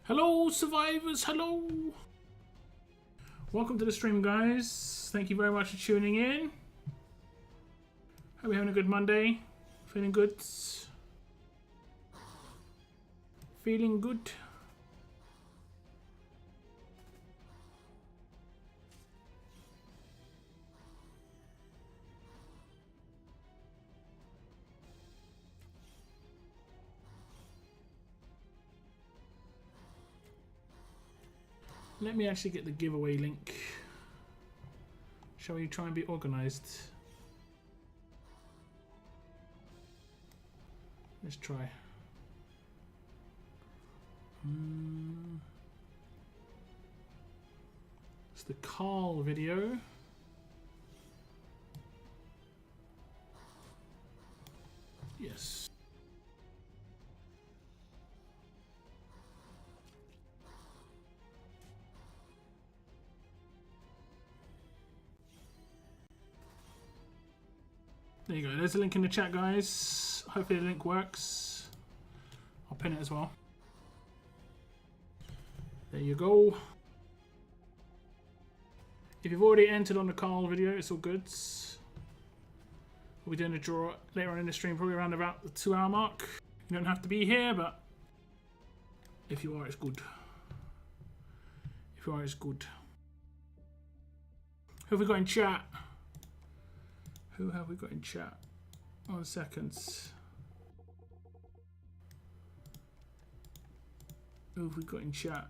Hello, survivors, hello! Welcome to the stream, guys. Thank you very much for tuning in. Hope you're having a good Monday. Feeling good? Feeling good? Let me actually get the giveaway link. Shall we try and be organized? Let's try. It's the Carl video. Yes. There you go. There's a link in the chat, guys. Hopefully the link works. I'll pin it as well. There you go. If you've already entered on the Carl video, it's all good. We'll be doing a draw later on in the stream, probably around about the 2-hour mark. You don't have to be here, but if you are, it's good. If you are, it's good. Who have we got in chat? Who have we got in chat? 1 second. Who have we got in chat?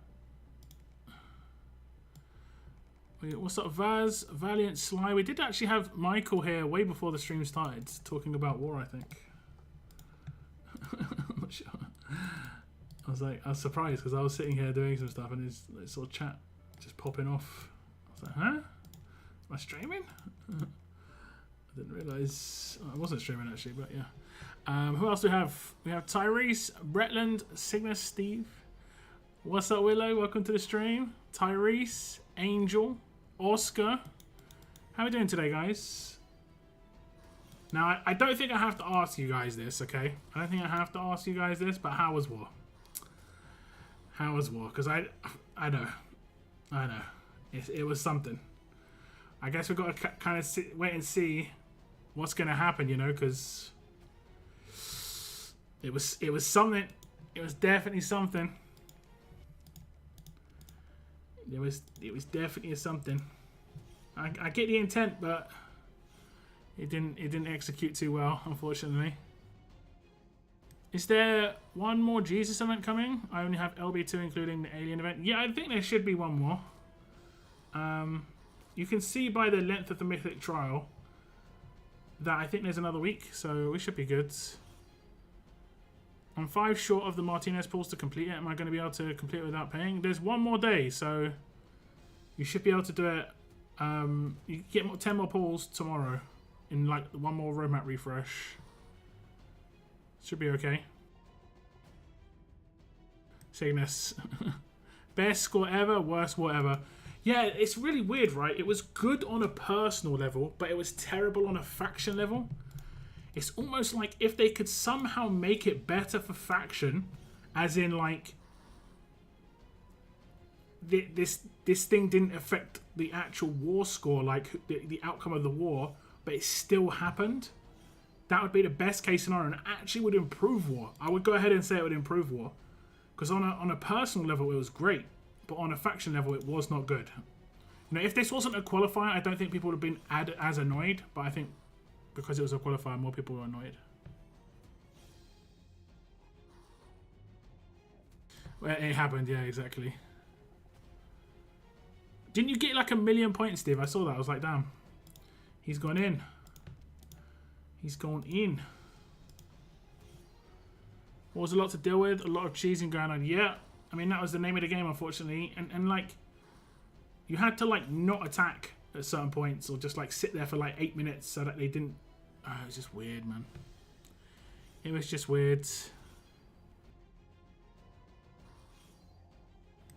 What's up, Vaz? Valiant Sly. We did actually have Michael here way before the stream started, talking about war, I think. I'm not sure. I was surprised because I was sitting here doing some stuff and his sort of chat just popping off. I was like, huh? Am I streaming? I didn't realise I wasn't streaming actually, but yeah. Who else do we have? We have Tyrese, Bretland, Cygnus, Steve. What's up, Willow? Welcome to the stream. Tyrese, Angel, Oscar. How are we doing today, guys? Now, I don't think I have to ask you guys this, okay? I don't think I have to ask you guys this, but how was war? How was war? Because I know. It was something. I guess we've got to kind of wait and see what's going to happen, you know, because it was something. It was definitely something. It was definitely something. I get the intent, but it didn't execute too well, unfortunately. Is there one more Jesus event coming? I only have LB2 including the alien event. Yeah, I think there should be one more. You can see by the length of the mythic trial that I think there's another week, so we should be good. I'm 5 short of the Martinez pools to complete it. Am I going to be able to complete it without paying? There's one more day, so you should be able to do it. You get 10 more pools tomorrow in like one more roadmap refresh. Should be okay. Cygnus. Best score ever, worst score ever. Yeah, it's really weird, right? It was good on a personal level, but it was terrible on a faction level. It's almost like if they could somehow make it better for faction, as in like this thing didn't affect the actual war score, like the outcome of the war, but it still happened. That would be the best case scenario and actually would improve war. I would go ahead and say it would improve war. Because on a personal level, it was great. But on a faction level, it was not good. You know, if this wasn't a qualifier, I don't think people would have been as annoyed. But I think because it was a qualifier, more people were annoyed. Well, it happened, yeah, exactly. Didn't you get like 1,000,000 points, Steve? I saw that. I was like, damn. He's gone in. He's gone in. Was a lot to deal with. A lot of cheesing going on. Yeah. I mean, that was the name of the game, unfortunately. And like, you had to, like, not attack at certain points or just, like, sit there for, like, 8 minutes so that they didn't... Oh, it was just weird, man. It was just weird.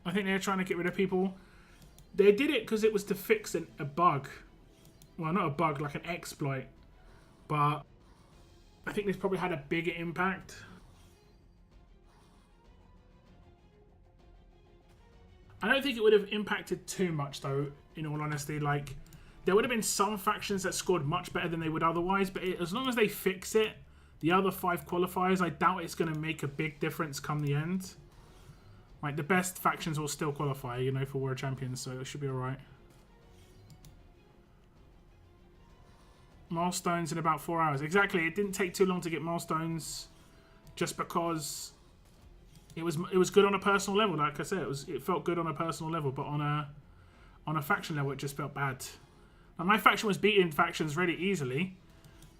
I think they're trying to get rid of people. They did it because it was to fix a bug. Well, not a bug, like an exploit. But I think this probably had a bigger impact. I don't think it would have impacted too much, though, in all honesty. Like, there would have been some factions that scored much better than they would otherwise, but as long as they fix it, the other 5 qualifiers, I doubt it's going to make a big difference come the end. Like, the best factions will still qualify, you know, for World Champions, so it should be alright. Milestones in about 4 hours. Exactly, it didn't take too long to get milestones just because it was good on a personal level. Like I said, it felt good on a personal level, but on a faction level, it just felt bad. And my faction was beating factions really easily,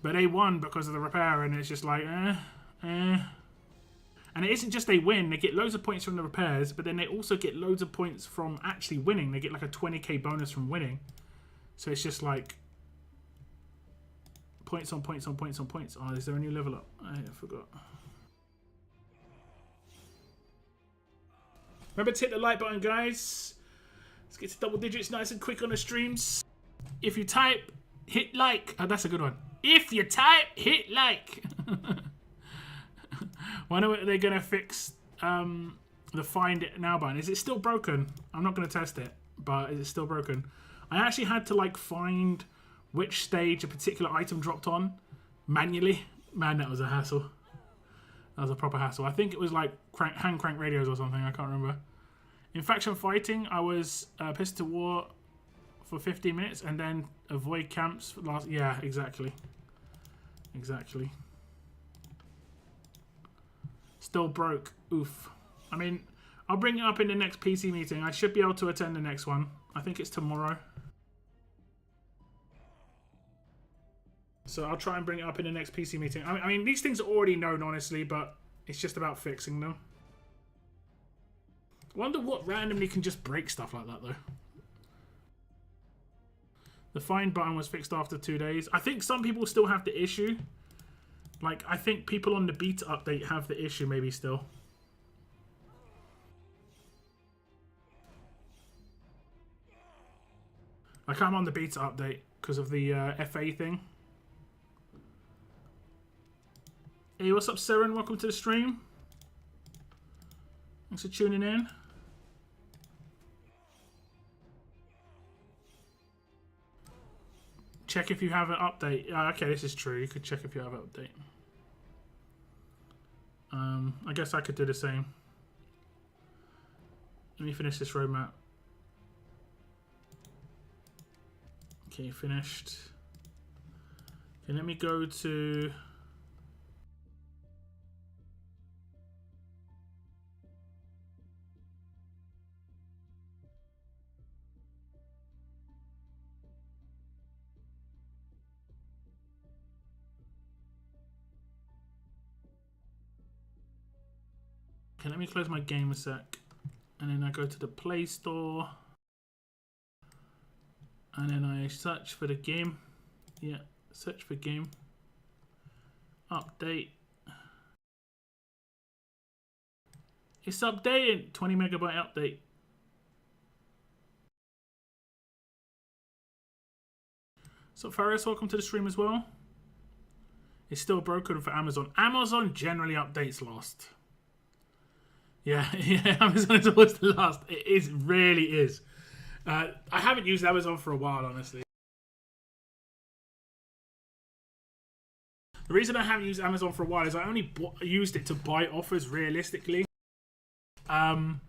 but they won because of the repair, and it's just like, And it isn't just they win, they get loads of points from the repairs, but then they also get loads of points from actually winning. They get like a 20k bonus from winning. So it's just like points on points on points on points. Oh, is there a new level up? I forgot. Remember to hit the like button, guys. Let's get to double digits nice and quick on the streams. If you type, hit like. Oh, that's a good one. If you type, hit like. When are they going to fix the Find It Now button? Is it still broken? I'm not going to test it, but is it still broken? I actually had to like find which stage a particular item dropped on manually. Man, that was a hassle. That was a proper hassle. I think it was like hand crank radios or something. I can't remember. In faction fighting, I was pissed to war for 15 minutes and then avoid camps for last. Yeah, exactly. Exactly. Still broke. Oof. I mean, I'll bring it up in the next PC meeting. I should be able to attend the next one. I think it's tomorrow. So I'll try and bring it up in the next PC meeting. I mean, these things are already known, honestly, but it's just about fixing them. I wonder what randomly can just break stuff like that, though. The find button was fixed after 2 days. I think some people still have the issue. Like, I think people on the beta update have the issue maybe still. Like, I'm on the beta update because of the FA thing. Hey, what's up, Seren? Welcome to the stream. Thanks for tuning in. Check if you have an update. Okay, this is true. You could check if you have an update. I guess I could do the same. Let me finish this roadmap. Okay, finished. Okay, let me go to... Okay, let me close my game a sec. And then I go to the Play Store. And then I search for the game. Yeah, search for game. Update. It's updating. 20 megabyte update. So Faris, welcome to the stream as well. It's still broken for Amazon. Amazon generally updates last. Yeah, yeah, Amazon is always the last. It is, really is. I haven't used Amazon for a while, honestly. The reason I haven't used Amazon for a while is I only used it to buy offers realistically. And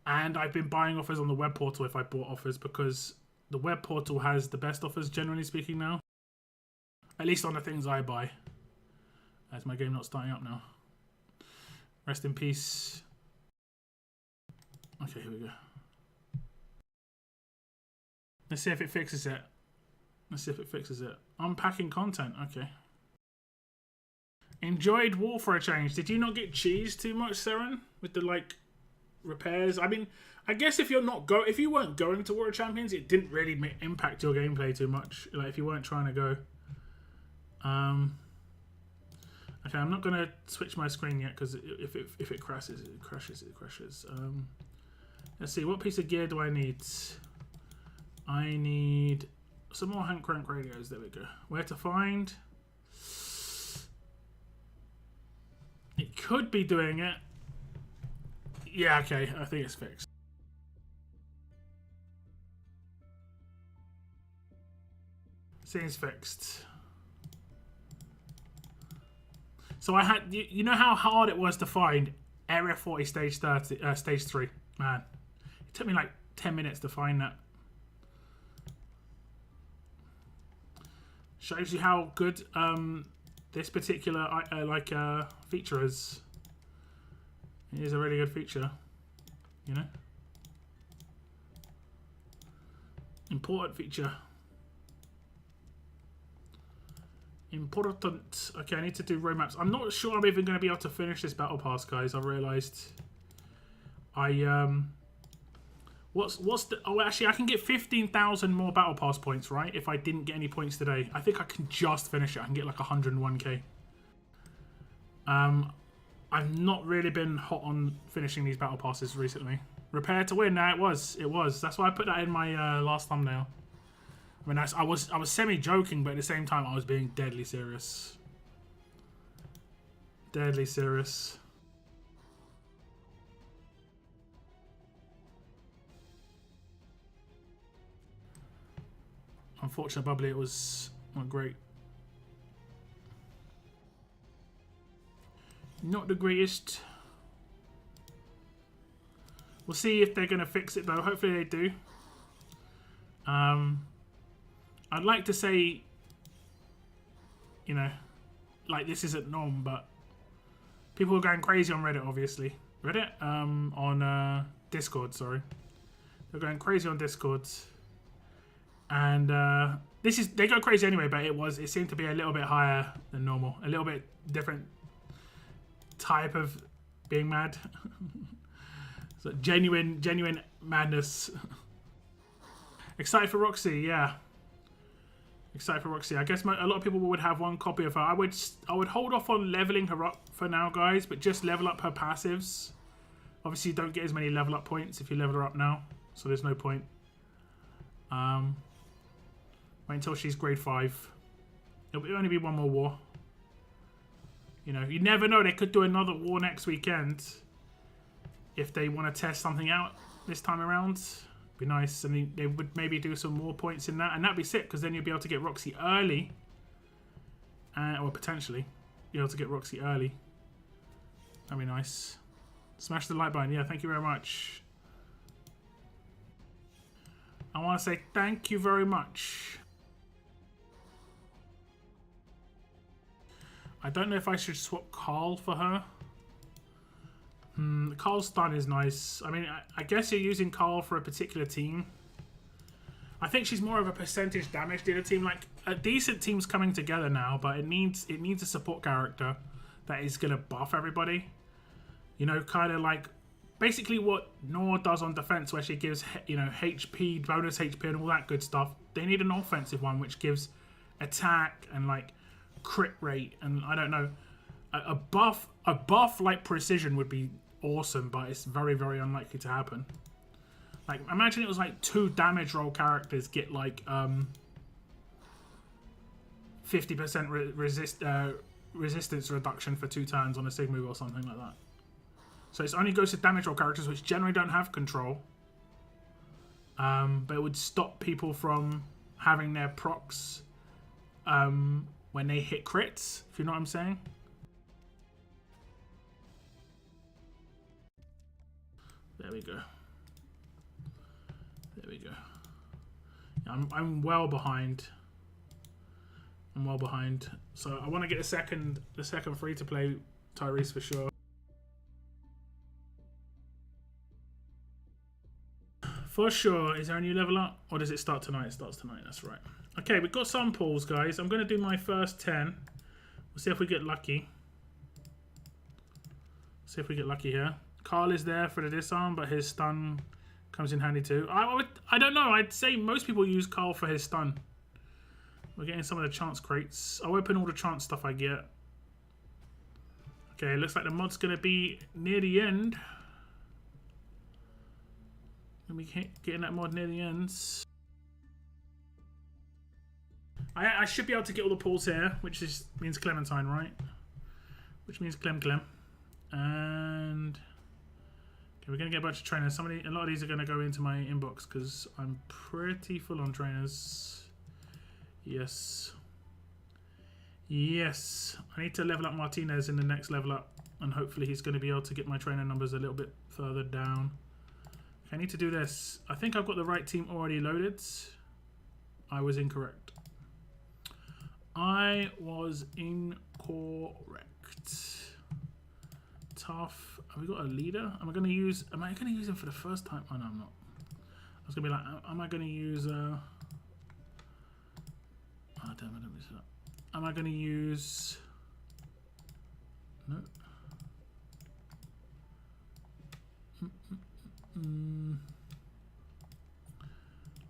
I've been buying offers on the web portal if I bought offers because the web portal has the best offers, generally speaking, now. At least on the things I buy. Is my game not starting up now? Rest in peace. Okay, here we go. Let's see if it fixes it. Let's see if it fixes it. Unpacking content. Okay. Enjoyed War for a change. Did you not get cheesed too much, Seren? With the, like, repairs? I mean, I guess if you weren't going to War of Champions, it didn't really impact your gameplay too much. Like, if you weren't trying to go. Okay, I'm not going to switch my screen yet because if it crashes, it crashes. Let's see, what piece of gear do I need? I need some more hand crank radios. There we go. Where to find? It could be doing it. Yeah, okay. I think it's fixed. Seems fixed. So I had, you know how hard it was to find Area 40 Stage 30, Stage 3? Man, it took me like 10 minutes to find that. Shows you how good this particular feature is. It is a really good feature, you know. Important feature. Important. Okay, I need to do road maps. I'm not sure I'm even going to be able to finish this battle pass, guys. I've realised. What's the? Oh, actually, I can get 15,000 more battle pass points, right? If I didn't get any points today, I think I can just finish it. I can get like 101k. I've not really been hot on finishing these battle passes recently. Repair to win. Now it was. That's why I put that in my last thumbnail. I mean, I was semi-joking, but at the same time, I was being deadly serious. Deadly serious. Unfortunately, bubbly, it was not great. Not the greatest. We'll see if they're going to fix it, though. Hopefully they do. I'd like to say, you know, like this isn't norm, but people are going crazy on Reddit, obviously. Reddit? On Discord, sorry. They're going crazy on Discord. And they go crazy anyway, but it seemed to be a little bit higher than normal. A little bit different type of being mad. So genuine madness. Excited for Roxy, yeah. Excited for Roxy. I guess a lot of people would have one copy of her. I would hold off on leveling her up for now, guys, but just level up her passives. Obviously, you don't get as many level up points if you level her up now, so there's no point. Wait until she's grade 5. It'll only be one more war. You know, you never know. They could do another war next weekend if they want to test something out this time around. Be nice, and they would maybe do some more points in that, and that'd be sick because then you'll be able to get Roxy early, or potentially be able to get Roxy early. That'd be nice. Smash the like button. Yeah, thank you very much. I want to say thank you very much. I don't know if I should swap Carl for her. Carl's stun is nice. I mean, I guess you're using Carl for a particular team. I think she's more of a percentage damage dealer team. Like, a decent team's coming together now, but it needs a support character that is going to buff everybody. You know, kind of like basically what Nor does on defense, where she gives, you know, HP, bonus HP and all that good stuff. They need an offensive one which gives attack and like crit rate, and I don't know. A buff like precision would be awesome, but it's very, very unlikely to happen. Like, imagine it was like 2 damage roll characters get like 50% resistance reduction for 2 turns on a sig move or something like that. So it only goes to damage roll characters which generally don't have control. But it would stop people from having their procs when they hit crits, if you know what I'm saying. There we go. There we go. I'm well behind. I'm well behind. So I want to get the second free to play Tyrese for sure. For sure. Is there a new level up? Or does it start tonight? It starts tonight, that's right. Okay, we've got some pulls, guys. I'm going to do my first 10. We'll see if we get lucky. See if we get lucky here. Carl is there for the disarm, but his stun comes in handy too. I don't know. I'd say most people use Carl for his stun. We're getting some of the chance crates. I'll open all the chance stuff I get. Okay, looks like the mod's going to be near the end. Gonna be getting that mod near the end. I should be able to get all the pulls here, which means Clementine, right? Which means Clem. And Okay, we're going to get a bunch of trainers. A lot of these are going to go into my inbox because I'm pretty full on trainers. Yes. Yes. I need to level up Martinez in the next level up. And hopefully he's going to be able to get my trainer numbers a little bit further down. Okay, I need to do this. I think I've got the right team already loaded. I was incorrect. I was incorrect. Tough. Have we got a leader? Am I going to use him for the first time? Oh no, I'm not. I was going to be like, am I going to use oh damn, I don't miss that. Am I going to use no?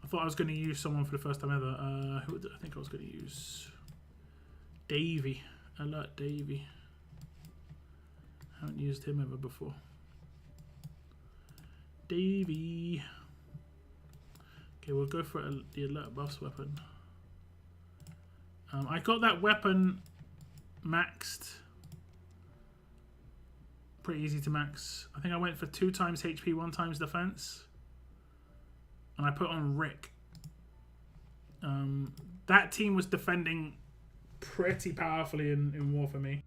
I thought I was going to use someone for the first time ever. Who I think I was going to use? Davey. Alert Davey. Haven't used him ever before. Davey. Okay, we'll go for the alert buffs weapon. I got that weapon maxed. Pretty easy to max. I think I went for 2 times HP, 1 times defense. And I put on Rick. That team was defending pretty powerfully in war for me.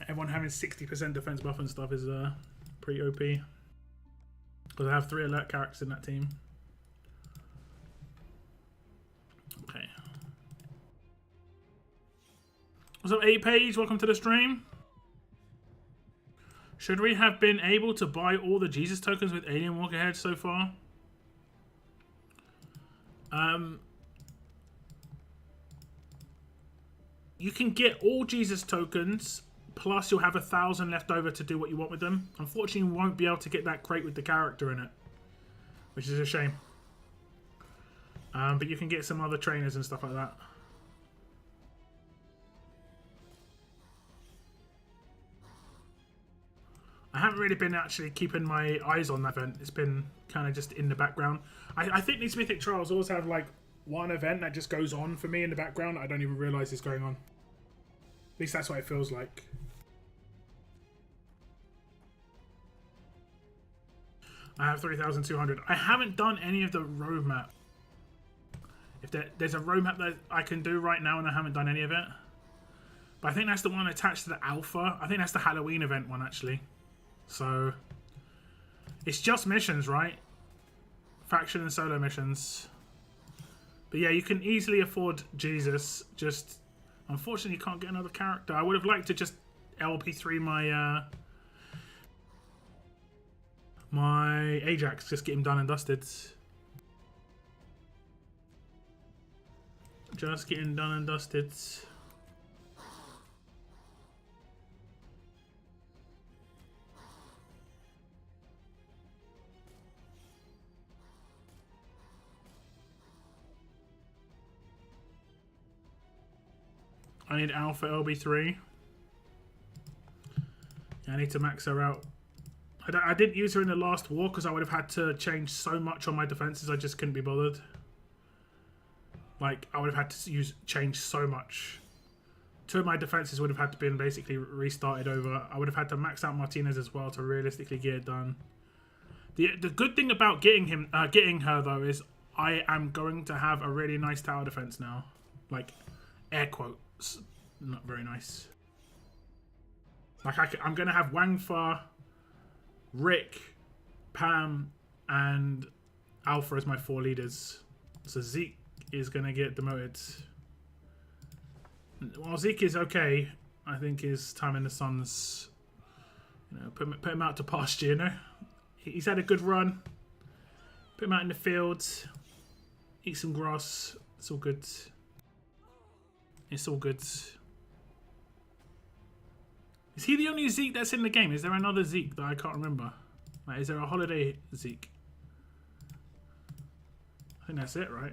Everyone having 60% defense buff and stuff is pretty OP. Because I have 3 alert characters in that team. Okay. What's up, 8Page? Welcome to the stream. Should we have been able to buy all the Jesus tokens with Alien Walker Head so far? You can get all Jesus tokens, plus you'll have 1,000 left over to do what you want with them. Unfortunately, you won't be able to get that crate with the character in it, which is a shame. But you can get some other trainers and stuff like that. I haven't really been actually keeping my eyes on that event. It's been kind of just in the background. I think these Mythic Trials always have like one event that just goes on for me in the background. I don't even realise it's going on. At least that's what it feels like. I have 3,200. I haven't done any of the roadmap. If there's a roadmap that I can do right now and I haven't done any of it. But I think that's the one attached to the alpha. I think that's the Halloween event one actually. So it's just missions, right? Faction and solo missions. But yeah, you can easily afford Jesus. Just unfortunately you can't get another character. I would have liked to just LP3 my Ajax, just get him done and dusted. Just getting done and dusted. I need Alpha LB3. Yeah, I need to max her out. I didn't use her in the last war because I would have had to change so much on my defenses. I just couldn't be bothered. Like, I would have had to change so much. 2 of my defenses would have had to been basically restarted over. I would have had to max out Martinez as well to realistically get it done. The good thing about getting her though is I am going to have a really nice tower defense now. Like, air quotes. Not very nice. Like, I'm going to have Wang Fa, Rick, Pam, and Alpha as my 4 leaders. So Zeke is going to get demoted. While Zeke is okay, I think his time in the Sun's, you know, put him out to pasture, you know. He's had a good run. Put him out in the field. Eat some grass. It's all good. It's all good. Is he the only Zeke that's in the game? Is there another Zeke that I can't remember? Like, is there a holiday Zeke? I think that's it, right?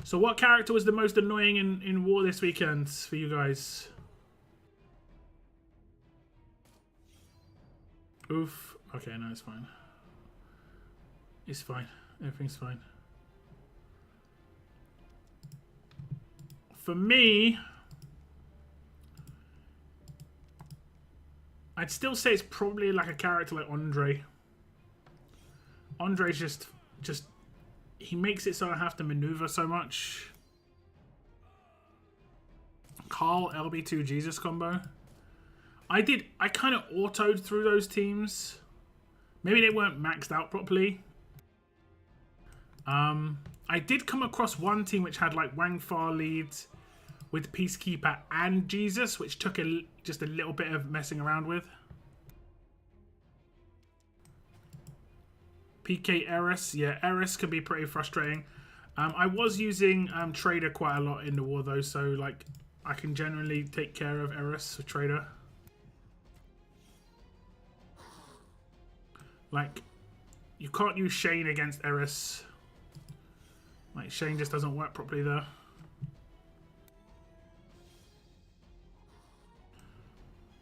So what character was the most annoying in war this weekend for you guys? Oof. Okay, no, it's fine. It's fine. Everything's fine. For me, I'd still say it's probably like a character like Andre. Andre's just he makes it so I have to maneuver so much. Carl LB2 Jesus combo. I kind of autoed through those teams. Maybe they weren't maxed out properly. I did come across one team which had like Wang Fa leads with Peacekeeper and Jesus, which took just a little bit of messing around with. PK Eris. Yeah, Eris can be pretty frustrating. I was using Trader quite a lot in the war though, so like I can generally take care of Eris with Trader. Like, you can't use Shane against Eris. Like, Shane just doesn't work properly there.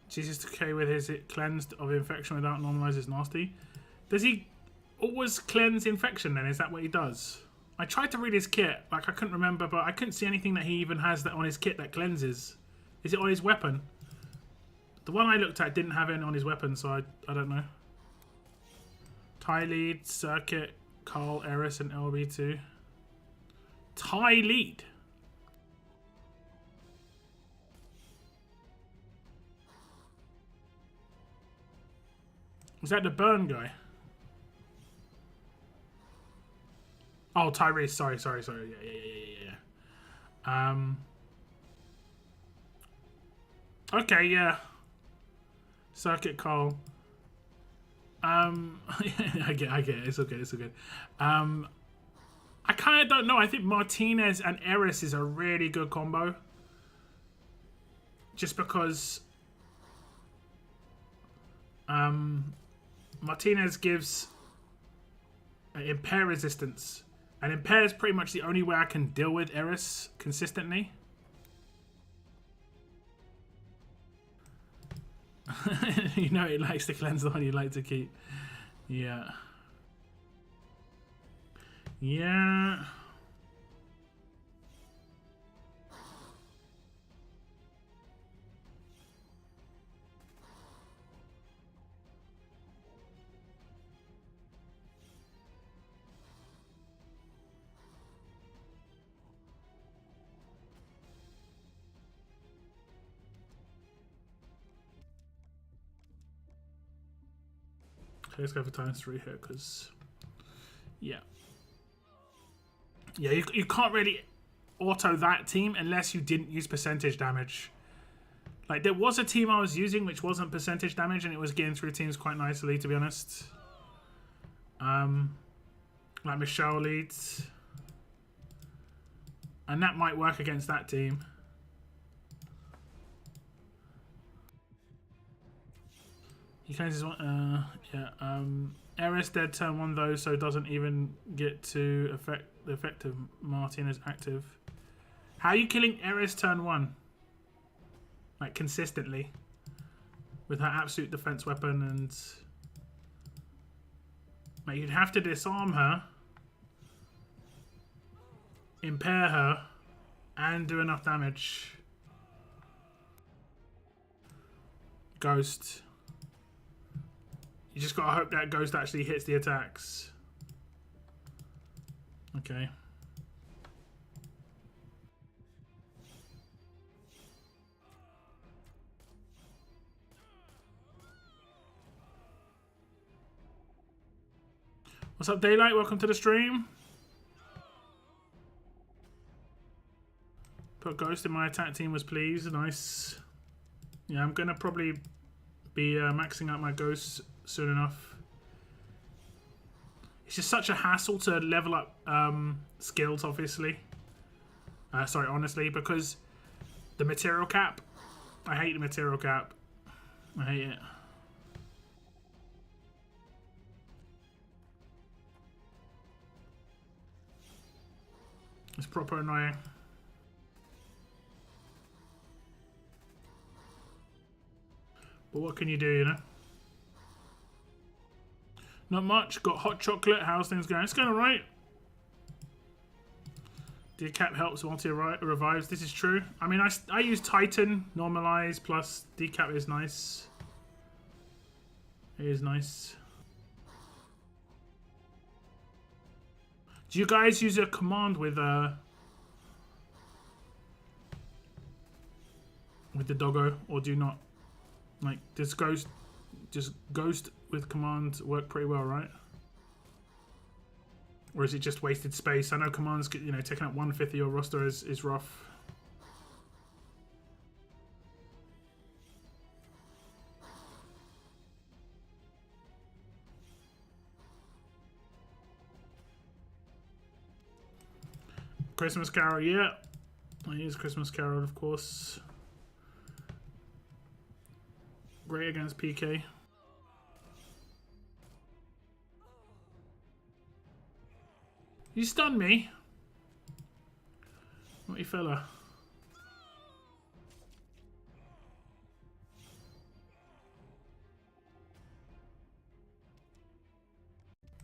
Jesus okay with his cleansed of infection without normalize is nasty. Does he always cleanse infection then? Is that what he does? I tried to read his kit. Like, I couldn't remember, but I couldn't see anything that he even has that on his kit that cleanses. Is it on his weapon? The one I looked at didn't have any on his weapon, so I don't know. Ty lead, Circuit, Carl, Eris, and LB2. Ty lead. Was that the burn guy? Oh, Tyrese. Sorry. Yeah. Okay, yeah. Circuit, Carl. I get it. It's okay. I kind of don't know. I think Martinez and Eris is a really good combo. Just because Martinez gives impair resistance. And impair is pretty much the only way I can deal with Eris consistently. You know he likes to cleanse the one you like to keep. Yeah. Yeah. Okay, let's go for ×3 here, because yeah, you can't really auto that team unless you didn't use percentage damage. Like, there was a team I was using which wasn't percentage damage, and it was getting through teams quite nicely, to be honest. Like Michelle leads, and that might work against that team. He cleanses one. Yeah. Eris dead turn 1 though, so doesn't even get to affect the effect of Martinez active. How are you killing Eris turn 1? Like, consistently with her absolute defense weapon, and like, you'd have to disarm her, impair her, and do enough damage. Ghost. You just gotta hope that Ghost actually hits the attacks. Okay. What's up, Daylight? Welcome to the stream. Put Ghost in my attack team was pleased. Nice. Yeah, I'm gonna probably be maxing out my Ghosts soon enough. It's just such a hassle to level up skills, obviously. Sorry, honestly, because the material cap. I hate the material cap. I hate it. It's proper annoying. But what can you do, you know? Not much. Got hot chocolate. How's things going? It's going alright. Decap helps once it revives. This is true. I mean, I use Titan, normalize, plus decap is nice. It is nice. Do you guys use a command with the doggo, or do you not? Like, does ghost with commands work pretty well, right? Or is it just wasted space? I know commands, you know, taking up 1/5 of your roster is rough. Christmas Carol, yeah. I use Christmas Carol, of course. Great against PK. You stunned me. What you fella?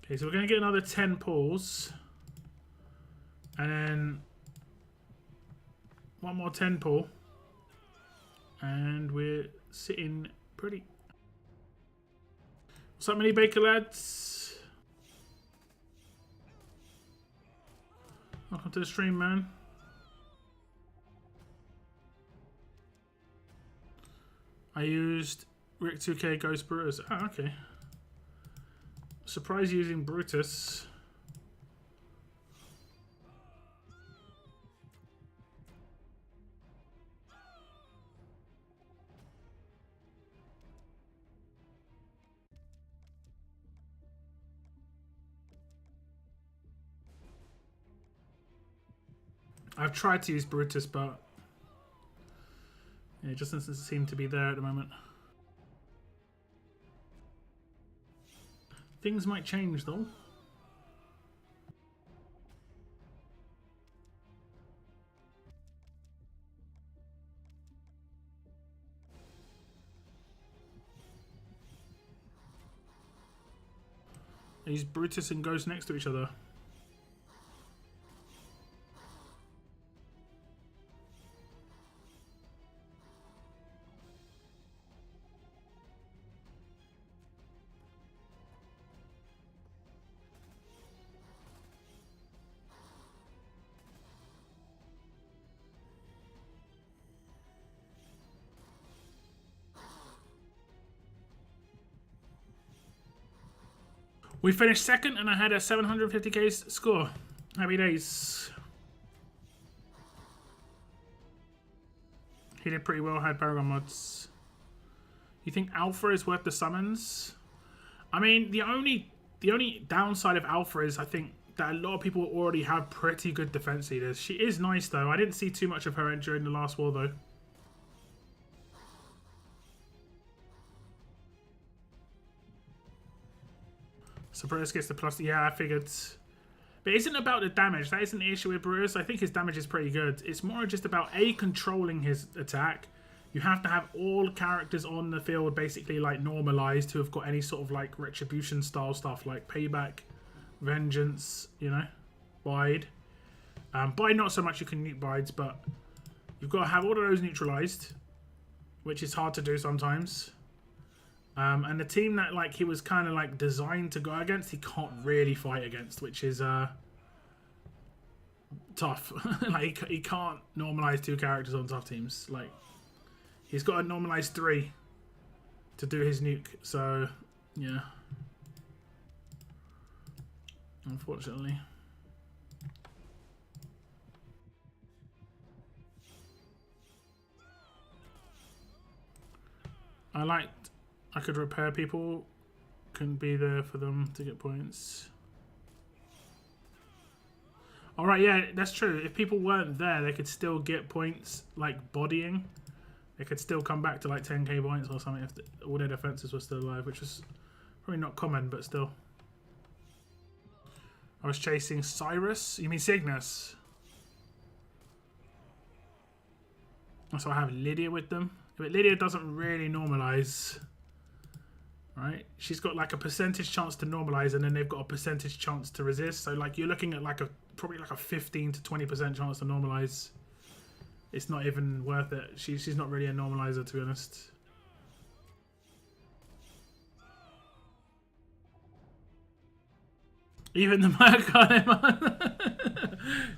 Okay, so we're going to get another 10 pulls. And then one more 10 pull. And we're sitting pretty. What's up, Mini Baker lads? Welcome to the stream, man. I used Rick 2K Ghost Brutus. Ah, okay. Surprised using Brutus. I've tried to use Brutus, but yeah, it just doesn't seem to be there at the moment. Things might change, though. I use Brutus and Ghost next to each other. We finished second, and I had a 750k score. Happy days. He did pretty well, had Paragon mods. You think Alpha is worth the summons? I mean, the only downside of Alpha is I think that a lot of people already have pretty good defense leaders. She is nice, though. I didn't see too much of her during the last war, though. So Brutus gets the plus. Yeah, I figured. But it isn't about the damage. That isn't the issue with Brutus. I think his damage is pretty good. It's more just about A, controlling his attack. You have to have all characters on the field basically like normalized who have got any sort of like retribution style stuff like Payback, Vengeance, you know, Bide. Bide not so much, you can nuke Bides, but you've got to have all of those neutralized, which is hard to do sometimes. And the team that like he was kind of like designed to go against, he can't really fight against, which is tough. Like he can't normalize 2 characters on tough teams. Like he's got to normalize 3 to do his nuke. So yeah, unfortunately. I could repair people, couldn't be there for them to get points. Alright, yeah, that's true. If people weren't there, they could still get points, like bodying. They could still come back to like 10k points or something if all their defenses were still alive, which was probably not common, but still. I was chasing Cyrus. You mean Cygnus? So I have Lydia with them. But Lydia doesn't really normalize. right? She's got like a percentage chance to normalize, and then they've got a percentage chance to resist. So like you're looking at like probably like a 15 to 20% chance to normalize. It's not even worth it. She's not really a normalizer, to be honest. Even the Merc on him.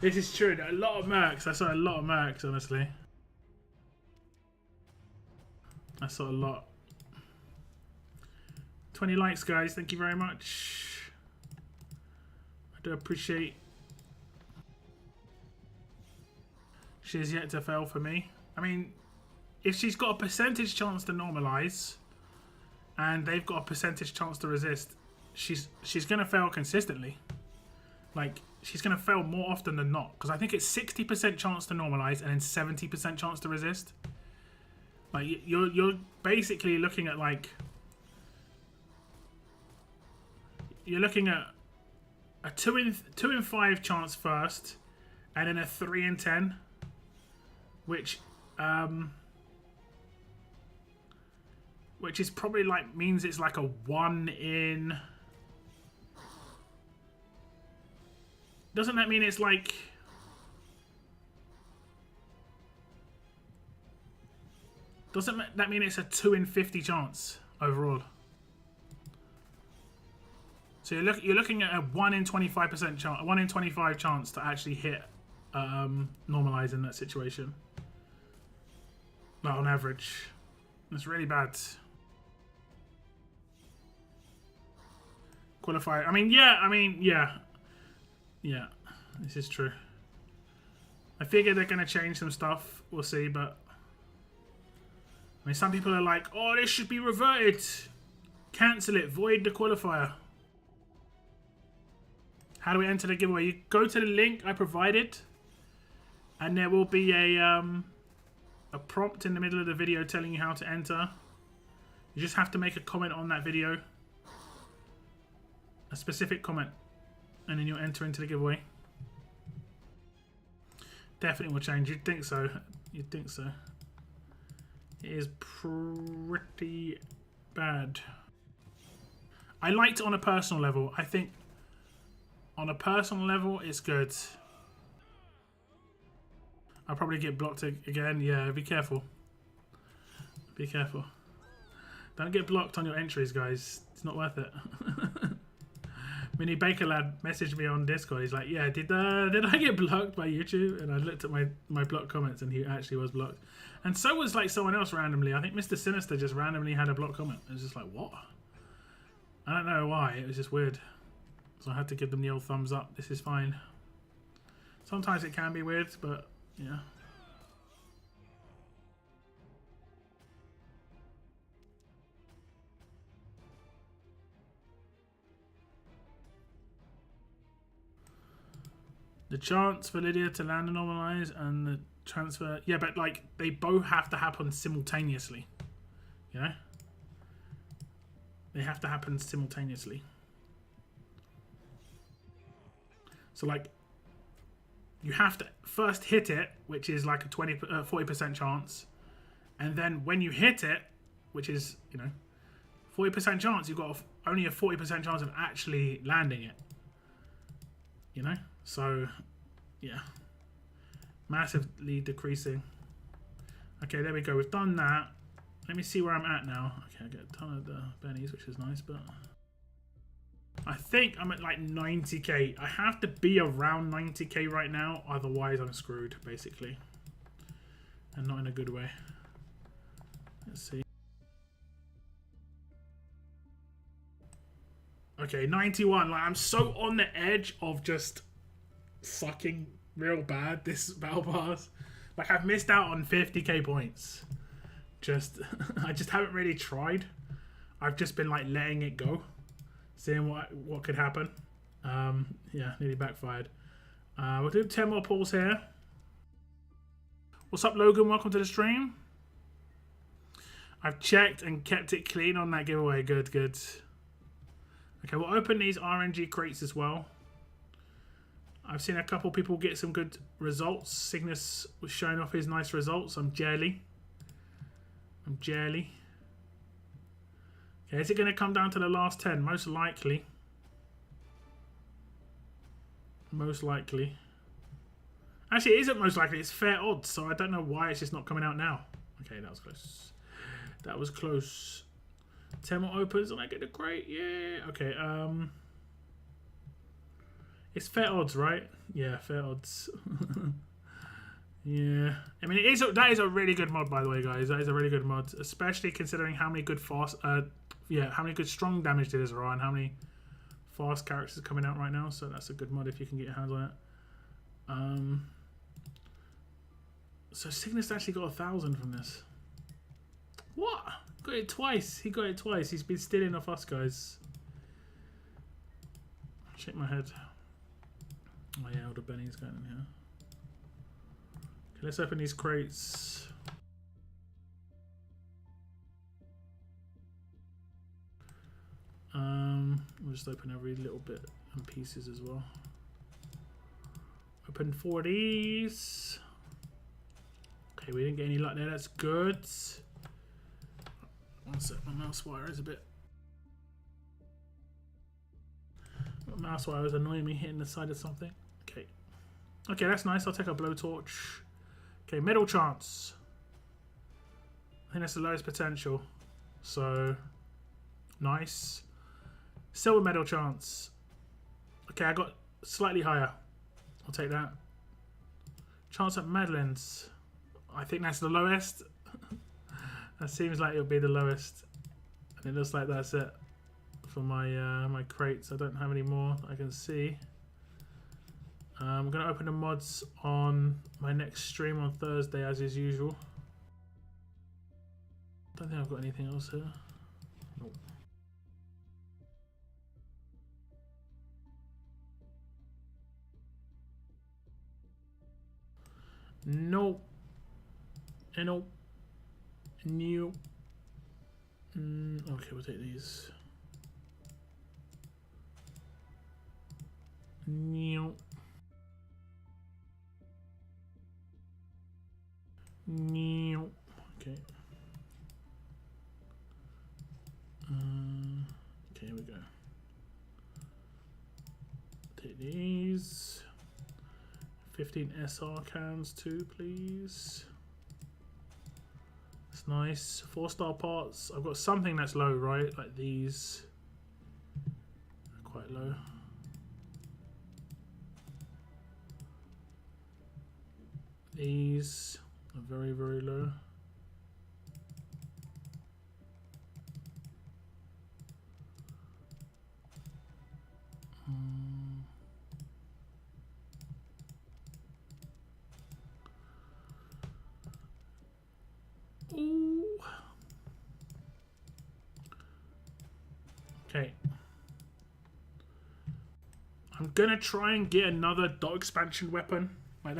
This is true. A lot of Mercs. I saw a lot of Mercs, honestly. I saw a lot. 20 likes, guys. Thank you very much. I do appreciate. She has yet to fail for me. I mean, if she's got a percentage chance to normalize and they've got a percentage chance to resist, she's gonna fail consistently. Like, she's gonna fail more often than not, because I think it's 60% chance to normalize and then 70% chance to resist. Like, you're basically looking at like, you're looking at a 2 in 5 chance first, and then a 3 in 10, which is probably like means it's like a 1 in. Doesn't that mean it's like? Doesn't that mean it's a 2 in 50 chance overall? So you're looking at a 1 in 25% chance, a 1 in 25 chance to actually hit normalize in that situation. Like on average, it's really bad. Qualify. I mean, yeah. This is true. I figure they're gonna change some stuff. We'll see, but I mean, some people are like, "Oh, this should be reverted. Cancel it. Void the qualifier." How do we enter the giveaway? You go to the link I provided, and there will be a prompt in the middle of the video telling you how to enter. You just have to make a comment on that video, a specific comment, and then you'll enter into the giveaway. Definitely will change. You'd think so. You'd think so. It is pretty bad. I liked it on a personal level. I think on a personal level, it's good. I'll probably get blocked again. Yeah, be careful. Be careful. Don't get blocked on your entries, guys. It's not worth it. Mini Baker Lad messaged me on Discord. He's like, "Yeah, did I get blocked by YouTube?" And I looked at my blocked comments, and he actually was blocked. And so was like someone else randomly. I think Mr. Sinister just randomly had a blocked comment. It was just like, what? I don't know why. It was just weird. So I had to give them the old thumbs up. This is fine. Sometimes it can be weird, but yeah. The chance for Lydia to land and normalize and the transfer. Yeah, but like they both have to happen simultaneously. You know? They have to happen simultaneously. So like you have to first hit it, which is like a 40% chance, and then when you hit it, which is, you know, 40% chance, you've got only a 40% chance of actually landing it. You know? So, yeah. Massively decreasing. Okay, there we go. We've done that. Let me see where I'm at now. Okay, I get a ton of the bennies, which is nice, but I think I'm at like 90k. I have to be around 90k right now, otherwise I'm screwed, basically. And not in a good way. Let's see. Okay, 91. Like, I'm so on the edge of just sucking real bad this battle pass. Like, I've missed out on 50k points. I just haven't really tried. I've just been like letting it go, seeing what could happen. Yeah, nearly backfired. We'll do 10 more pulls here. What's up, Logan? Welcome to the stream. I've checked and kept it clean on that giveaway. Good, good. Okay, we'll open these RNG crates as well. I've seen a couple people get some good results. Cygnus was showing off his nice results. I'm jelly. Okay, Yeah, is it going to come down to the last 10? Most likely. Most likely. Actually, it isn't most likely. It's fair odds, so I don't know why it's just not coming out now. Okay, that was close. That was close. 10 more opens and I get the crate. Yeah. Okay. It's fair odds, right? Yeah, fair odds. Yeah. I mean, that is a really good mod, by the way, guys. That is a really good mod, especially considering how many good how many good strong damage dealers there are and how many fast characters are coming out right now. So that's a good mod if you can get your hands on it. So Cygnus actually got 1,000 from this. What? Got it twice. He got it twice. He's been stealing off us, guys. Shake my head. Oh yeah, all the Benny's going in here. Okay, let's open these crates. We'll just open every little bit and pieces as well. Open 4 of these. Okay, we didn't get any luck there. That's good. One sec, my mouse wire is a bit. My mouse wire is annoying me hitting the side of something. Okay. Okay, that's nice. I'll take a blowtorch. Okay, medal chance. I think that's the lowest potential. So, nice. Silver medal chance. Okay, I got slightly higher. I'll take that. Chance at Madeline's. I think that's the lowest. That seems like it'll be the lowest. And it looks like that's it for my my crates. I don't have any more I can see. I'm going to open the mods on my next stream on Thursday as is usual. Don't think I've got anything else here. Nope. Nope. And nope. New. Okay, we'll take these. New. New. Okay. Okay, here we go. Take these. 15 SR cans too, please. It's nice. 4-star parts. I've got something that's low, right? Like these. They're quite low. These are very, very low. Ooh. Okay. I'm gonna try and get another dot expansion weapon. Like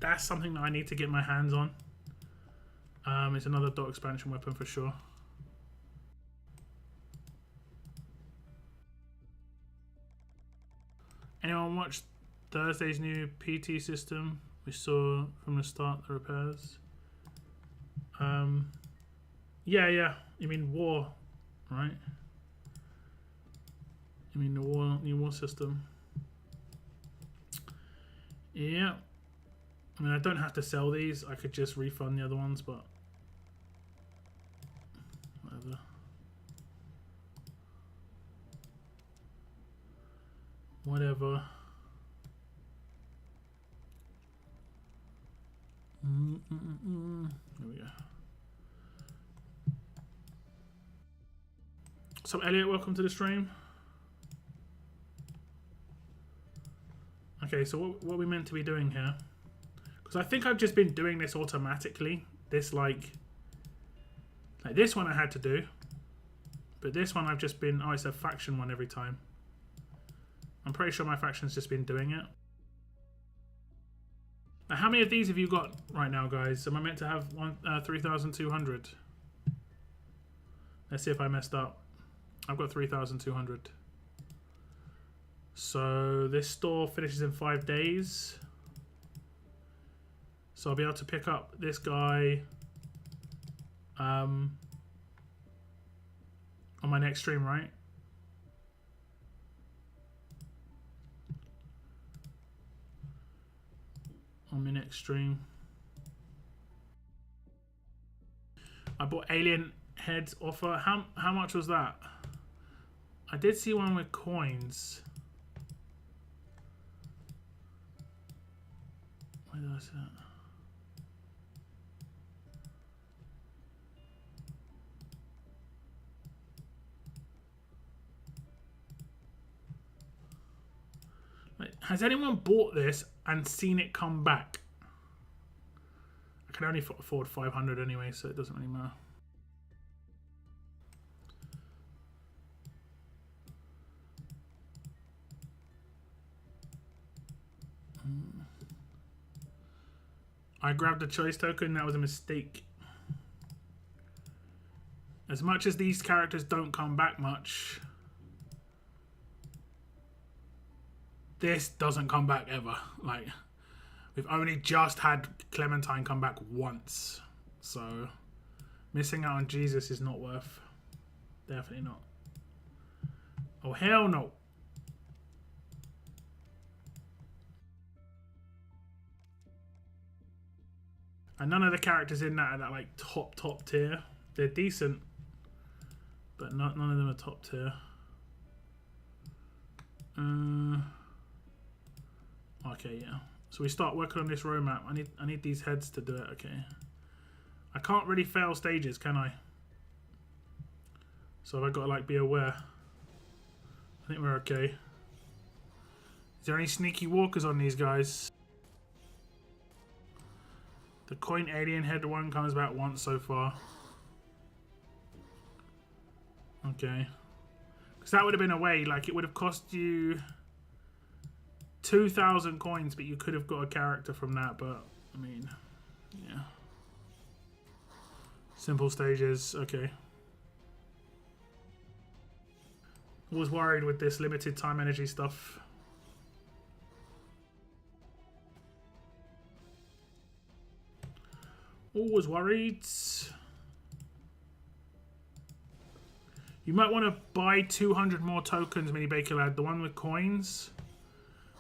that's something that I need to get my hands on. It's another dot expansion weapon for sure. Anyone watched Thursday's new PT system? We saw from the start the repairs. Yeah. You mean war, right? You mean the new war system? Yeah. I mean, I don't have to sell these. I could just refund the other ones, but whatever. Whatever. There we go. So, Elliot, welcome to the stream. Okay, so what are we meant to be doing here? Because I think I've just been doing this automatically. This, like this one I had to do. But this one I've just been... Oh, it's a faction one every time. I'm pretty sure my faction's just been doing it. Now, how many of these have you got right now, guys? Am I meant to have 3,200? Let's see if I messed up. I've got 3,200. So this store finishes in 5 days. So I'll be able to pick up this guy On my next stream, right? On my next stream. I bought alien heads offer. How much was that? I did see one with coins. Where did I see that? Like, has anyone bought this and seen it come back? I can only afford 500 anyway, so it doesn't really matter. I grabbed a choice token. That was a mistake. As much as these characters don't come back much, this doesn't come back ever. Like, we've only just had Clementine come back once. So, missing out on Jesus is not worth. Definitely not. Oh, hell no. And none of the characters in that are that like top tier. They're decent, but none of them are top tier. Okay, yeah. So we start working on this roadmap. I need these heads to do it. Okay. I can't really fail stages, can I? So I've got to like be aware. I think we're okay. Is there any sneaky walkers on these guys? The coin alien head one comes back once so far. Okay. Because that would have been a way, like it would have cost you 2,000 coins, but you could have got a character from that, but I mean, yeah. Simple stages, okay. Was worried with this limited time energy stuff. Always worried. You might want to buy 200 more tokens, Mini Baker Lad, the one with coins,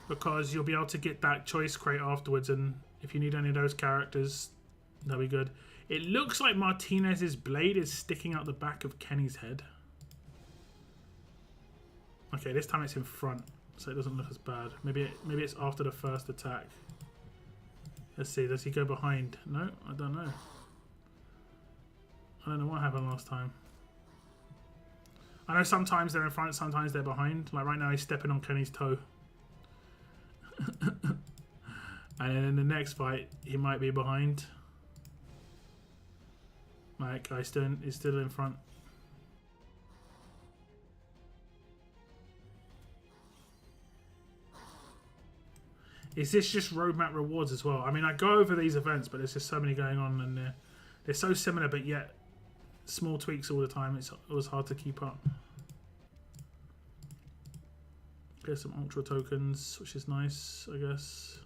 because you'll be able to get that choice crate afterwards, and if you need any of those characters, that'll be good. It looks like Martinez's blade is sticking out the back of Kenny's head. Okay, this time it's in front, so it doesn't look as bad. Maybe it's after the first attack. Let's see, does he go behind? No, I don't know. I don't know what happened last time. I know sometimes they're in front, sometimes they're behind. Like right now he's stepping on Kenny's toe. And then in the next fight, he might be behind. Like, he's still in front. Is this just roadmap rewards as well? I mean, I go over these events, but there's just so many going on, and they're so similar, but yet small tweaks all the time. It was hard to keep up. Get some ultra tokens, which is nice, I guess.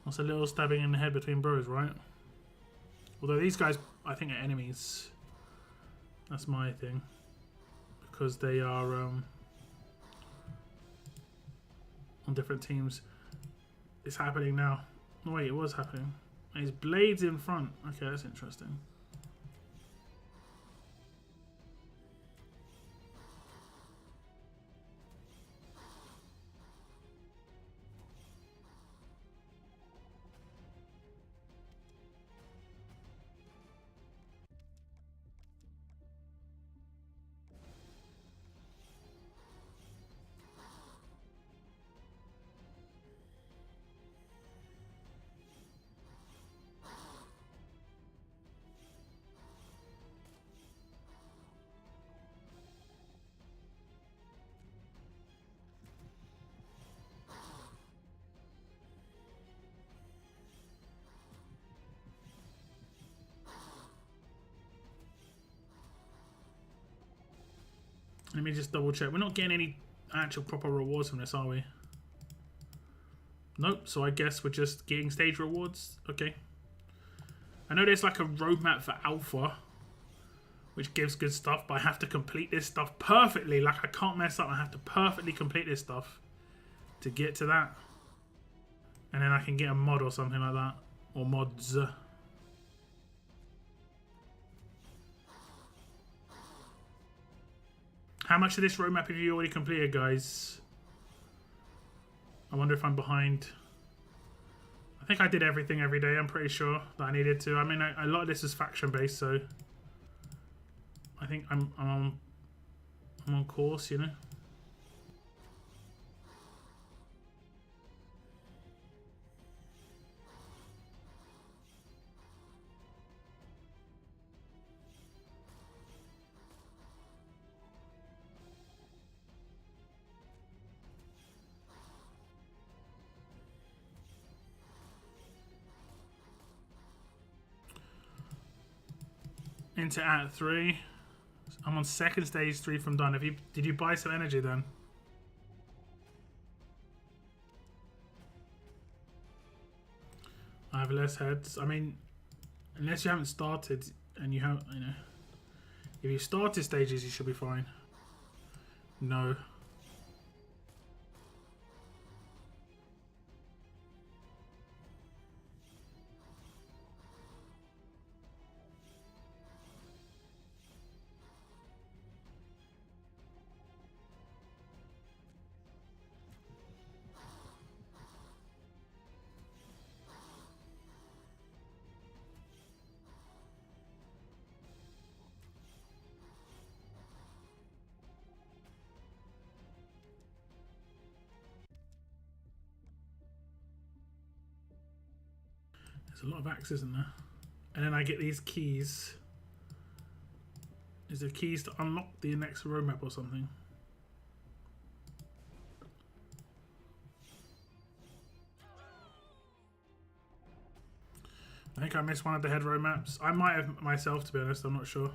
That's a little stabbing in the head between bros, right? Although these guys, I think, are enemies. That's my thing. Because they are on different teams. It's happening now. No, wait, it was happening. And his blade's in front. Okay, that's interesting. Let me just double check. We're not getting any actual proper rewards from this, are we? Nope, so I guess we're just getting stage rewards. Okay. I know there's like a roadmap for Alpha, which gives good stuff, but I have to complete this stuff perfectly. Like, I can't mess up. I have to perfectly complete this stuff to get to that. And then I can get a mod or something like that. Or mods. How much of this roadmap have you already completed, guys? I wonder if I'm behind. I think I did everything every day. I'm pretty sure that I needed to. I mean, a lot of this is faction based, so I think I'm on course, you know. Into Act 3. I'm on second stage 3 from done. Did you buy some energy then? I have less heads. I mean, unless you haven't started and you have, you know, if you started stages, you should be fine. No. There's a lot of axes in there. And then I get these keys. Is there keys to unlock the next roadmap or something? I think I missed one of the head roadmaps. I might have myself, to be honest. I'm not sure.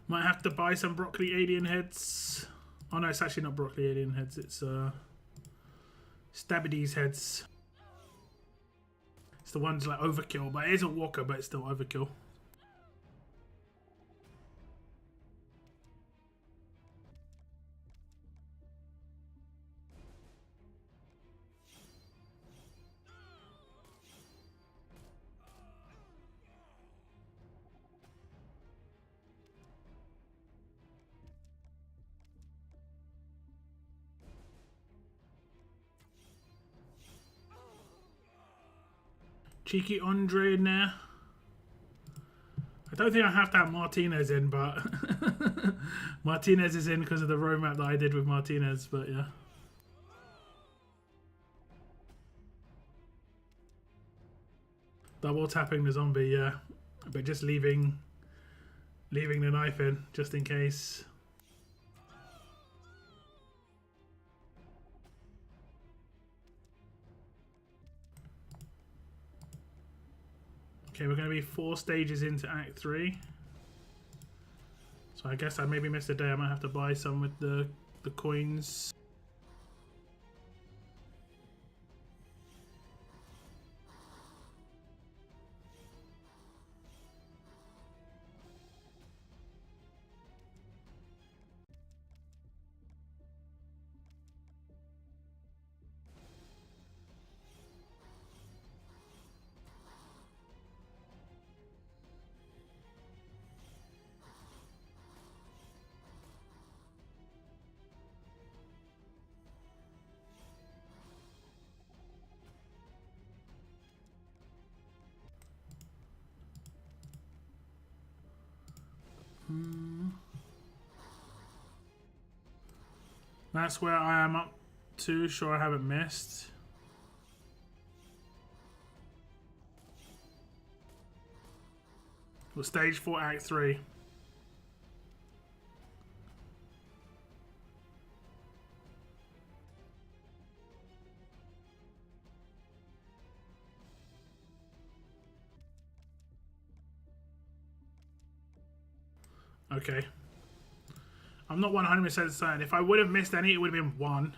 Might have to buy some broccoli alien heads. Oh no, it's actually not broccoli alien heads. It's Stabbidy's heads. It's the ones like overkill, but it isn't Walker, but it's still overkill. Cheeky Andre in there. I don't think I have to have Martinez in, but Martinez is in because of the roadmap that I did with Martinez, but yeah. Double tapping the zombie, yeah. But just leaving the knife in, just in case. Okay, we're going to be 4 stages into Act 3. So I guess I maybe missed a day. I might have to buy some with the coins. That's where I am up to. Sure, I haven't missed. Well, stage 4, act 3. Okay. I'm not 100% certain. If I would have missed any, it would have been 1.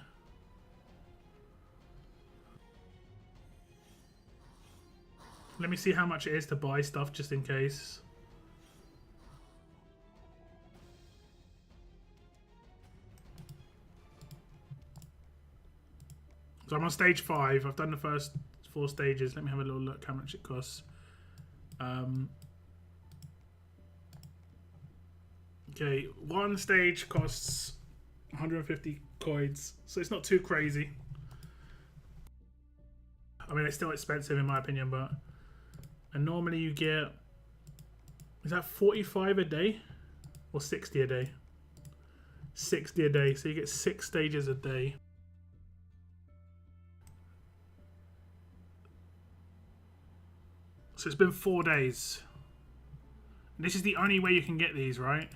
Let me see how much it is to buy stuff just in case. So I'm on stage 5. I've done the first 4 stages. Let me have a little look how much it costs. Okay, 1 stage costs 150 coins, so it's not too crazy. I mean, it's still expensive in my opinion, but... And normally you get... Is that 45 a day? Or 60 a day? 60 a day, so you get 6 stages a day. So it's been 4 days. And this is the only way you can get these, right?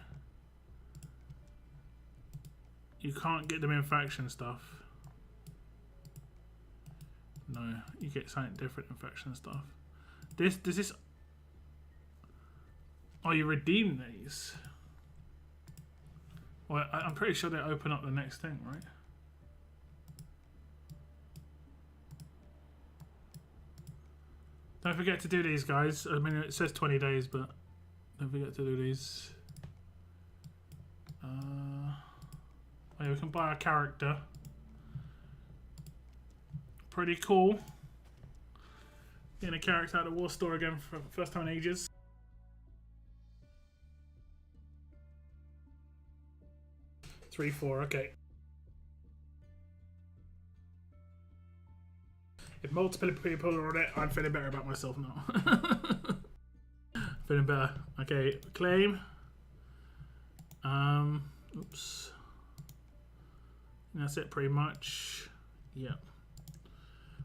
You can't get them in faction stuff. No, you get something different in faction stuff. Does this... Oh, you redeem these? Well, I'm pretty sure they open up the next thing, right? Don't forget to do these, guys. I mean, it says 20 days, but don't forget to do these. Oh, yeah, we can buy a character. Pretty cool. Getting a character out of the war store again for the first time in ages. Three, 4, okay. If multiple people are on it, I'm feeling better about myself now. Feeling better. Okay, claim. Oops. That's it pretty much. Yeah.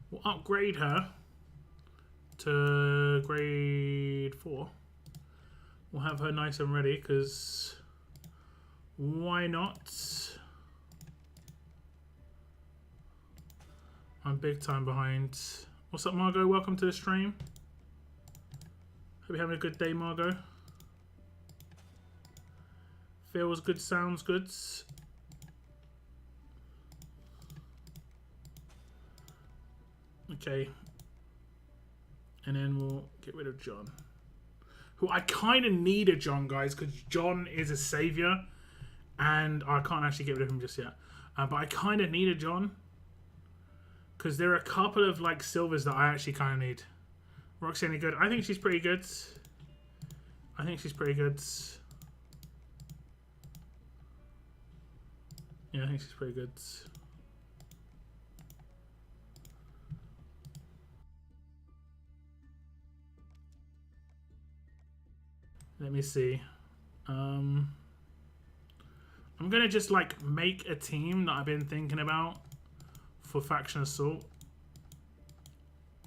We'll upgrade her to grade 4. We'll have her nice and ready because why not? I'm big time behind. What's up, Margot? Welcome to the stream. Hope you're having a good day, Margot. Feels good, sounds good. Okay. And then we'll get rid of John. Who I kind of need a John, guys, because John is a savior. And I can't actually get rid of him just yet. But I kind of need a John. Because there are a couple of like silvers that I actually kind of need. Roxy any good? I think she's pretty good. I think she's pretty good. Yeah, I think she's pretty good. Let me see. I'm gonna just like make a team that I've been thinking about for Faction Assault.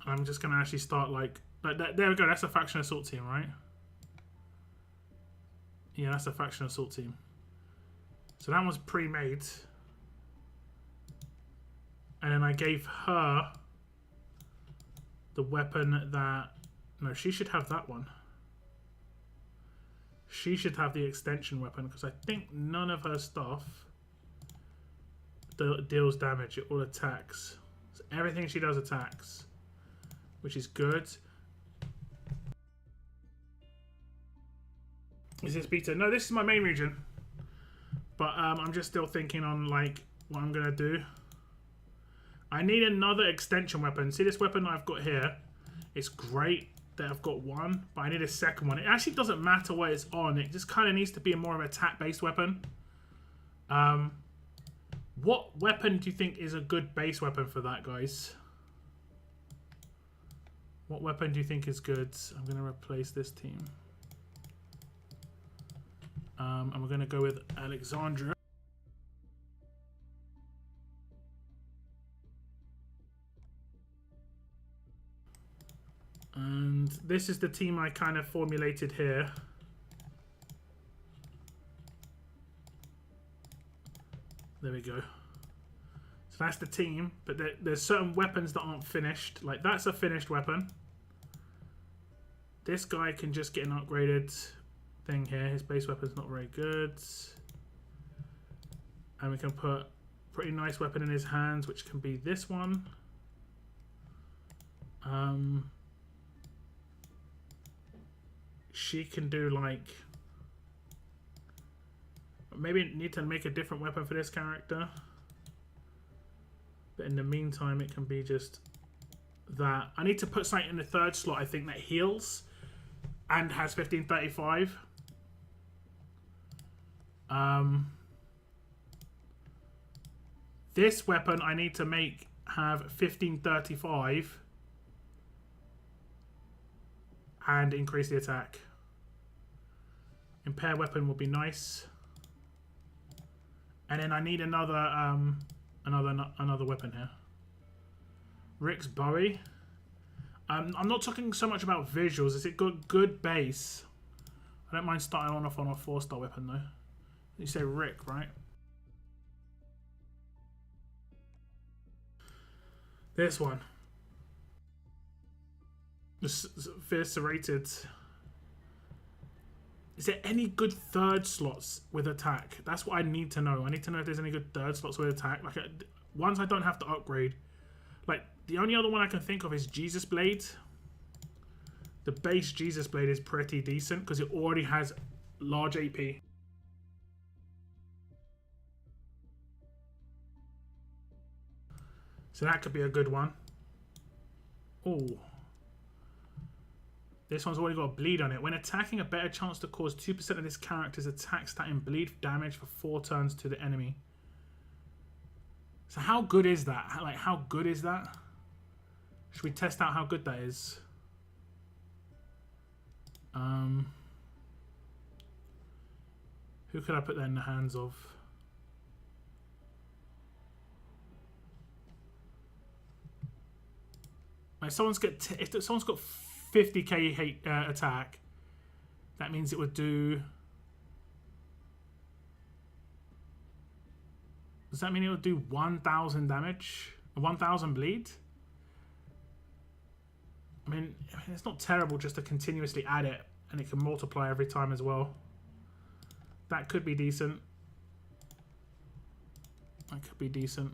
I'm just gonna actually start like that. There we go. That's a Faction Assault team, right? Yeah, that's a Faction Assault team. So that was pre-made, and then I gave her the weapon that... No, she should have that one. She should have the extension weapon because I think none of her stuff deals damage. It all attacks. So everything she does attacks, which is good. Is this beta? No, this is my main region. But I'm just still thinking on like what I'm gonna do. I need another extension weapon. See this weapon I've got here? It's great that I've got one, but I need a second one. It actually doesn't matter what it's on. It just kind of needs to be a more of an attack-based weapon. What weapon do you think is a good base weapon for that, guys? What weapon do you think is good? I'm going to replace this team. And we're going to go with Alexandra. And this is the team I kind of formulated here. There we go. So that's the team, but there's certain weapons that aren't finished. Like that's a finished weapon. This guy can just get an upgraded thing here. His base weapon's not very good. And we can put a pretty nice weapon in his hands, which can be this one. She can do like... Maybe need to make a different weapon for this character. But in the meantime, it can be just that. I need to put something in the third slot, I think, that heals and has 1535. This weapon I need to make have 1535 and increase the attack. Impair weapon will be nice. And then I need another another weapon here. Rick's Bowie. I'm not talking so much about visuals. Is it good base? I don't mind starting off on a 4-star weapon though. You say Rick, right? This one. Just eviscerated. Is there any good third slots with attack? That's what I need to know. I need to know if there's any good third slots with attack. Like ones I don't have to upgrade. Like the only other one I can think of is Jesus Blade. The base Jesus Blade is pretty decent because it already has large AP. So that could be a good one. Oh. This one's already got a bleed on it. When attacking, a better chance to cause 2% of this character's attack stat in bleed damage for 4 turns to the enemy. So how good is that? Like, how good is that? Should we test out how good that is? Who could I put that in the hands of? Like, if someone's got 50k attack, that means it would do... Does that mean it would do 1,000 damage? 1,000 bleed? I mean, it's not terrible just to continuously add it, and it can multiply every time as well. That could be decent. That could be decent.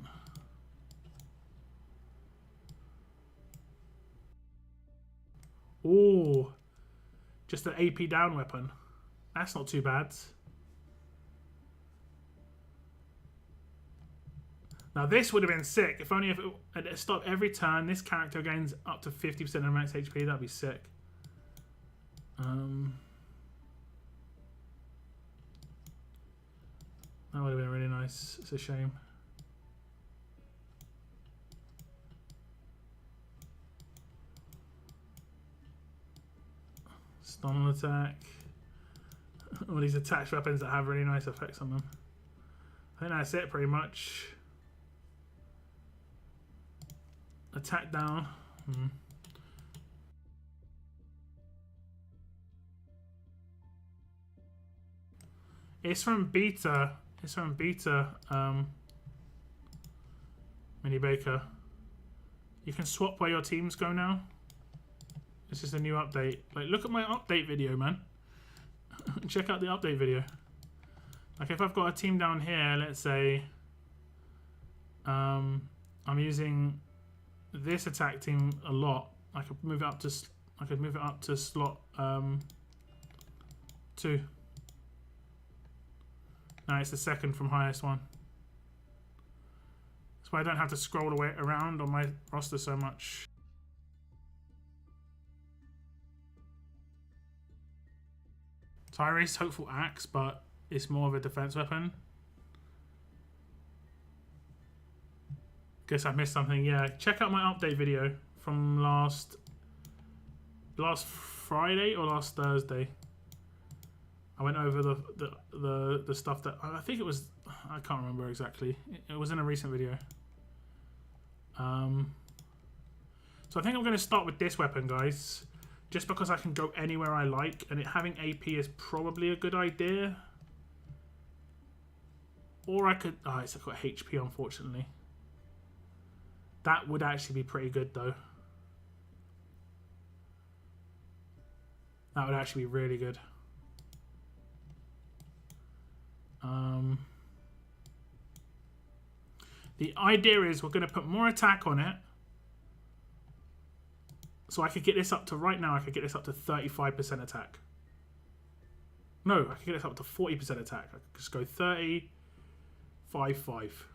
Ooh, just an AP down weapon. That's not too bad. Now this would have been sick. If only if it stopped every turn, this character gains up to 50% of max HP. That'd be sick. That would have been really nice. It's a shame. Stun on attack. All these attached weapons that have really nice effects on them. I think that's it pretty much. Attack down. It's from beta. It's from beta. Mini Baker. You can swap where your teams go now. This is a new update. Like, look at my update video, man. Check out the update video. Like, if I've got a team down here, let's say, I'm using this attack team a lot. I could move it up to slot 2. Now it's the second from highest one. That's why I don't have to scroll the way around on my roster so much. Tyrese, Hopeful Axe, but it's more of a defense weapon. Guess I missed something. Yeah, check out my update video from last Friday or last Thursday. I went over the stuff that I think it was. I can't remember exactly. It was in a recent video. So I think I'm going to start with this weapon, guys, just because I can go anywhere I like, and having AP is probably a good idea. Or I could... Oh, it's got HP, unfortunately. That would actually be pretty good, though. That would actually be really good. The idea is we're going to put more attack on it. So I could get this up to, right now, I could get this up to 35% attack. No, I could get this up to 40% attack. I could just go 30, 5, 5.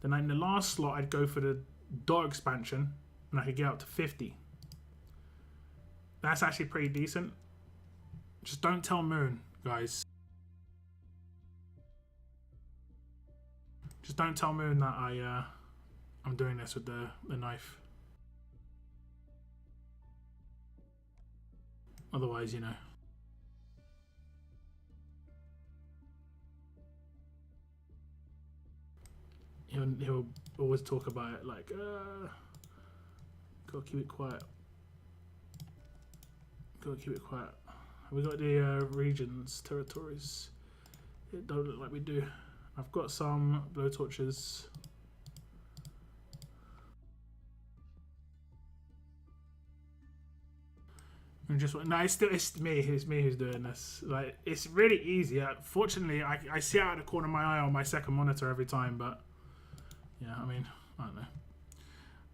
Then in the last slot, I'd go for the dot expansion, and I could get up to 50. That's actually pretty decent. Just don't tell Moon, guys. Just don't tell Moon that I'm doing this with the knife. Otherwise, you know. He'll always talk about it like, gotta keep it quiet. Gotta keep it quiet. Have we got the regions, territories? It don't look like we do. I've got some blowtorches. I'm just no, it's me who's doing this. Like, it's really easy. Fortunately, I see out of the corner of my eye on my second monitor every time, but yeah, I mean, I don't know.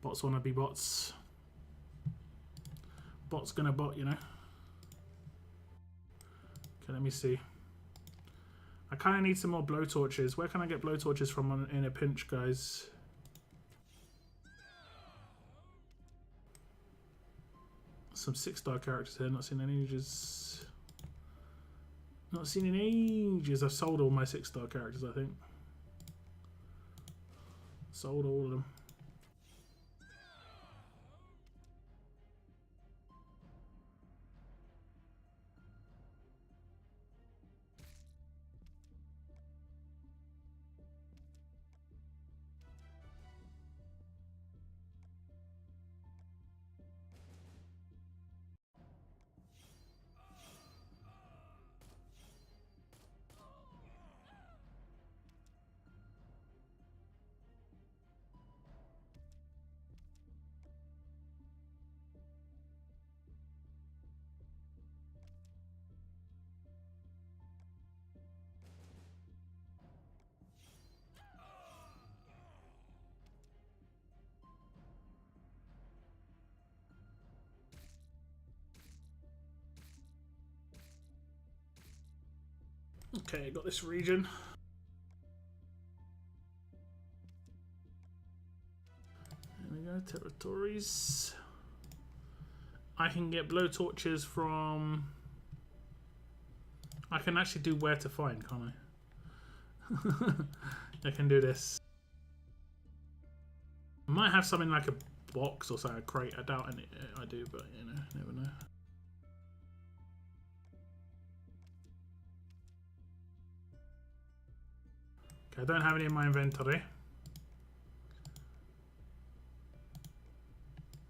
Bots wanna be bots. Bot's gonna bot, you know. Okay, let me see. I kind of need some more blowtorches. Where can I get blowtorches from in a pinch, guys? Some 6-star characters here. Not seen in ages. Not seen in ages. I've sold all my 6-star characters, I think. Sold all of them. Okay, got this region. There we go, territories. I can get blowtorches from... I can actually do where to find, can't I? I can do this. I might have something like a box or something, a crate. I doubt I do, but you know, never know. Okay, I don't have any in my inventory.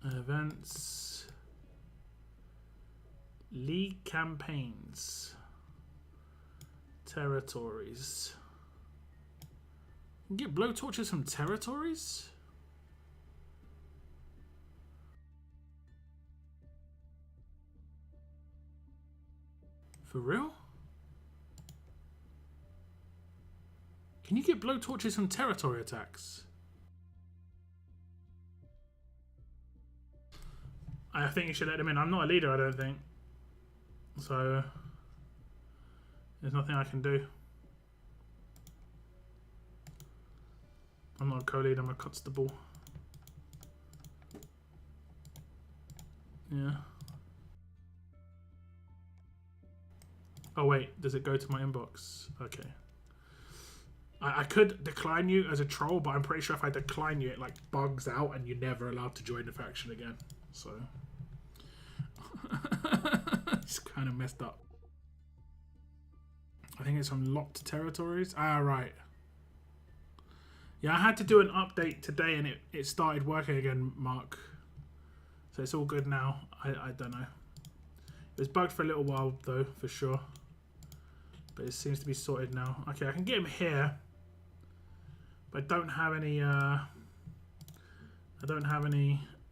Events. League campaigns. Territories. You can get blowtorches from territories? For real? Can you get blowtorches from territory attacks? I think you should let them in. I'm not a leader, I don't think. So there's nothing I can do. I'm not a co-lead, I'm a constable. Yeah. Oh wait, does it go to my inbox? Okay. I could decline you as a troll, but I'm pretty sure if I decline you, it like bugs out and you're never allowed to join the faction again. So it's kind of messed up. I think it's from locked territories. Ah, right. Yeah, I had to do an update today and it started working again, Mark. So it's all good now. I don't know. It was bugged for a little while though, for sure. But it seems to be sorted now. Okay, I can get him here. But I don't have any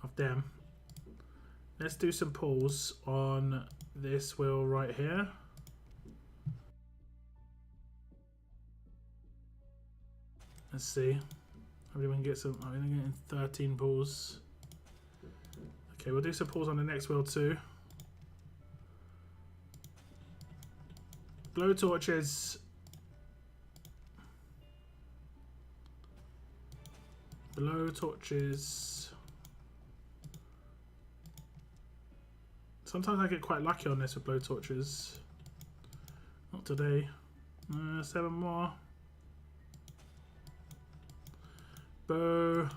of them. Let's do some pulls on this wheel right here. Let's see. Hopefully we can get some. I'm only getting 13 pulls. Okay, we'll do some pulls on the next wheel too. Blow torches. Blow torches. Sometimes I get quite lucky on this with blow torches. Not today. 7 more. Boo.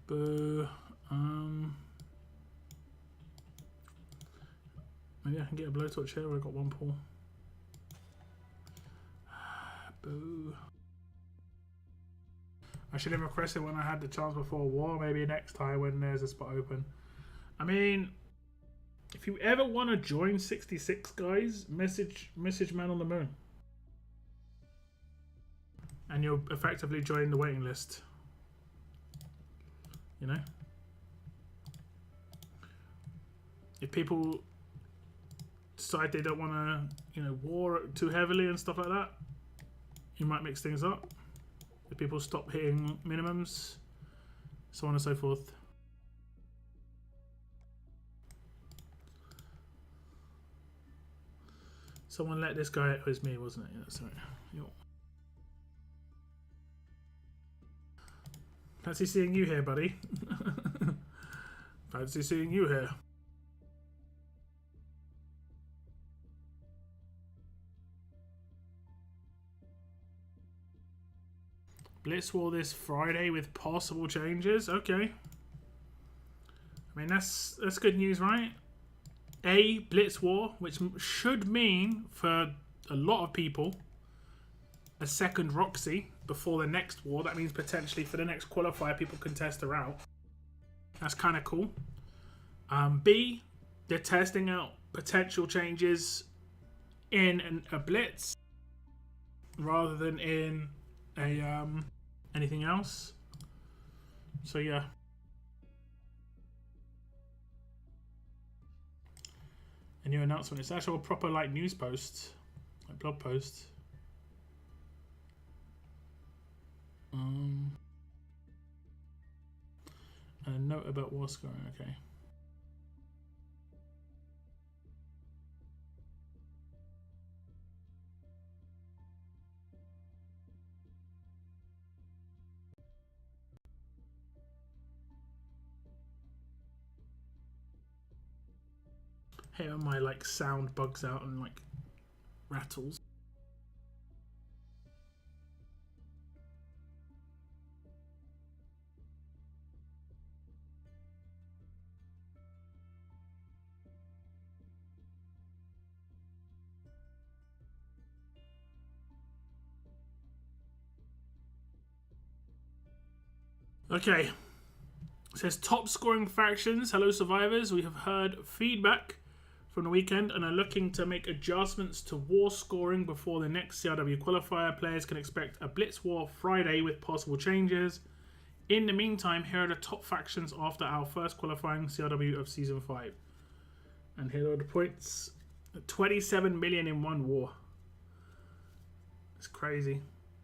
Boo. Maybe I can get a blowtorch here. I've got 1 pull. Boo. I should have requested when I had the chance before war. Maybe next time when there's a spot open. I mean, if you ever want to join 66 guys, message Man on the Moon. And you'll effectively join the waiting list. You know? If people decide they don't want to, you know, war too heavily and stuff like that, you might mix things up. If people stop hitting minimums, so on and so forth. Someone let this guy. It was me, wasn't it? Yeah, sorry. Fancy seeing you here, buddy. Fancy seeing you here. Blitz War this Friday with possible changes. Okay. I mean, that's good news, right? A Blitz War, which should mean for a lot of people a second Roxy before the next war. That means potentially for the next qualifier people can test her out. That's kind of cool. B, they're testing out potential changes in a Blitz rather than in a anything else. So yeah. A new announcement. It's actually a proper like news post, like blog post. And a note about war scoring. Okay. Hey, my like sound bugs out and like rattles. Okay. It says top scoring factions. Hello survivors. We have heard feedback from the weekend and are looking to make adjustments to war scoring before the next CRW qualifier. Players can expect a Blitz War Friday with possible changes. In the meantime, here are the top factions after our first qualifying CRW of Season 5. And here are the points. 27 million in one war. It's crazy.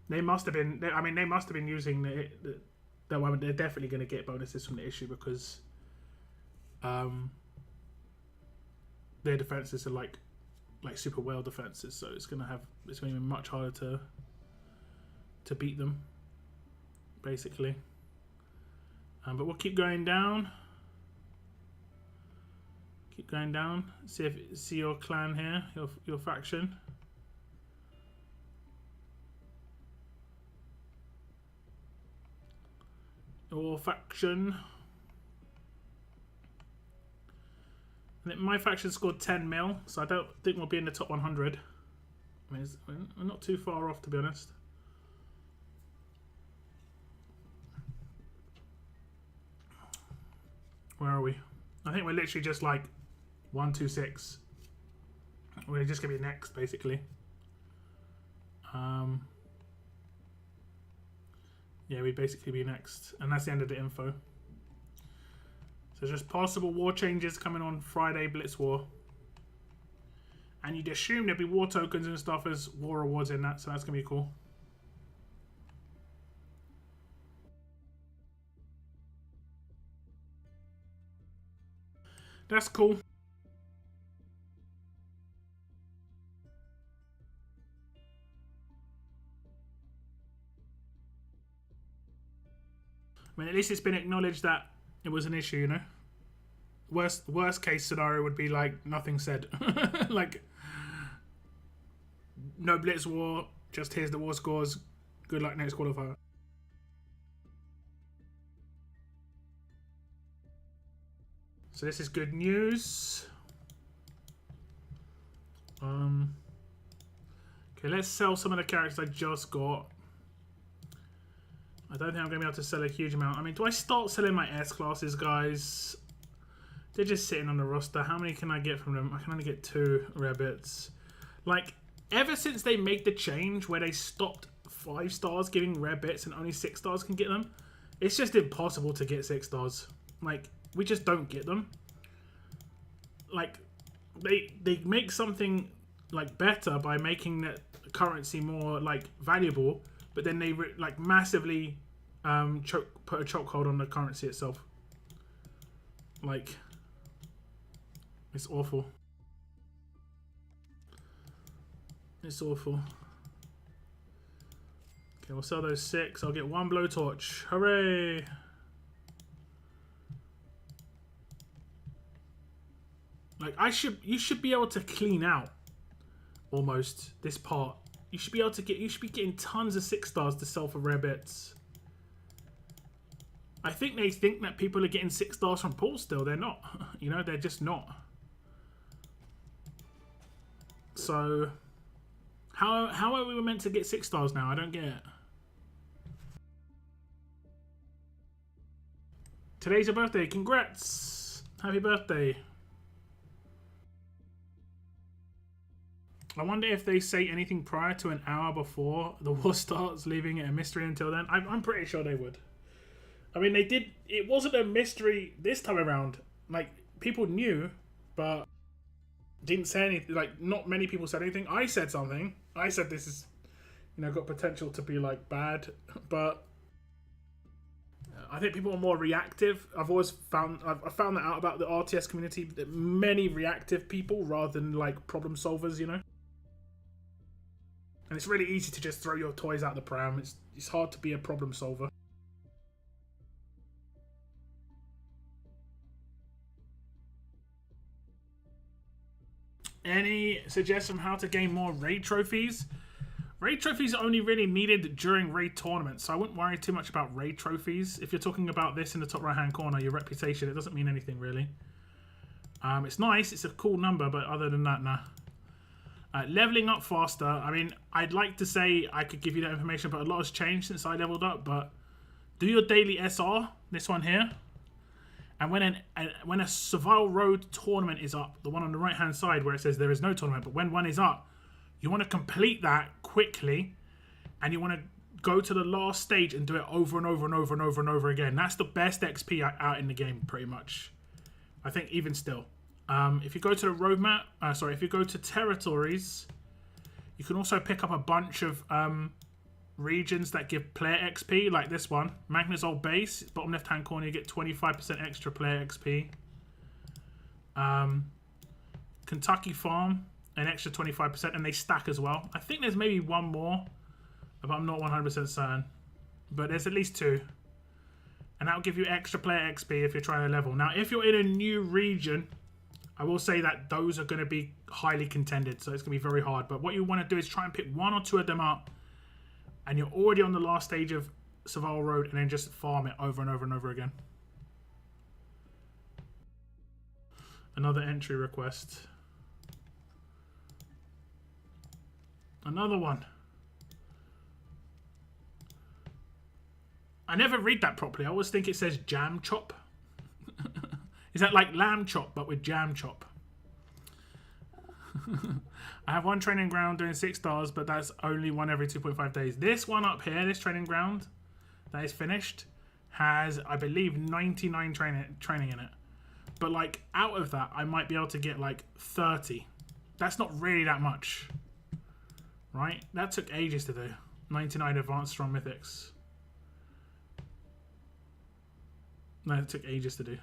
They must have been... I mean, they must have been using they're definitely going to get bonuses from the issue because their defenses are like super well defenses, so it's going to be much harder to beat them, basically. But we'll keep going down. Keep going down. See your clan here, your faction. Or faction. My faction scored 10 mil, so I don't think we'll be in the top 100. I mean, we're not too far off, to be honest. Where are we? I think we're literally just like 126. We're just gonna be next, basically. Yeah, we'd basically be next, and that's the end of the info. So just possible war changes coming on Friday, Blitz War. And you'd assume there'd be war tokens and stuff as war rewards in that, so that's gonna be cool. That's cool. I mean, at least it's been acknowledged that it was an issue, you know? Worst case scenario would be like nothing said. Like no Blitz War, just here's the war scores. Good luck next qualifier. So this is good news. Okay, let's sell some of the characters I just got. I don't think I'm going to be able to sell a huge amount. I mean, do I start selling my S classes, guys? They're just sitting on the roster. How many can I get from them? I can only get 2 rare bits. Like, ever since they made the change where they stopped 5 stars giving rare bits and only 6 stars can get them, it's just impossible to get 6 stars. Like, we just don't get them. Like, they make something like better by making the currency more like valuable, but then they like massively put a chokehold on the currency itself. Like, it's awful. It's awful. Okay, we'll sell those 6. I'll get 1 blowtorch. Hooray! Like, you should be able to clean out almost this part. You should be getting tons of 6 stars to sell for rare bits. I think they think that people are getting 6 stars from pools still. They're not. You know, they're just not. So, how are we meant to get 6 stars now? I don't get it. Today's your birthday. Congrats. Happy birthday. I wonder if they say anything prior to an hour before the war starts, leaving it a mystery until then. I'm pretty sure they would. I mean, they did. It wasn't a mystery this time around. Like, people knew, but didn't say anything. Like, not many people said anything. I said something. I said this is, you know, got potential to be, like, bad. But I think people are more reactive. I've found that out about the RTS community. That many reactive people rather than, like, problem solvers, you know? And it's really easy to just throw your toys out the pram. It's hard to be a problem solver. Any suggestion on how to gain more raid trophies? Raid trophies are only really needed during raid tournaments, so I wouldn't worry too much about raid trophies. If you're talking about this in the top right hand corner, your reputation, it doesn't mean anything really. It's nice, it's a cool number, but other than that, nah. Leveling up faster. I mean, I'd like to say I could give you that information, but a lot has changed since I leveled up. But do your daily SR, this one here, and when a Survival Road tournament is up, the one on the right hand side where it says there is no tournament, but when one is up, you want to complete that quickly, and you want to go to the last stage and do it over and over and over and over and over again. That's the best XP out in the game, pretty much. I think even still. If you go to the roadmap, if you go to territories, you can also pick up a bunch of regions that give player XP, like this one. Magnus Old Base, bottom left hand corner, you get 25% extra player XP. Kentucky Farm, an extra 25%, and they stack as well. I think there's maybe one more, but I'm not 100% certain. But there's at least 2. And that'll give you extra player XP if you're trying to level. Now, if you're in a new region, I will say that those are going to be highly contended, so it's going to be very hard. But what you want to do is try and pick 1 or 2 of them up, and you're already on the last stage of Survival Road, and then just farm it over and over and over again. Another entry request. Another one. I never read that properly. I always think it says jam chop. Is that like lamb chop but with jam chop? I have one training ground doing 6 stars, but that's only one every 2.5 days. This one up here, this training ground that is finished, has, I believe, 99 training in it. But like out of that, I might be able to get like 30. That's not really that much, right? That took ages to do. 99 advanced strong mythics. No, it took ages to do.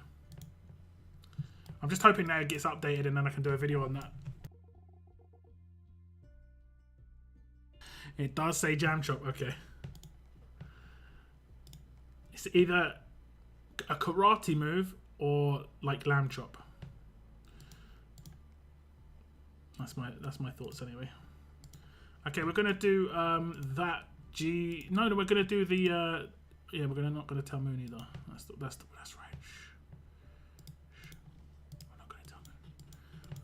I'm just hoping that it gets updated and then I can do a video on that. It does say jam chop, okay. It's either a karate move or like lamb chop. That's my thoughts anyway. Okay, we're gonna do that G. No, we're gonna do the. Yeah, we're not gonna tell Moon either. That's right. We're not gonna tell Moon.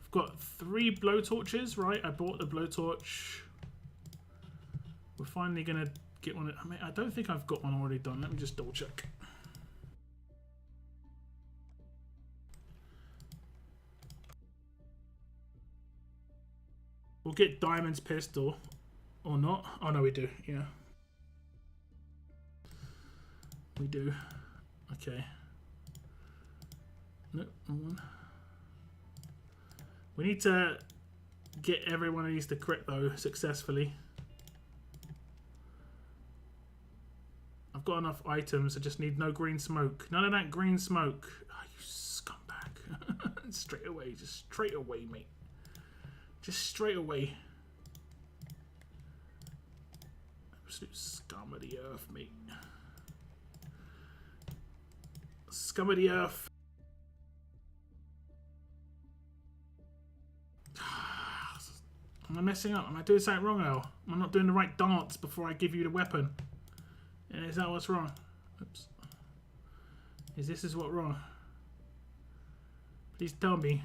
I've got 3 blowtorches, right? I bought the blowtorch. We're finally gonna get one. I mean, I don't think I've got one already done. Let me just double check. We'll get Diamond's pistol or not. Oh no, we do. Yeah, we do. Okay. Nope, wrong one. We need to get every one of these to crit though successfully. I've got enough items. I just need no green smoke. None of that green smoke. Oh, you scumbag! Straight away, just straight away, mate. Just straight away. Absolute scum of the earth, mate. Scum of the earth. Am I messing up? Am I doing something wrong, Al? Am I not doing the right dance before I give you the weapon? And is that what's wrong? Oops. Is this what wrong? Please tell me.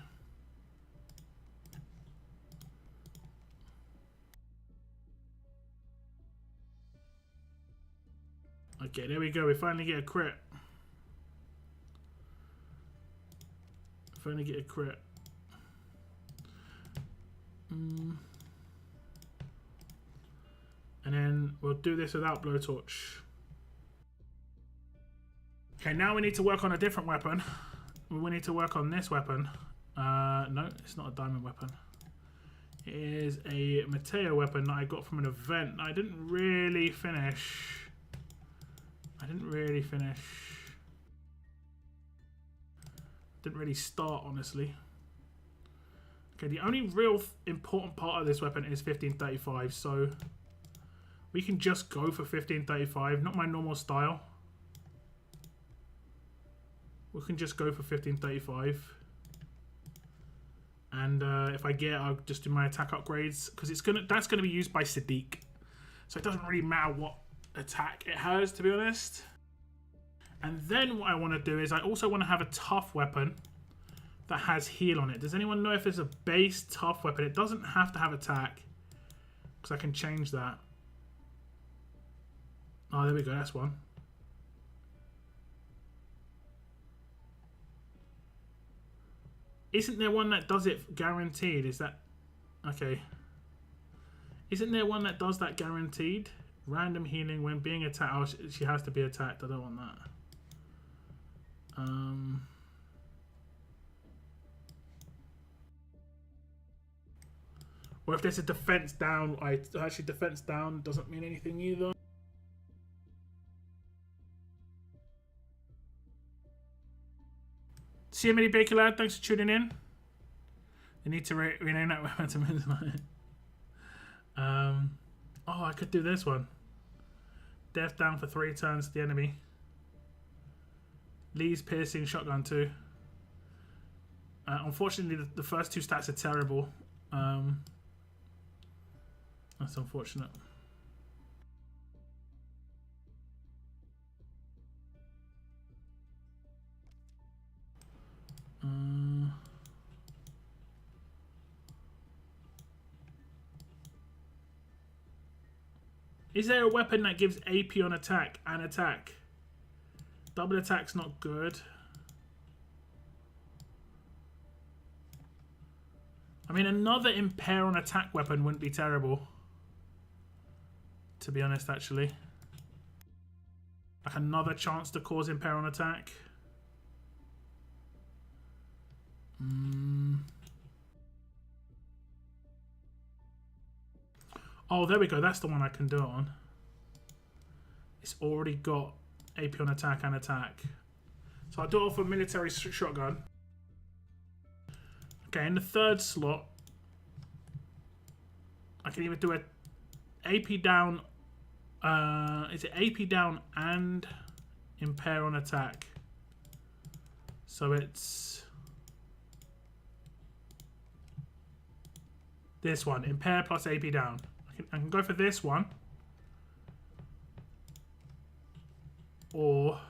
Okay, there we go. We finally get a crit. Finally get a crit. And then we'll do this without blowtorch. Okay, now we need to work on a different weapon. We need to work on this weapon. No, it's not a diamond weapon. It is a Mateo weapon that I got from an event. I didn't really finish. Didn't really start, honestly. Okay, the only real important part of this weapon is 1535, so we can just go for 1535. Not my normal style. We can just go for 1535. And if I get it, I'll just do my attack upgrades. Because that's gonna be used by Sadiq. So it doesn't really matter what attack it has, to be honest. And then what I want to do is I also want to have a tough weapon that has heal on it. Does anyone know if there's a base tough weapon? It doesn't have to have attack. Because I can change that. Oh, there we go. That's one. Isn't there one that does it guaranteed? Is that... Okay. Isn't there one that does that guaranteed? Random healing when being attacked. Oh, she has to be attacked. I don't want that. Or if there's a defense down, actually defense down doesn't mean anything either. See you, Millie Baker lad. Thanks for tuning in. They need to rename that weapon to midnight. Oh, I could do this one. Death down for 3 turns to the enemy. Lee's piercing shotgun too. Unfortunately, the first 2 stats are terrible. That's unfortunate. Is there a weapon that gives AP on attack and attack? Double attack's not good. I mean, another impair on attack weapon wouldn't be terrible. To be honest, actually. Like another chance to cause impair on attack. Oh, there we go. That's the one I can do it on. It's already got AP on attack and attack. So I'll do it off a military shotgun. Okay, in the third slot, I can either do a AP down. Is it AP down and impair on attack? So it's this one, impair plus AP down. I can go for this one, or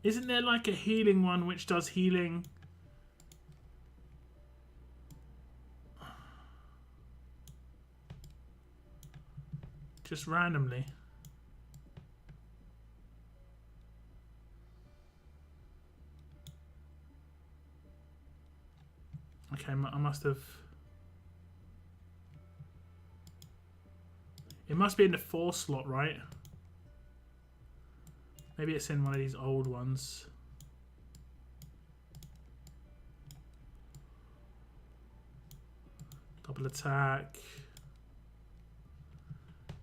isn't there like a healing one which does healing? Just randomly. Okay, I must have... It must be in the 4 slot, right? Maybe it's in one of these old ones. Double attack.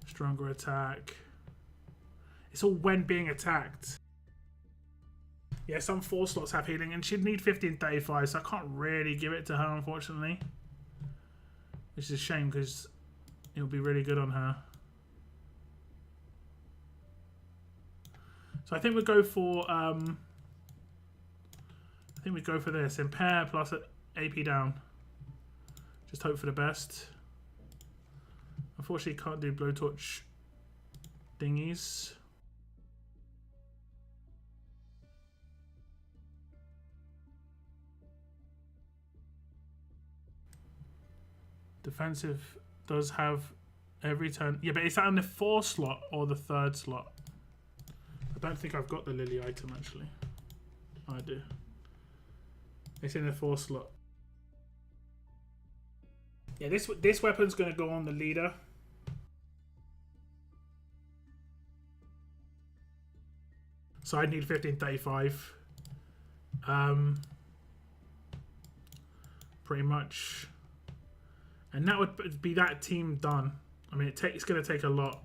Stronger attack. It's all when being attacked. Yeah, some 4 slots have healing, and she'd need 1535, so I can't really give it to her, unfortunately. Which is a shame, because it'll be really good on her. So I think we go for this. Impair plus AP down. Just hope for the best. Unfortunately, can't do blowtorch thingies. Defensive does have every turn. Yeah, but is that in the 4 slot or the 3rd slot? I don't think I've got the Lily item, actually. Oh, I do. It's in the 4 slot. Yeah, this weapon's going to go on the leader. So I need 1535. Pretty much. And that would be that team done. I mean, it's going to take a lot.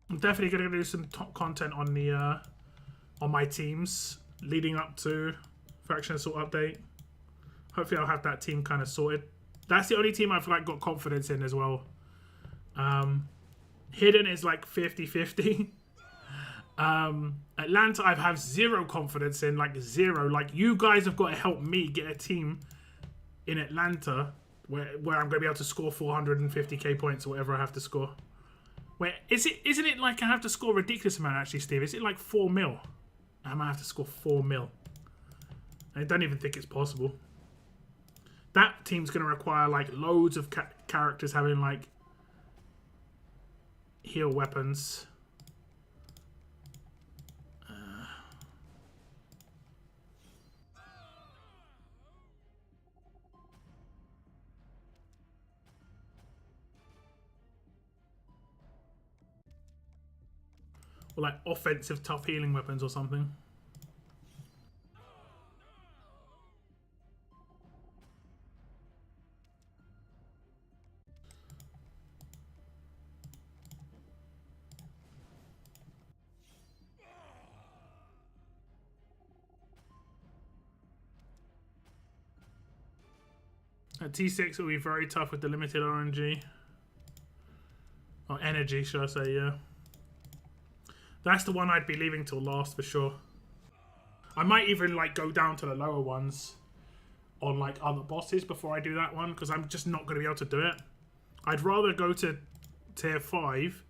I'm definitely going to do some top content on the on my teams leading up to Faction Assault update. Hopefully I'll have that team kind of sorted. That's the only team I've like got confidence in as well. Hidden is like 50-50. Atlanta I have zero confidence in, like zero. Like you guys have got to help me get a team in Atlanta where I'm going to be able to score 450k points or whatever I have to score. Where isn't it like I have to score a ridiculous amount actually, Steve? Is it like 4 mil? I might have to score 4 mil. I don't even think it's possible. That team's going to require like loads of characters having like heal weapons. Or like offensive tough healing weapons or something. At T6 will be very tough with the limited RNG. Or energy, should I say, yeah. That's the one I'd be leaving till last for sure. I might even like go down to the lower ones on like other bosses before I do that one, because I'm just not going to be able to do it. I'd rather go to tier 5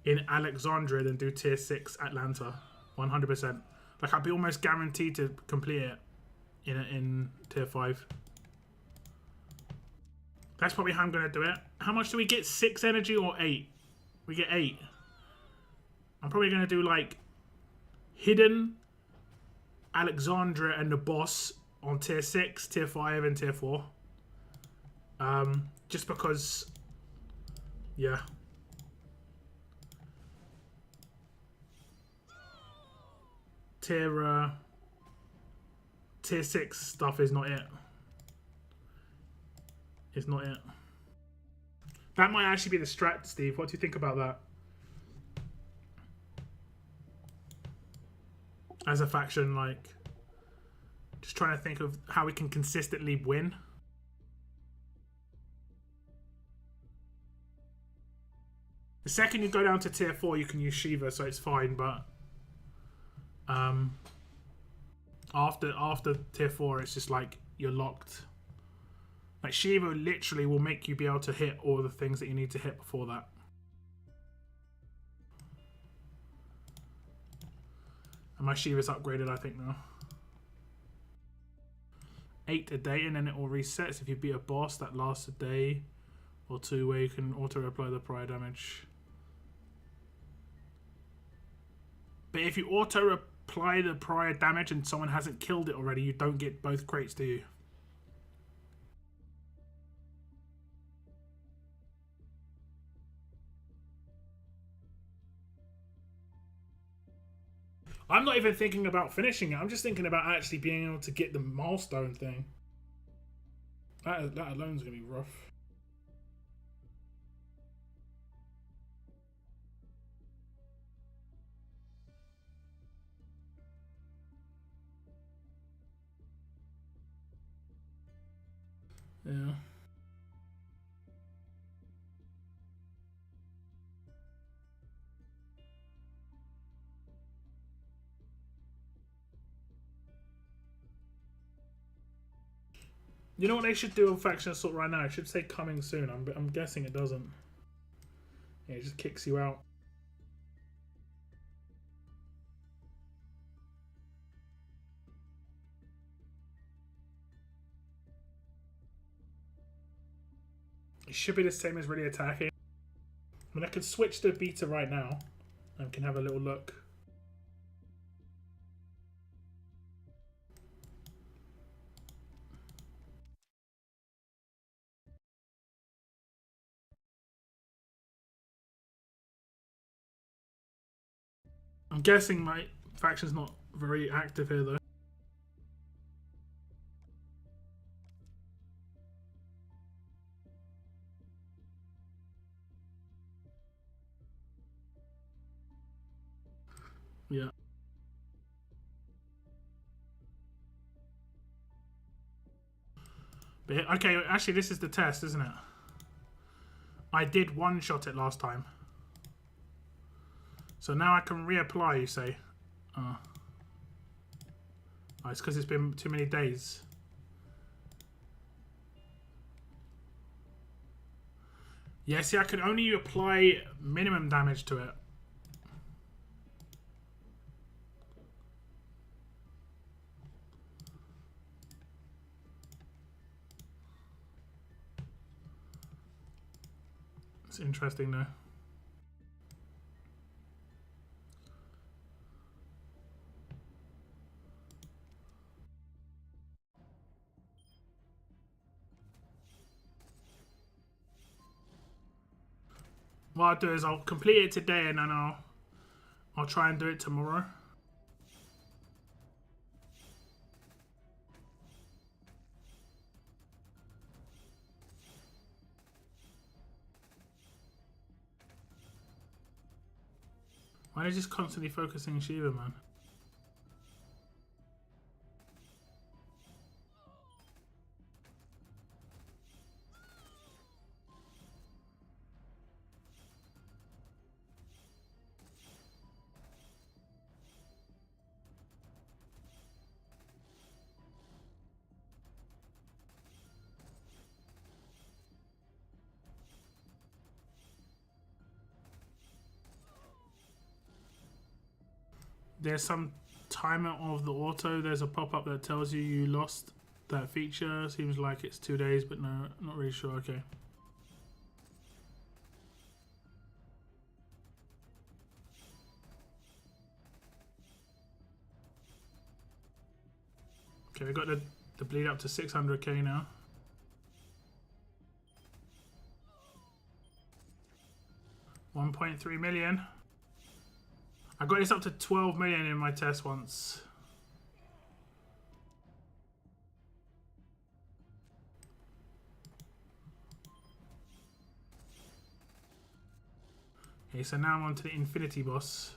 in Alexandria than do tier 6 Atlanta. 100%. Like I'd be almost guaranteed to complete it in tier 5. That's probably how I'm going to do it. How much do we get? 6 energy or 8? We get 8. I'm probably going to do like Hidden, Alexandria and the boss on tier 6, tier 5 and tier 4. Just because, yeah. Tier 6 stuff is not it. It's not it. That might actually be the strat, Steve. What do you think about that? As a faction, like, just trying to think of how we can consistently win. The second you go down to tier 4, you can use Shiva, so it's fine, but after tier 4, it's just like you're locked. Like Shiva literally will make you be able to hit all the things that you need to hit before that. And my Shiva's upgraded, I think, now. 8 a day, and then it all resets. If you beat a boss, that lasts a day or 2 where you can auto-apply the prior damage. But if you auto-apply the prior damage and someone hasn't killed it already, you don't get both crates, do you? I'm not even thinking about finishing it. I'm just thinking about actually being able to get the milestone thing. That alone is going to be rough. Yeah. You know what they should do on Faction Assault right now? It should say coming soon. I'm guessing it doesn't. Yeah, it just kicks you out. It should be the same as really attacking. I mean, I could switch to beta right now and can have a little look. I'm guessing my faction's not very active here though. Yeah. But okay, actually this is the test, isn't it? I did one-shot it last time. So now I can reapply, you say? Oh, it's because it's been too many days. Yeah, see, I can only apply minimum damage to it. It's interesting though. What I'll do is I'll complete it today and then I'll try and do it tomorrow. Why are they just constantly focusing Shiva, man? there's some timer of the auto. There's a pop-up that tells you you lost that feature. Seems like it's 2 days, but no, not really sure. Okay. Okay, we got the bleed up to 600k now. $1.3 million. I got this up to 12 million in my test once. Okay, so now I'm on to the Infinity boss.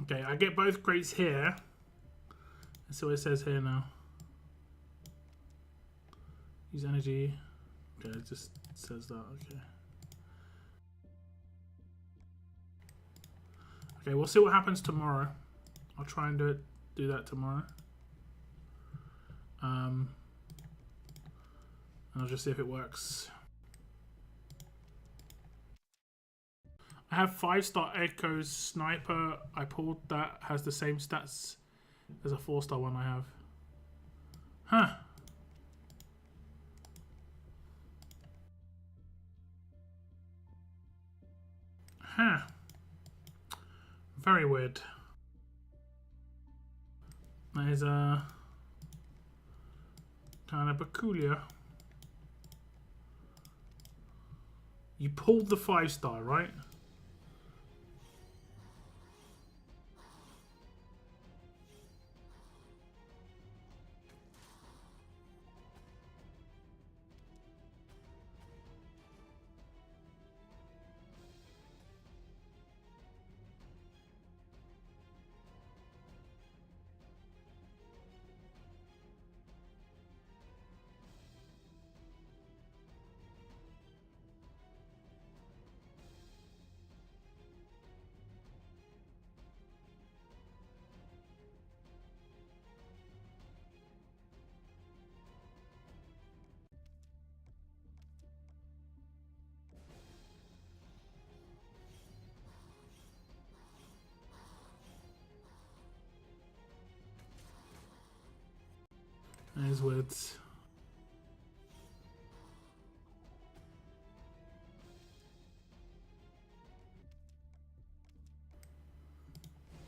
Okay, I get both crates here. That's what it says here now. Use energy. Okay, it just says that. Okay. Okay, we'll see what happens tomorrow. I'll try and do that tomorrow. And I'll just see if it works. I have 5-star Echo Sniper. I pulled that. Has the same stats as a 4-star one I have. Huh. Huh. Very weird. That is kind of peculiar. You pulled the 5-star, right? There's words.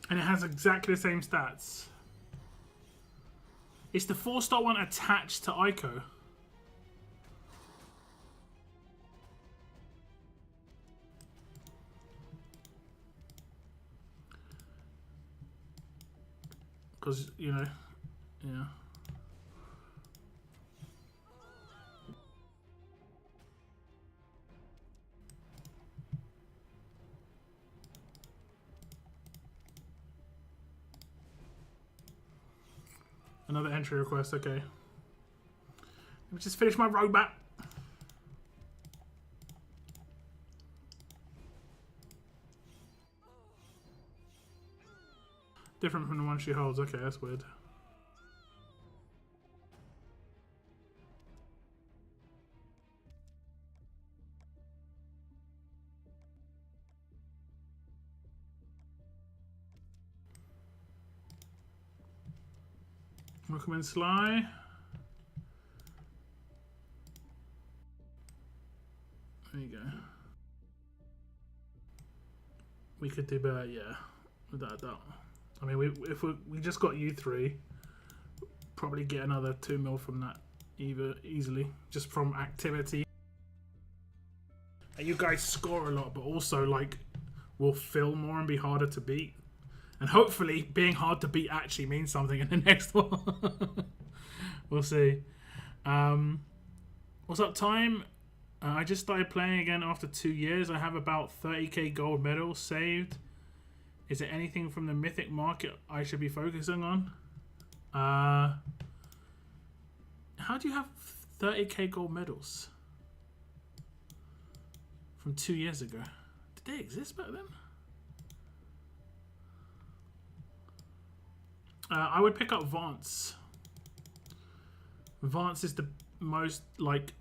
And it has exactly the same stats. It's the 4-star one attached to Ico. Because, you know, yeah. Another entry request, okay. Let me just finish my roadmap. Different from the one she holds, okay, that's weird. Recommend Sly. There you go. We could do better, yeah, without a doubt. I mean, if we just got you 3, probably get another 2 mil from that easily, just from activity. And you guys score a lot, but also like will fill more and be harder to beat. And hopefully, being hard to beat actually means something in the next one. We'll see. What's up, time? I just started playing again after 2 years. I have about 30k gold medals saved. Is there anything from the mythic market I should be focusing on? How do you have 30k gold medals from 2 years ago? Did they exist back then? I would pick up Vance. Vance is the most, like,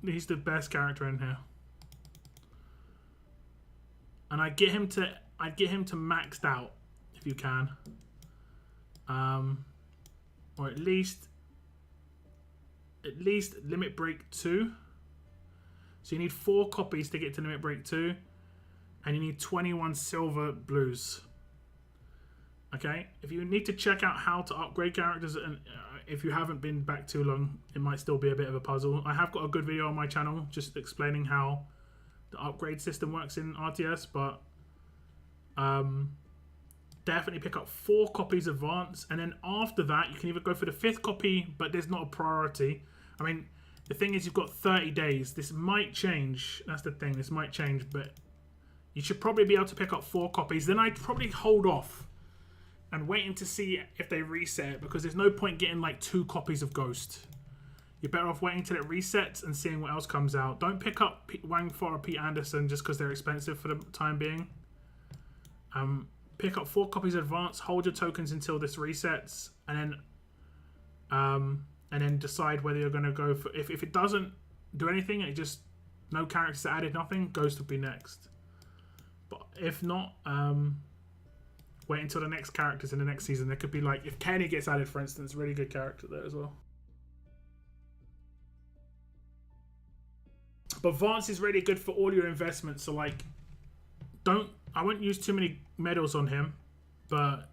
he's the best character in here. And I'd get him to maxed out if you can. Or at least limit break 2. So you need 4 copies to get to limit break 2, and you need 21 silver blues. Okay, if you need to check out how to upgrade characters, and if you haven't been back too long, it might still be a bit of a puzzle. I have got a good video on my channel just explaining how the upgrade system works in RTS, but definitely pick up 4 copies of Vance, and then after that you can either go for the 5th copy, but there's not a priority. I mean, the thing is, you've got 30 days. This might change. That's the thing. This might change, but you should probably be able to pick up 4 copies. Then I'd probably hold off and waiting to see if they reset it, because there's no point getting like 2 copies of Ghost. You're better off waiting till it resets and seeing what else comes out. Don't pick up Wang Fa or Pete Anderson just because they're expensive for the time being. Pick up 4 copies advance, hold your tokens until this resets, and then decide whether you're going to go for... If it doesn't do anything, it just... No characters added, nothing, Ghost will be next. But if not... wait until the next characters in the next season. There could be like, if Kenny gets added, for instance, really good character there as well. But Vance is really good for all your investments. So like, I won't use too many medals on him, but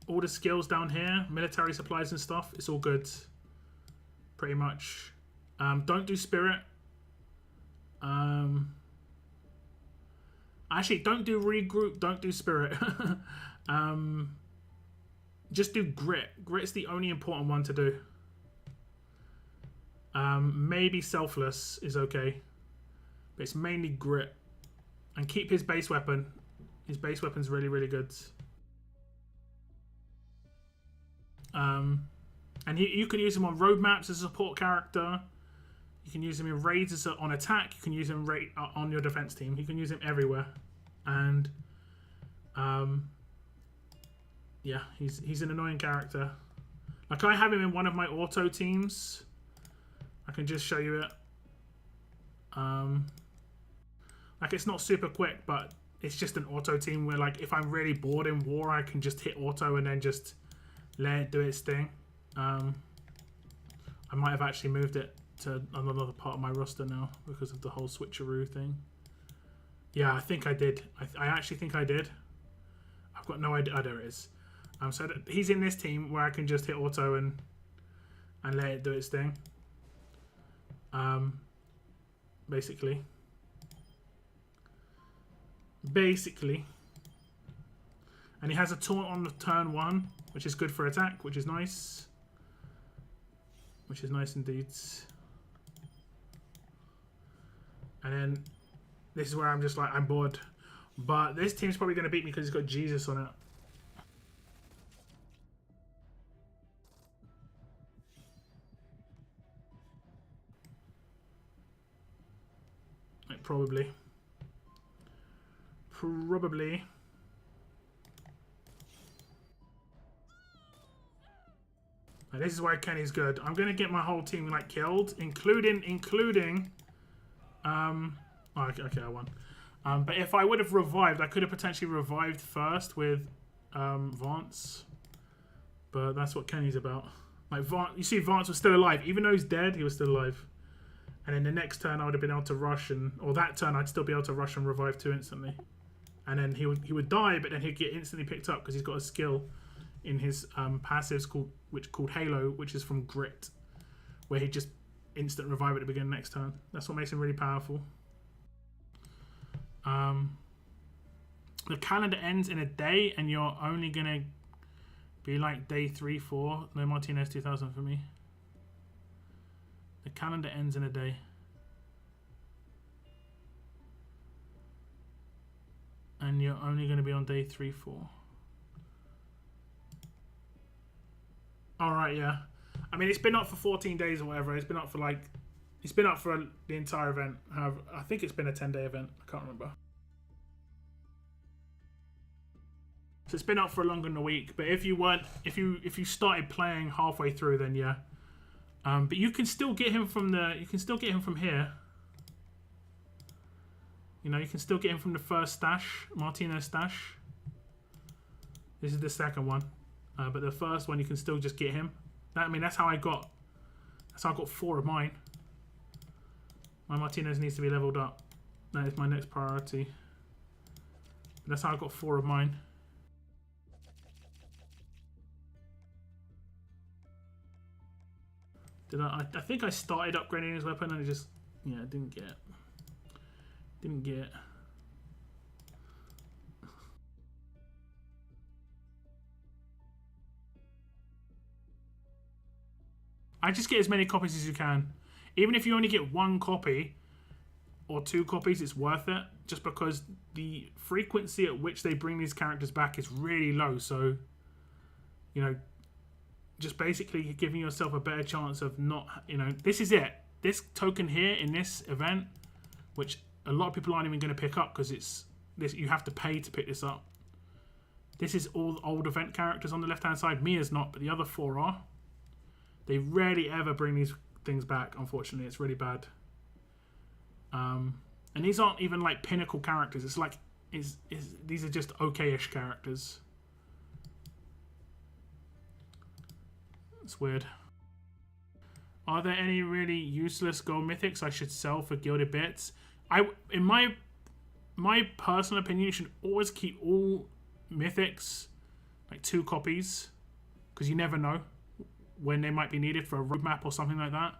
all the skills down here, military supplies and stuff, it's all good. Pretty much. Don't do spirit. Actually, don't do regroup, don't do spirit. Just do grit. Grit's the only important one to do. Maybe selfless is okay, but it's mainly grit. And keep his base weapon. His base weapon's really, really good. And you can use him on roadmaps as a support character. You can use him in raids as on attack. You can use him on your defense team. You can use him everywhere. And yeah, he's an annoying character. Like, I have him in one of my auto teams. I can just show you it. Like, it's not super quick, but it's just an auto team where, like, if I'm really bored in war, I can just hit auto and then just let it do its thing. I might have actually moved it to another part of my roster now because of the whole switcheroo thing. Yeah, I think I did. I actually think I did. I've got no idea. Oh, there it is. So he's in this team where I can just hit auto and let it do its thing. Basically. And he has a taunt on the turn 1, which is good for attack, which is nice. Which is nice indeed. And then this is where I'm just like, I'm bored. But this team's probably going to beat me because it's got Jesus on it. Like, probably. Now, this is why Kenny's good. I'm going to get my whole team, like, killed, including oh, okay, I won. But if I would have revived, I could have potentially revived first with Vance. But that's what Kenny's about. Like, you see, Vance was still alive. Even though he's dead, he was still alive. And then the next turn, I would have been able to rush, or that turn, I'd still be able to rush and revive 2 instantly. and then he would die, but then he'd get instantly picked up because he's got a skill in his passives called Halo, which is from Grit, where he just instant revive at the beginning of next turn. That's what makes him really powerful. The calendar ends in a day, and you're only gonna be like day 3, 4. No Martinez 2000 for me. The calendar ends in a day. And you're only going to be on day 3, 4. Alright, yeah. I mean, it's been up for 14 days or whatever. It's been up for the entire event. However, I think it's been a 10-day event. I can't remember. So it's been up for longer than a week. But if you started playing halfway through, then yeah. But you can still get him from here. You know, you can still get him from the first stash, Martinez stash. This is the second one, but the first one you can still just get him. That's how I got 4 of mine. My Martinez needs to be leveled up. That is my next priority. That's how I got 4 of mine. I think I started upgrading his weapon and it just, yeah, didn't get. I just get as many copies as you can. Even if you only get 1 copy or 2 copies, it's worth it. Just because the frequency at which they bring these characters back is really low. So, you know, just basically giving yourself a better chance of not, you know, this is it. This token here in this event, which a lot of people aren't even going to pick up because it's this. You have to pay to pick this up. This is all old event characters on the left-hand side. Mia's not, but the other 4 are. They rarely ever bring these things back, unfortunately. It's really bad. And these aren't even like pinnacle characters. It's like these are just okay-ish characters. It's weird. Are there any really useless gold mythics I should sell for gilded bits? In my personal opinion, you should always keep all mythics like 2 copies, because you never know when they might be needed for a roadmap or something like that.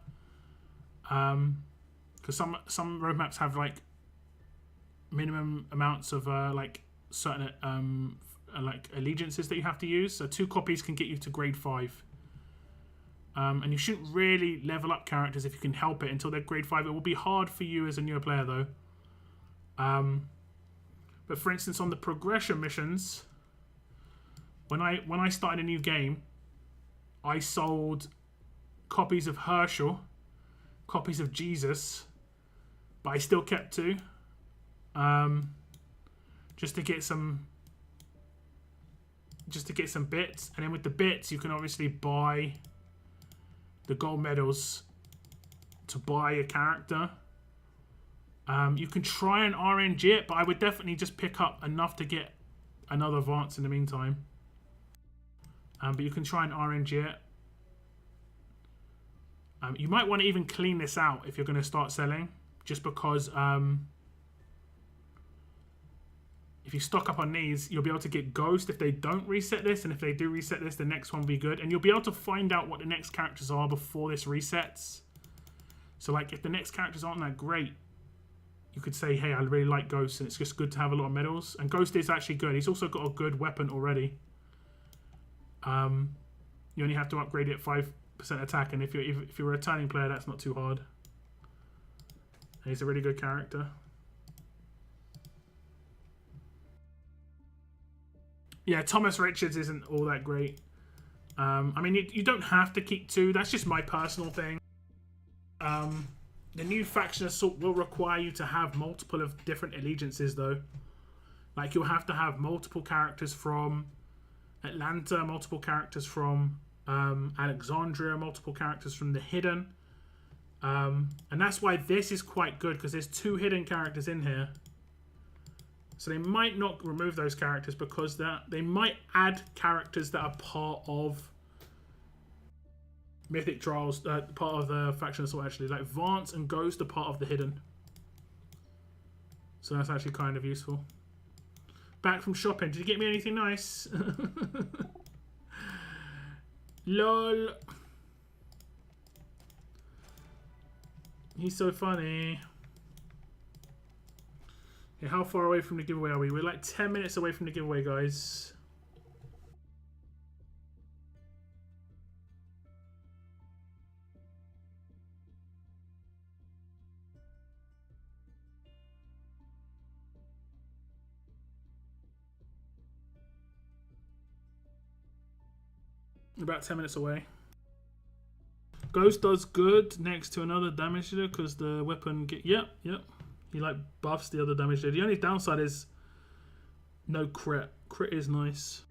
Because some roadmaps have like minimum amounts of like certain like allegiances that you have to use. So 2 copies can get you to grade 5. And you shouldn't really level up characters if you can help it until they're grade 5. It will be hard for you as a newer player though. But for instance, on the progression missions, when I started a new game, I sold copies of Herschel, copies of Jesus, but I still kept 2, just to get some bits. And then with the bits, you can obviously buy the gold medals to buy a character. You can try and RNG it, but I would definitely just pick up enough to get another advance in the meantime. But you can try and RNG it. You might want to even clean this out if you're going to start selling, just because if you stock up on these, you'll be able to get Ghost if they don't reset this, and if they do reset this, the next one will be good. And you'll be able to find out what the next characters are before this resets. So like if the next characters aren't that great, you could say, hey, I really like Ghost, and it's just good to have a lot of medals. And Ghost is actually good. He's also got a good weapon already. You only have to upgrade it 5% attack, and if you're a returning player, that's not too hard. And he's a really good character. Yeah, Thomas Richards isn't all that great. I mean, you don't have to keep 2. That's just my personal thing. The new faction assault will require you to have multiple of different allegiances, though. Like, you'll have to have multiple characters from Atlanta, multiple characters from Alexandria, multiple characters from the Hidden. And that's why this is quite good, because there's 2 hidden characters in here. So they might not remove those characters because they might add characters that are part of Mythic Trials, part of the faction assault actually. Like Vance and Ghost are part of the Hidden. So that's actually kind of useful. Back from shopping. Did you get me anything nice? Lol. He's so funny. Okay, how far away from the giveaway are we? We're like 10 minutes away from the giveaway, guys. About 10 minutes away. Ghost does good next to another damage dealer because the weapon get yep. He like buffs the other damage dealer. The only downside is no crit. Crit is nice.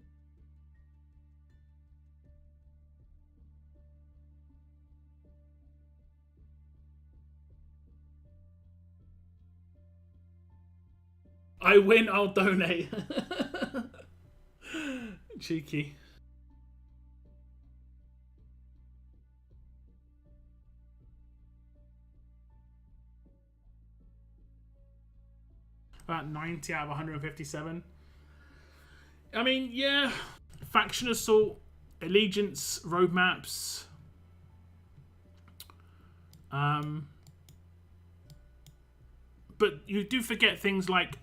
I win, I'll donate. Cheeky. About 90 out of 157. I mean, yeah. Faction Assault, Allegiance, roadmaps. But you do forget things like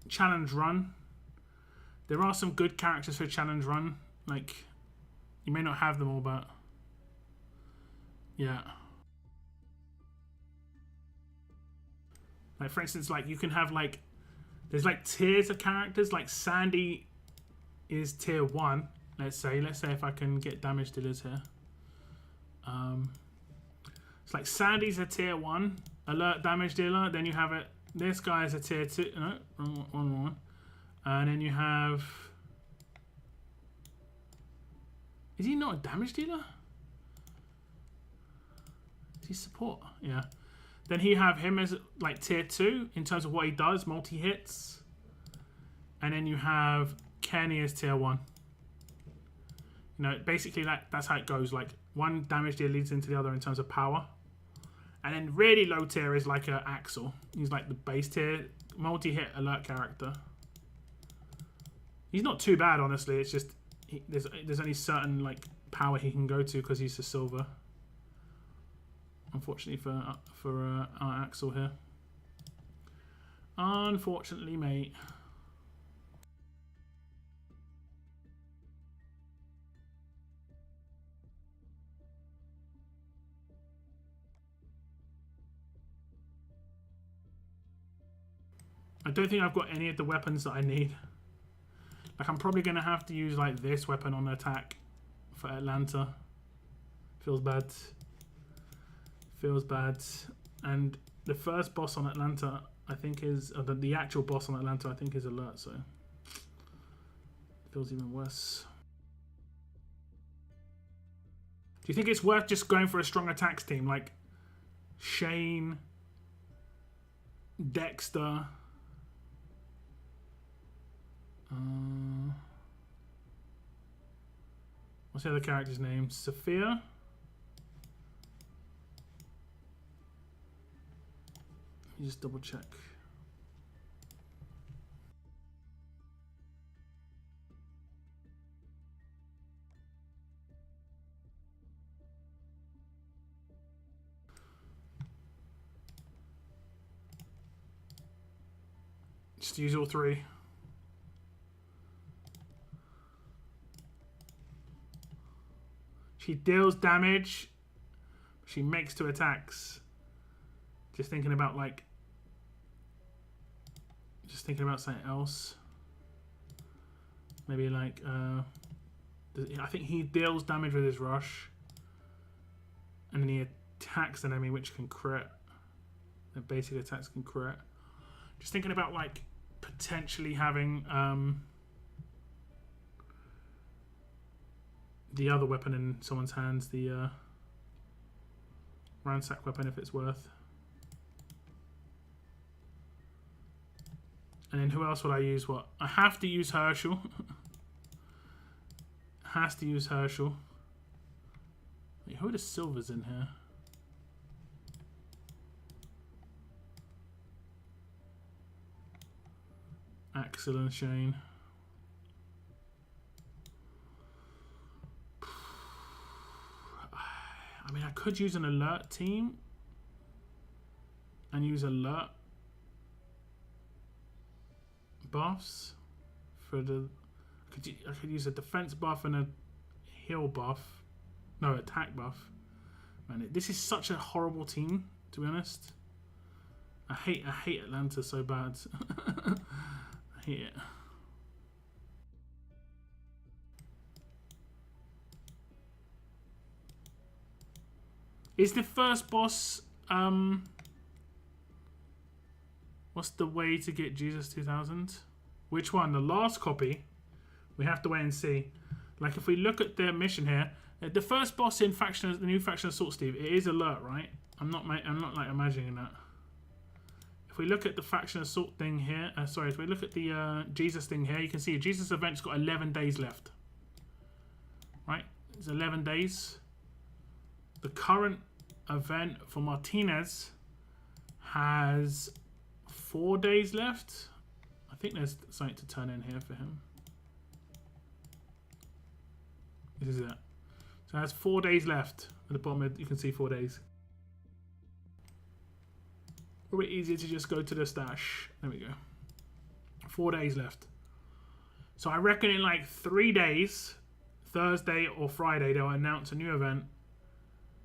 Challenge Run. There are some good characters for Challenge Run. Like, you may not have them all, but yeah. Like, for instance, like, you can have, like, there's, like, tiers of characters. Like, Sandy is tier 1, let's say. Let's say if I can get damage dealers here. It's like Sandy's a tier 1 alert damage dealer. Then you have it. This guy is a tier 2. No, wrong one. And then you have... Is he not a damage dealer? Is he support? Yeah. Then you have him as like tier 2 in terms of what he does, multi-hits. And then you have Kenny as tier 1. You know, basically that's how it goes. Like, one damage dealer leads into the other in terms of power. And then really low tier is like Axel. He's like the base tier, multi-hit alert character. He's not too bad, honestly. It's just there's only certain like power he can go to because he's a silver. Unfortunately for our Axel here. Unfortunately, mate. I don't think I've got any of the weapons that I need. Like, I'm probably going to have to use, like, this weapon on attack for Atlanta. Feels bad. Feels bad. And the first boss on Atlanta, I think, is... the actual boss on Atlanta, I think, is alert, so... Feels even worse. Do you think it's worth just going for a strong attacks team? Like, Shane... Dexter... what's the other character's name? Sophia? Let me just double check. Just use all three. She deals damage. She makes 2 attacks. Just thinking about like... Just thinking about something else. Maybe like... I think he deals damage with his rush. And then he attacks an enemy which can crit. The basic attacks can crit. Just thinking about like potentially having... the other weapon in someone's hands, the ransack weapon, if it's worth. And then who else would I use? What? I have to use Herschel. Has to use Herschel. Wait, who are the silvers in here? Axel and Shane. I mean, I could use an alert team and use alert buffs for the. I could use a defense buff and a heal buff. No, attack buff. Man, this is such a horrible team, to be honest. I hate Atlanta so bad. I hate it. Is the first boss what's the way to get Jesus 2000? Which one? The last copy? We have to wait and see. Like if we look at the mission here, the first boss in the new faction Assault Steve, it is alert, right? I'm not like imagining that. If we look at the faction Assault thing here, sorry, if we look at the Jesus thing here, you can see Jesus event's got 11 days left. Right? It's 11 days. The current event for Martinez has 4 days left. I think there's something to turn in here for him. This is it. So it has 4 days left. At the bottom, you can see 4 days. A bit easier to just go to the stash. There we go. 4 days left. So I reckon in like 3 days, Thursday or Friday, they'll announce a new event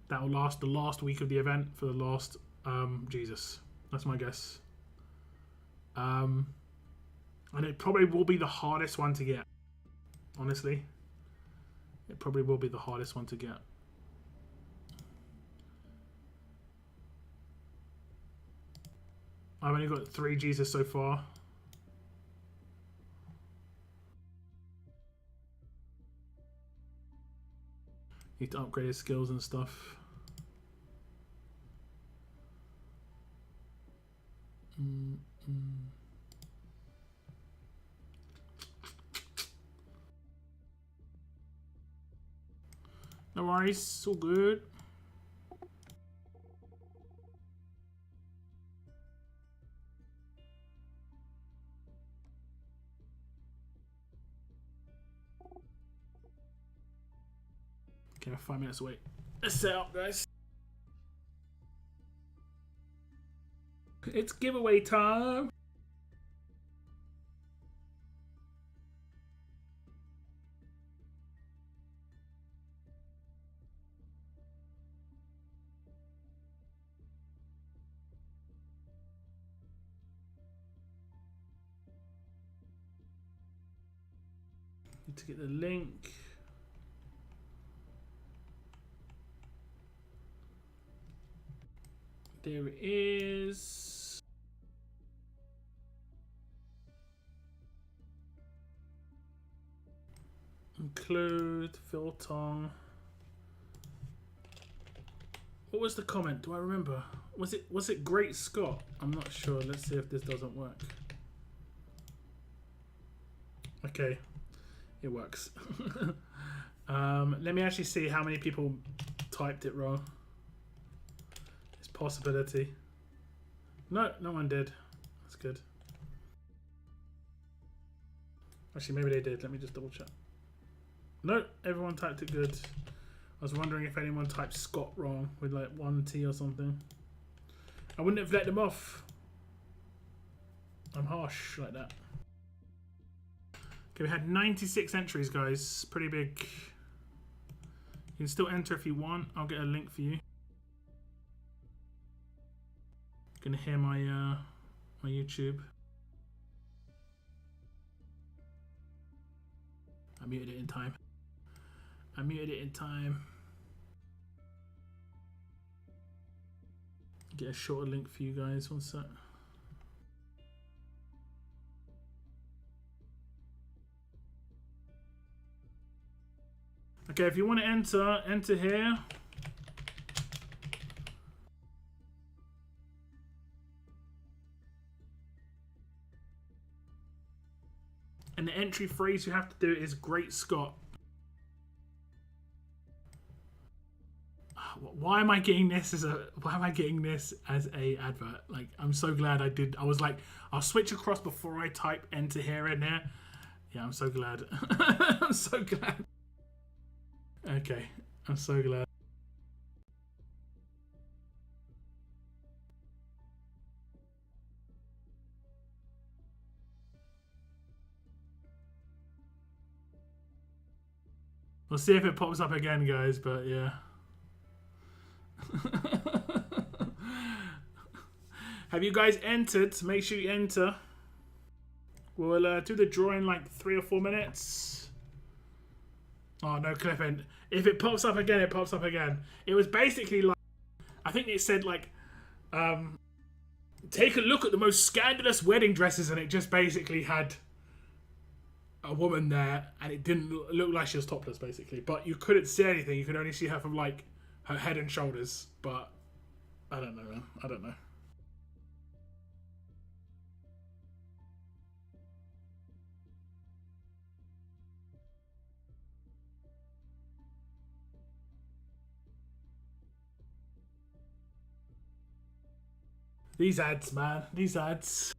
that will last the last week of the event for the last Jesus. That's my guess. And it probably will be the hardest one to get. Honestly. It probably will be the hardest one to get. I've only got 3 Jesus so far. Need to upgrade his skills and stuff. No worries, it's all good. Okay, 5 minutes away. Let's set up, guys. It's giveaway time. Need to get the link. There it is. Include Philtong. What was the comment? Do I remember? Was it Great Scott? I'm not sure. Let's see if this doesn't work. Okay, it works. Let me actually see how many people typed it wrong. Possibility. No, no one did. That's good. Actually, maybe they did. Let me just double check. No, everyone typed it good. I was wondering if anyone typed Scott wrong with like 1 T or something. I wouldn't have let them off. I'm harsh like that. Okay, we had 96 entries, guys. Pretty big. You can still enter if you want. I'll get a link for you. Gonna hear my my YouTube. I muted it in time. I muted it in time. Get a shorter link for you guys. One sec. Okay, if you want to enter here. And the entry phrase you have to do is Great Scott. why am I getting this as a advert? Like, I'm so glad I did. I was like, I'll switch across before I type enter here and there. Yeah, I'm so glad. I'm so glad. Okay, I'm so glad. We'll see if it pops up again, guys, but yeah. Have you guys entered? Make sure you enter. We'll do the draw in like 3 or 4 minutes. Oh, no clipping. If it pops up again, it pops up again. It was basically like, I think it said like, take a look at the most scandalous wedding dresses, and it just basically had a woman there, and it didn't look like she was topless, basically. But you couldn't see anything. You could only see her from like her head and shoulders. But I don't know, man. I don't know. These ads, man. These ads.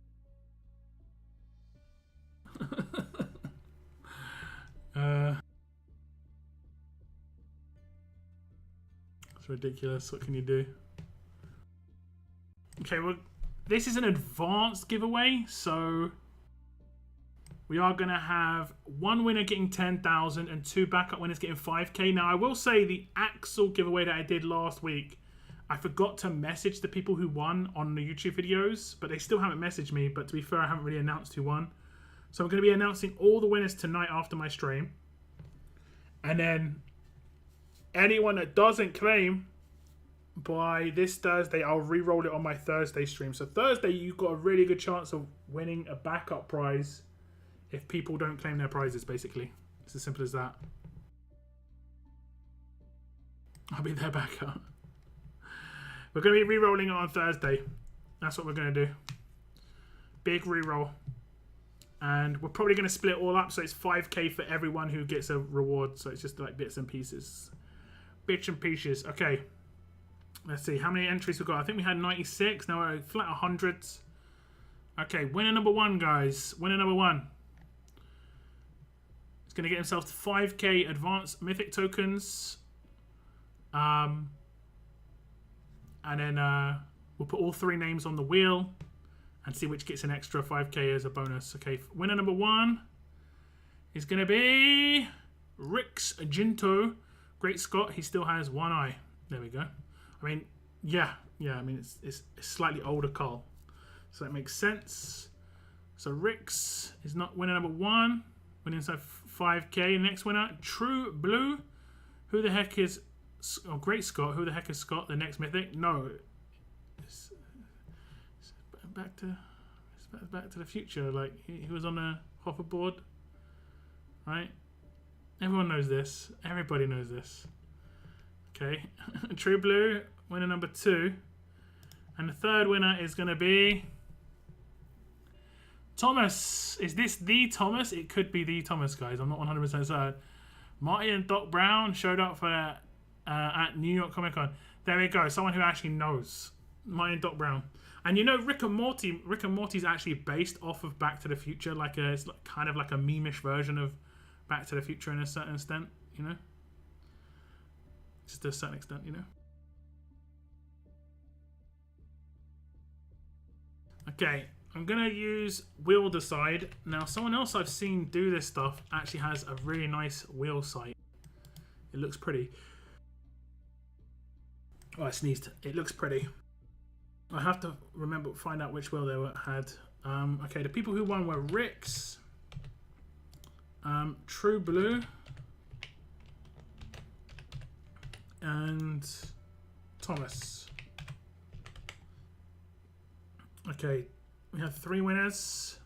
It's ridiculous. What can you do? Okay, well, this is an advanced giveaway, so we are going to have one winner getting 10,000 and 2 backup winners getting 5k. Now, I will say the actual giveaway that I did last week, I forgot to message the people who won on the YouTube videos, but they still haven't messaged me. But to be fair, I haven't really announced who won. So I'm going to be announcing all the winners tonight after my stream. And then anyone that doesn't claim by this Thursday, I'll re-roll it on my Thursday stream. So Thursday, you've got a really good chance of winning a backup prize if people don't claim their prizes, basically. It's as simple as that. I'll be their backup. We're going to be re-rolling it on Thursday. That's what we're going to do. Big re-roll. And we're probably going to split it all up. So it's 5k for everyone who gets a reward. So it's just like bits and pieces. Bits and pieces. Okay. Let's see. How many entries we've got? I think we had 96. Now we're flat 100. Okay. Winner number 1, guys. Winner number 1. He's going to get himself to 5k advanced mythic tokens. And then we'll put all 3 names on the wheel and see which gets an extra 5k as a bonus. Okay, winner number 1 is going to be Rix Ginto. Great Scott. He still has 1 eye. There we go. I mean, yeah. I mean, it's slightly older Carl, so that makes sense. So Rix is not winner number 1. Winning inside 5k. Next winner, True Blue. Who the heck is... Oh, Great Scott. Who the heck is Scott? The next mythic? No. It's back to the future. Like, he was on a hoverboard. Right? Everyone knows this. Everybody knows this. Okay. True Blue. Winner number 2. And the third winner is going to be... Thomas. Is this the Thomas? It could be the Thomas, guys. I'm not 100% certain. Marty and Doc Brown showed up for that. At New York Comic Con. There we go. Someone who actually knows. Martin Doc Brown. And you know, Rick and Morty is actually based off of Back to the Future. It's like kind of like a meme-ish version of Back to the Future in a certain extent, you know? Just to a certain extent, you know? Okay, I'm going to use Wheel Decide. Now, someone else I've seen do this stuff actually has a really nice wheel site. It looks pretty. Oh, I sneezed. It looks pretty. I have to find out which wheel they had. Okay, the people who won were Rix, True Blue, and Thomas. Okay, we have 3 winners.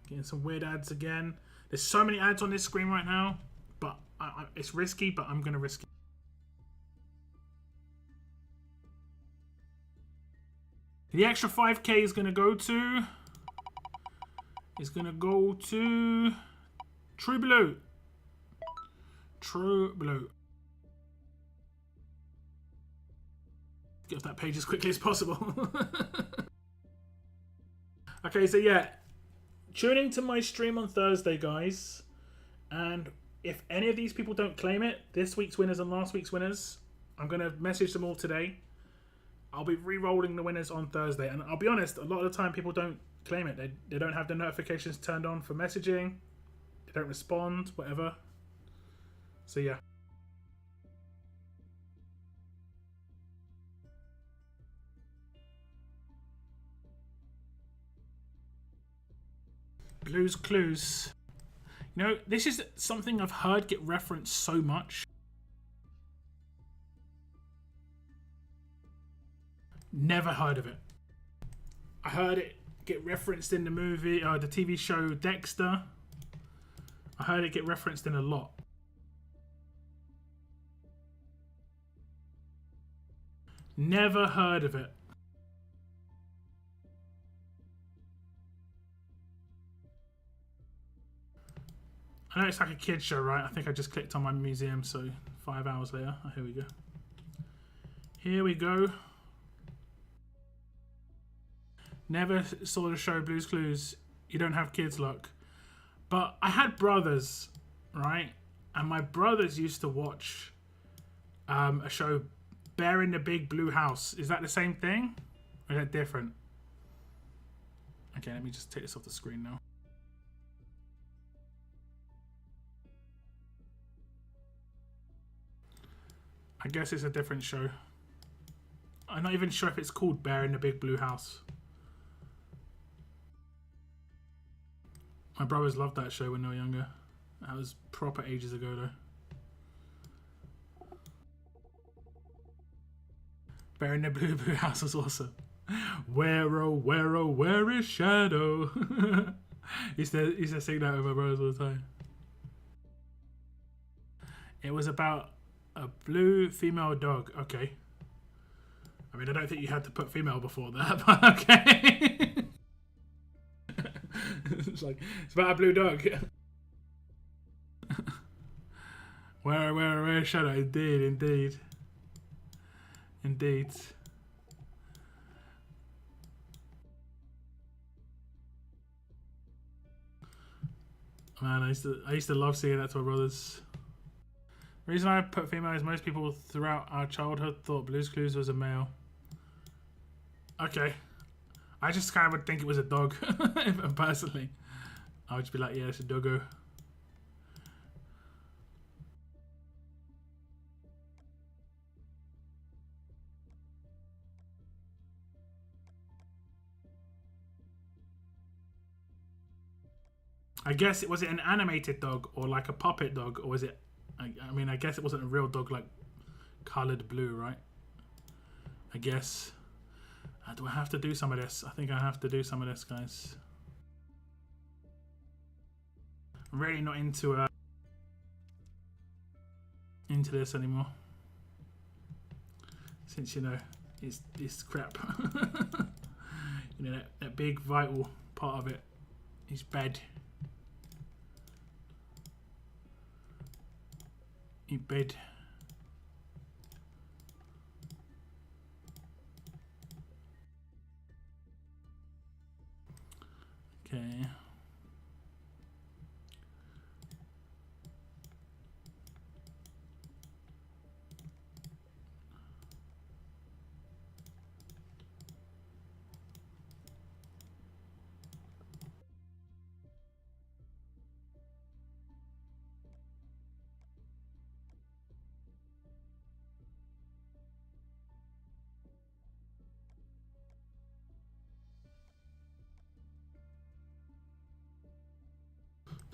Getting some weird ads again. There's so many ads on this screen right now, but it's risky, but I'm going to risk it. The extra 5k is going to go to... True Blue. True Blue. Get off that page as quickly as possible. Okay, so yeah, tune into my stream on Thursday, guys. And if any of these people don't claim it, this week's winners and last week's winners, I'm going to message them all today. I'll be re-rolling the winners on Thursday. And I'll be honest, a lot of the time people don't claim it. They don't have the notifications turned on for messaging. They don't respond, whatever. So yeah. Blue's Clues. You know, this is something I've heard get referenced so much. Never heard of it. I heard it get referenced in the movie, the TV show Dexter. I heard it get referenced in a lot. Never heard of it. I know it's like a kid's show, right? I think I just clicked on my museum, so 5 hours later. Oh, here we go. Here we go. Never saw the show Blue's Clues. You don't have kids, look. But I had brothers, right? And my brothers used to watch a show, Bear in the Big Blue House. Is that the same thing? Or is that different? Okay, let me just take this off the screen now. I guess it's a different show. I'm not even sure if it's called Bear in the Big Blue House. My brothers loved that show when they were younger. That was proper ages ago though. Bear in the Blue Blue House was awesome. Where oh where is Shadow? used to sing that with my brothers all the time. It was about a blue female dog. Okay. I mean, I don't think you had to put female before that, but okay. It's about a blue dog. Where Shadow? Indeed. Man, I used to love seeing that to my brothers. The reason I put female is most people throughout our childhood thought Blue's Clues was a male. Okay. I just kind of would think it was a dog, personally. I would just be like, yeah, it's a doggo. I guess was it an animated dog or like a puppet dog, or was it? I mean, I guess it wasn't a real dog, like coloured blue, right? I guess. Do I have to do some of this? I think I have to do some of this, guys. I'm really not into this anymore. Since, you know, it's crap. You know, that big vital part of it is bad. In bed. Okay.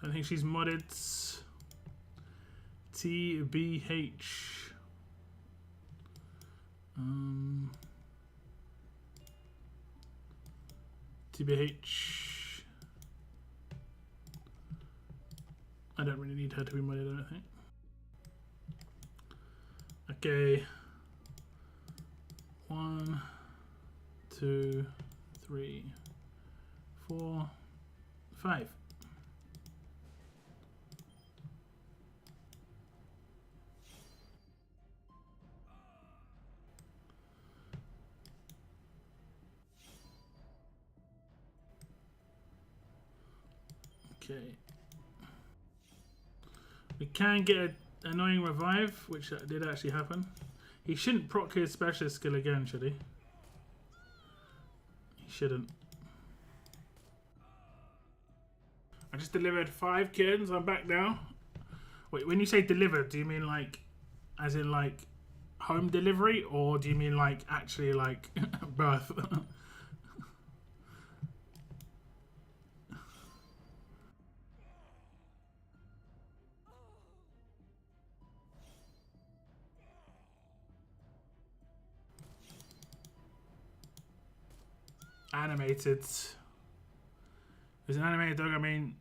I think she's modded. TBH. TBH. I don't really need her to be modded, I don't think. Okay. 1, 2, 3, 4, 5. Okay. We can get an annoying revive, which did actually happen. He shouldn't proc his specialist skill again, should he? He shouldn't. I just delivered 5 kittens. I'm back now. Wait, when you say delivered, do you mean like, as in like home delivery, or do you mean like actually like birth? Animated. Is an animated dog? I mean,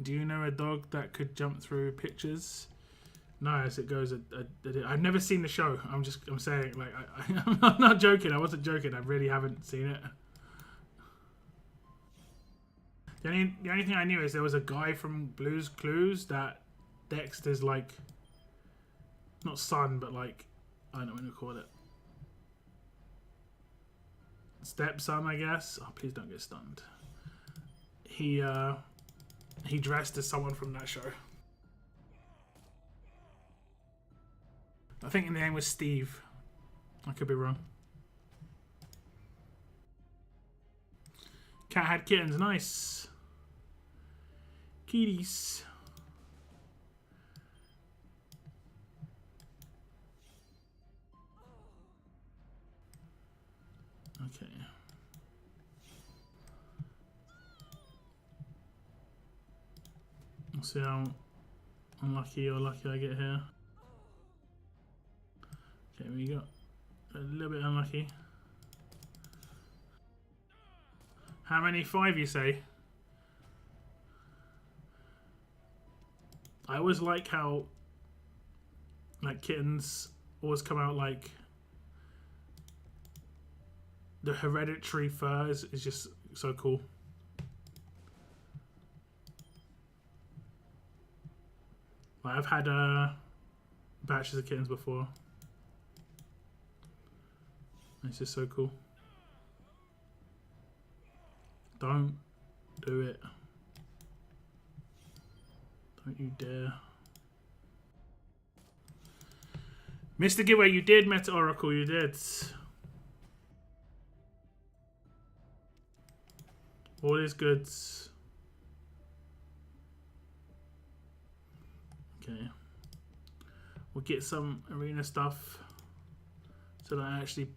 do you know a dog that could jump through pictures? No, as it goes. I've never seen the show. I'm saying, like, I'm not joking. I wasn't joking. I really haven't seen it. The only thing I knew is there was a guy from Blue's Clues that Dexter's like, not son, but like, I don't know what to call it. Stepson, I guess. Oh, please don't get stunned. He dressed as someone from that show. I think the name was Steve. I could be wrong. Cat had kittens. Nice. Kitties. Okay. We'll see how unlucky or lucky I get here. Okay, we got a little bit unlucky. How many? 5, you say? I always like how like kittens always come out like the hereditary fur is just so cool. Like, I've had batches of kittens before. It's just so cool. Don't do it. Don't you dare. Mr. Giveaway, you did, Meta Oracle, you did. All is good. Okay. We'll get some arena stuff so that I actually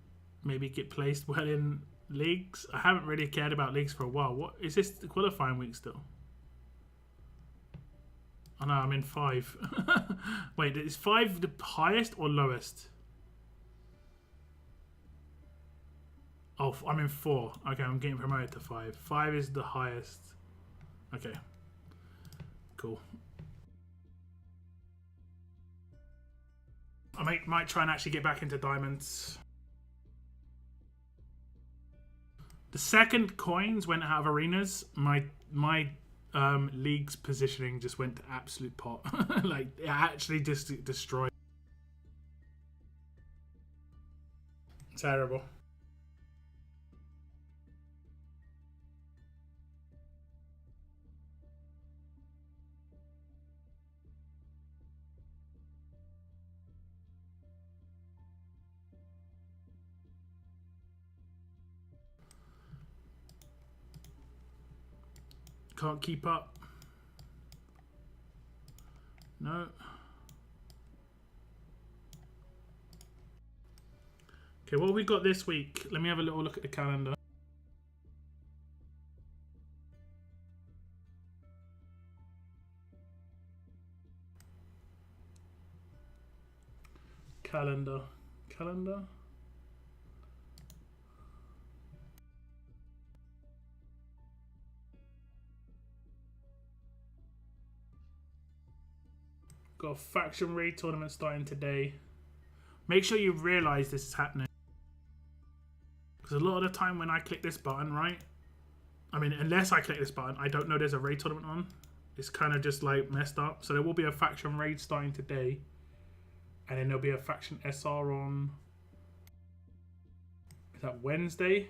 maybe get placed well in leagues. I haven't really cared about leagues for a while. What is this, the qualifying week still? Oh no, I'm in 5. Wait, is 5 the highest or lowest? Oh, I'm in 4. Okay, I'm getting promoted to 5. 5 is the highest. Okay. Cool. I might try and actually get back into diamonds. The second coins went out of arenas, my league's positioning just went to absolute pot. Like, it actually just destroyed. Terrible. Can't keep up. No. Okay, what have we got this week? Let me have a little look at the calendar. Calendar. Got a faction raid tournament starting today. Make sure you realise this is happening. Because a lot of the time when I click this button, right? I mean, unless I click this button, I don't know there's a raid tournament on. It's kind of just like messed up. So there will be a faction raid starting today. And then there'll be a faction SR on... Is that Wednesday?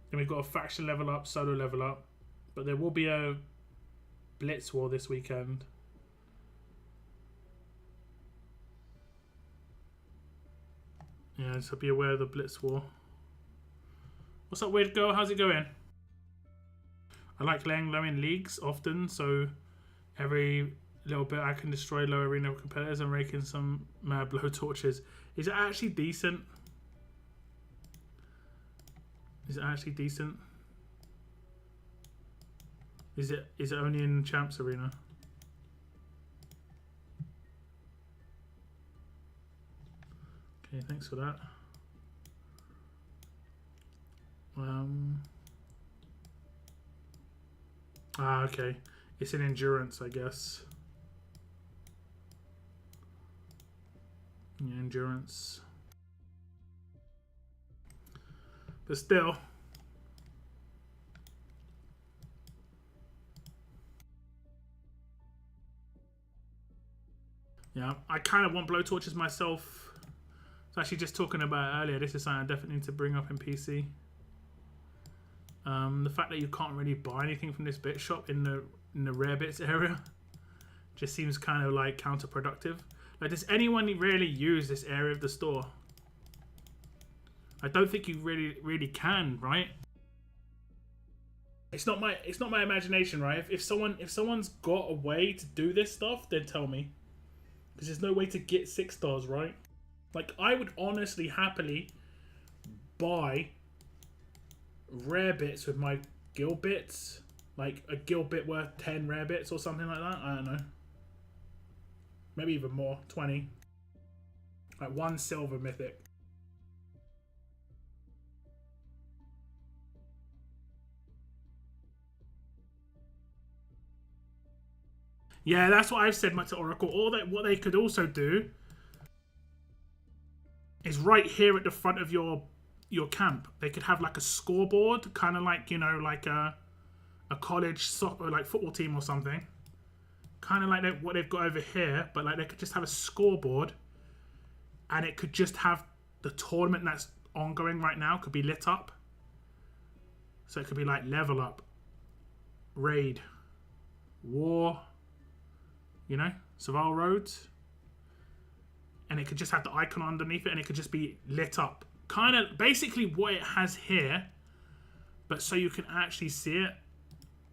Then we've got a faction level up, solo level up. But there will be a Blitz War this weekend. Yeah, so be aware of the Blitz War. What's up, Weird Girl? How's it going? I like laying low in leagues often, so every little bit I can destroy low arena competitors and raking some mad blow torches. Is it actually decent? Is it actually decent? Is it only in Champs Arena? Okay, thanks for that. Okay. It's an endurance, I guess. Yeah, endurance. But still. Yeah, I kind of want blowtorches myself. I was actually just talking about it earlier. This is something I definitely need to bring up in PC. The fact that you can't really buy anything from this bit shop in the rare bits area just seems kind of like counterproductive. Like, does anyone really use this area of the store? I don't think you really can, right? It's not my imagination, right? If someone's got a way to do this stuff, then tell me. Because there's no way to get 6 stars, right? Like, I would honestly happily buy rare bits with my guild bits. Like, a guild bit worth 10 rare bits or something like that. I don't know. Maybe even more. 20. Like, 1 silver mythic. Yeah, that's what I've said to Oracle. What they could also do is right here at the front of your camp, they could have like a scoreboard, kind of like, you know, like a college soccer, like football team or something. Kind of like what they've got over here, but like they could just have a scoreboard, and it could just have the tournament that's ongoing right now could be lit up. So it could be like level up, raid, war, you know, Survival Roads. And it could just have the icon underneath it, and it could just be lit up. Kind of basically what it has here, but so you can actually see it.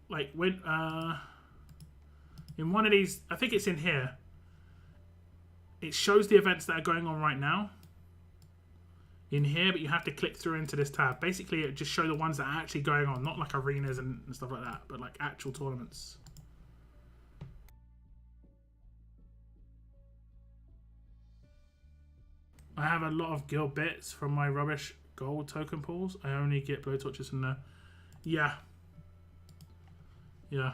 Like when in one of these, I think it's in here, it shows the events that are going on right now in here, but you have to click through into this tab. Basically, it just shows the ones that are actually going on, not like arenas and stuff like that, but like actual tournaments. I have a lot of guild bits from my rubbish gold token pools. I only get blowtorches in there. Yeah. Yeah.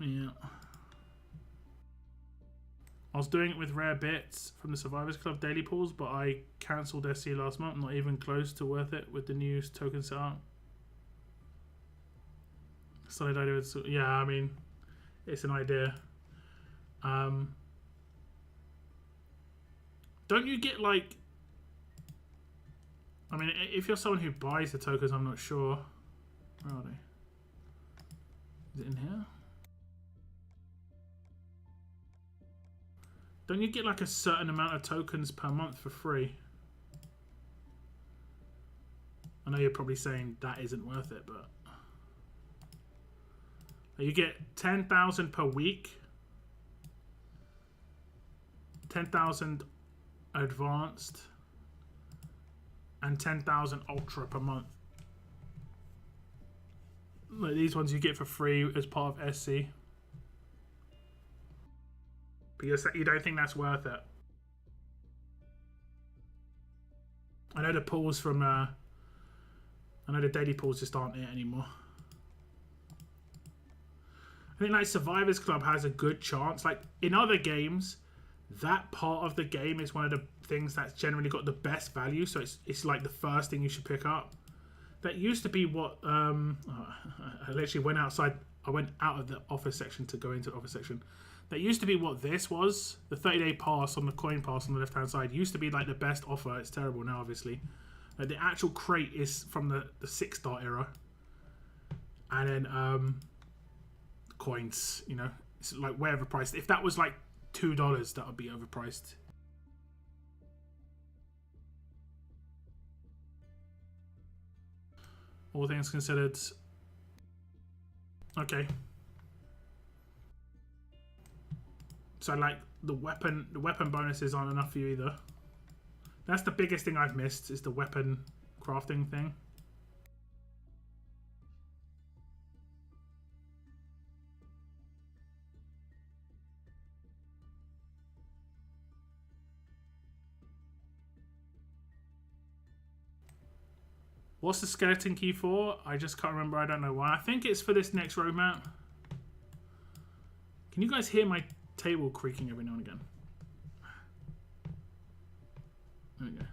Yeah. I was doing it with rare bits from the Survivors Club daily pools, but I cancelled SC last month. Not even close to worth it with the new token setup. Solid idea. Yeah, I mean, it's an idea. Don't you get like... I mean, if you're someone who buys the tokens, I'm not sure. Where are they? Is it in here? Don't you get like a certain amount of tokens per month for free? I know you're probably saying that isn't worth it, but... You get 10,000 per week. 10,000 advanced. And 10,000 ultra per month. Like these ones you get for free as part of SC. But you don't think that's worth it? I know the pools from... I know the daily pools just aren't it anymore. I think like Survivors Club has a good chance. Like in other games, that part of the game is one of the things that's generally got the best value. So it's like the first thing you should pick up. That used to be what I literally went outside. I went out of the office section to go into the office section. That used to be what this was. The 30-day pass on the coin pass on the left-hand side used to be like the best offer. It's terrible now, obviously. Like the actual crate is from the 6-star era. And then coins, you know, it's like way overpriced. If that was like $2, that would be overpriced. All things considered. Okay. So like the weapon bonuses aren't enough for you either. That's the biggest thing I've missed, is the weapon crafting thing. What's the skeleton key for? I just can't remember. I don't know why. I think it's for this next roadmap. Can you guys hear my table creaking every now and again? There we go.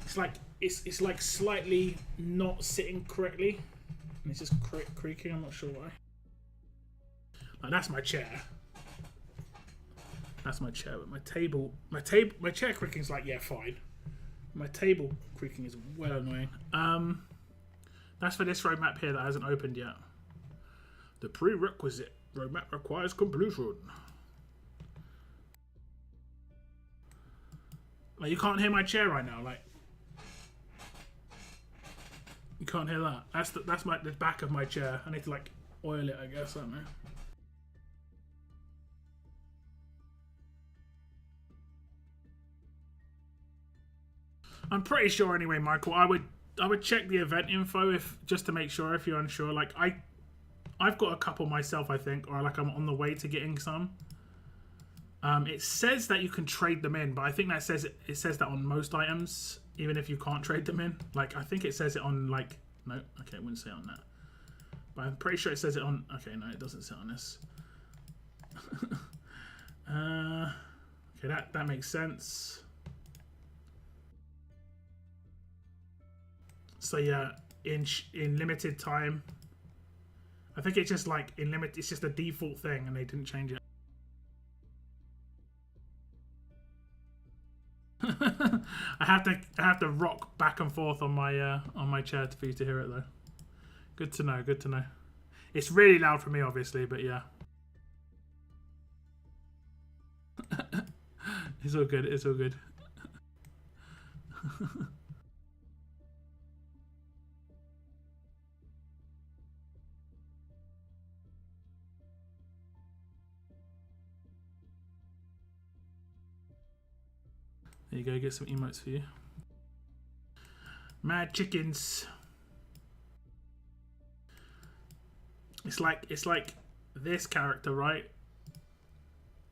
It's like it's like slightly not sitting correctly, and it's just creaking. I'm not sure why. Like, that's my chair. That's my chair, but my chair creaking's like, yeah, fine. My table creaking is well annoying. That's for this roadmap here that hasn't opened yet. The prerequisite roadmap requires completion. Like, you can't hear my chair right now. Like, you can't hear that. That's the back of my chair. I need to like oil it, I guess. I don't know. I'm pretty sure anyway, Michael. I would check the event info just to make sure if you're unsure. Like I've got a couple myself, I think, or like I'm on the way to getting some. It says that you can trade them in, but I think that says it says that on most items, even if you can't trade them in. Like I think it says it on like no, okay, it wouldn't say it on that. But I'm pretty sure it says it on. Okay, no, it doesn't say it on this. Okay, that makes sense. So yeah, in limited time, I think it's just like in limit. It's just a default thing, and they didn't change it. I have to rock back and forth on my chair for you to hear it though. Good to know. Good to know. It's really loud for me, obviously, but yeah. It's all good. It's all good. There you go, get some emotes for you. Mad chickens. It's like this character, right?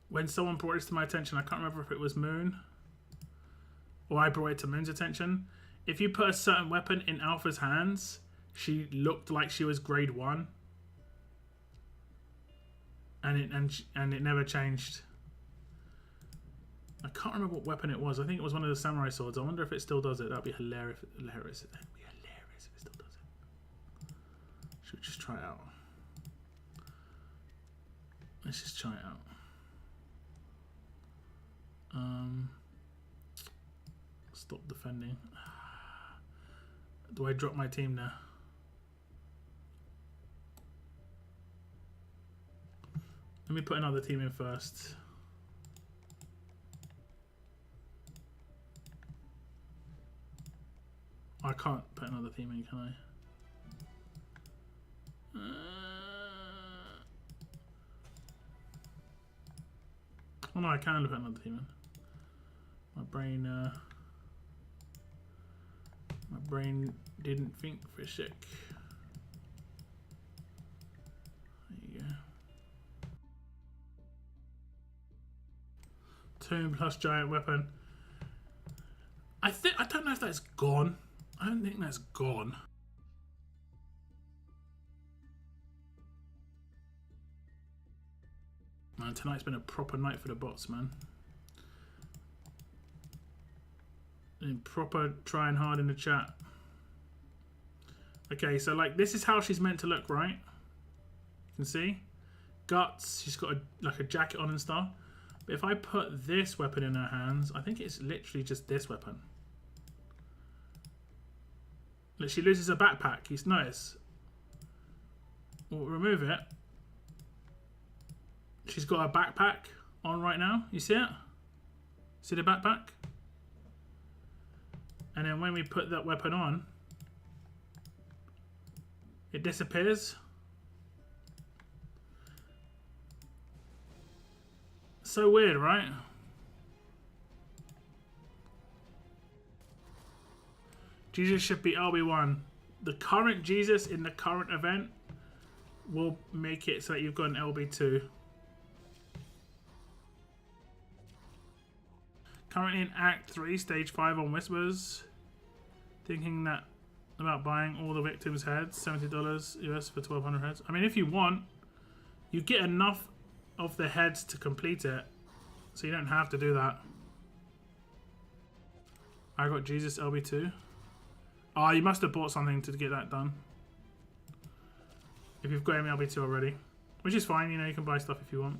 When someone brought this to my attention, I can't remember if it was Moon or I brought it to Moon's attention. If you put a certain weapon in Alpha's hands, she looked like she was grade 1. And it never changed. I can't remember what weapon it was. I think it was one of the samurai swords. I wonder if it still does it. That'd be hilarious. That'd be hilarious if it still does it. Should we just try it out? Let's just try it out. Stop defending. Do I drop my team now? Let me put another team in first. I can't put another team in, can I? Oh no, I can put another team in. My brain didn't think for a sec. There you go. Tomb plus giant weapon. I don't know if that's gone. I don't think that's gone. Man, tonight's been a proper night for the bots, man. And proper trying hard in the chat. Okay, so like this is how she's meant to look, right? You can see guts. She's got like a jacket on and stuff. But if I put this weapon in her hands, I think it's literally just this weapon. She loses a backpack. He's nice. We'll remove it. She's got a backpack on right now. You see it? See the backpack? And then when we put that weapon on, it disappears. So weird, right? Jesus should be LB1. The current Jesus in the current event will make it so that you've got an LB2. Currently in Act 3, Stage 5 on Whispers. Thinking that about buying all the victims' heads, $70 US for 1,200 heads. I mean, if you want, you get enough of the heads to complete it, so you don't have to do that. I got Jesus LB2. Oh, you must have bought something to get that done. If you've got him LB2 already, which is fine. You know, you can buy stuff if you want.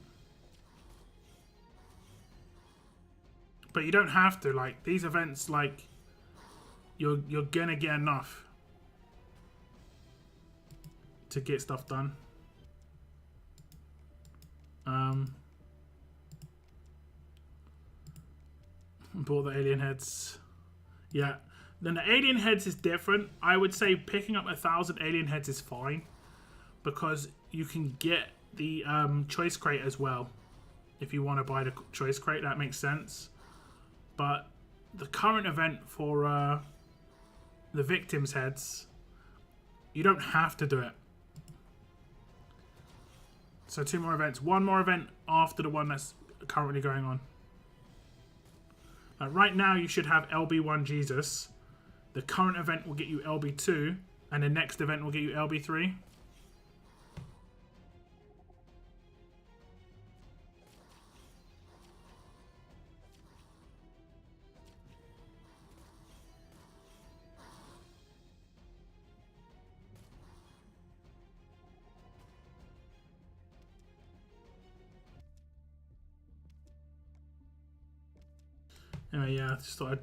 But you don't have to. Like, these events, like, you're gonna get enough to get stuff done. Bought the alien heads. Yeah. Then the alien heads is different. I would say picking up 1,000 alien heads is fine, because you can get the choice crate as well. If you want to buy the choice crate, that makes sense. But the current event for the victims' heads, you don't have to do it. So 2 more events. 1 more event after the one that's currently going on. Right now you should have LB1 Jesus. The current event will get you LB2. And the next event will get you LB3. Anyway, yeah, I just thought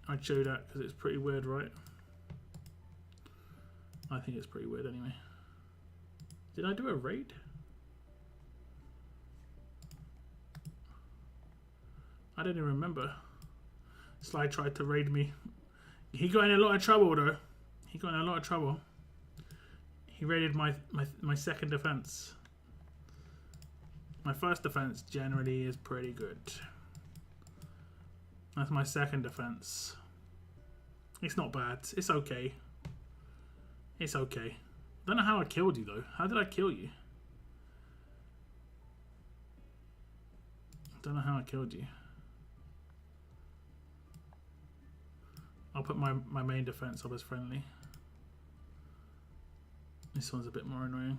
I'd show you that because it's pretty weird, right? I think it's pretty weird anyway. Did I do a raid? I don't even remember. Sly tried to raid me. He got in a lot of trouble though. He got in a lot of trouble. He raided my second defense. My first defense generally is pretty good. That's my second defense. It's not bad. It's okay. It's okay. Don't know how I killed you though. How did I kill you? Don't know how I killed you. I'll put my main defense up as friendly. This one's a bit more annoying.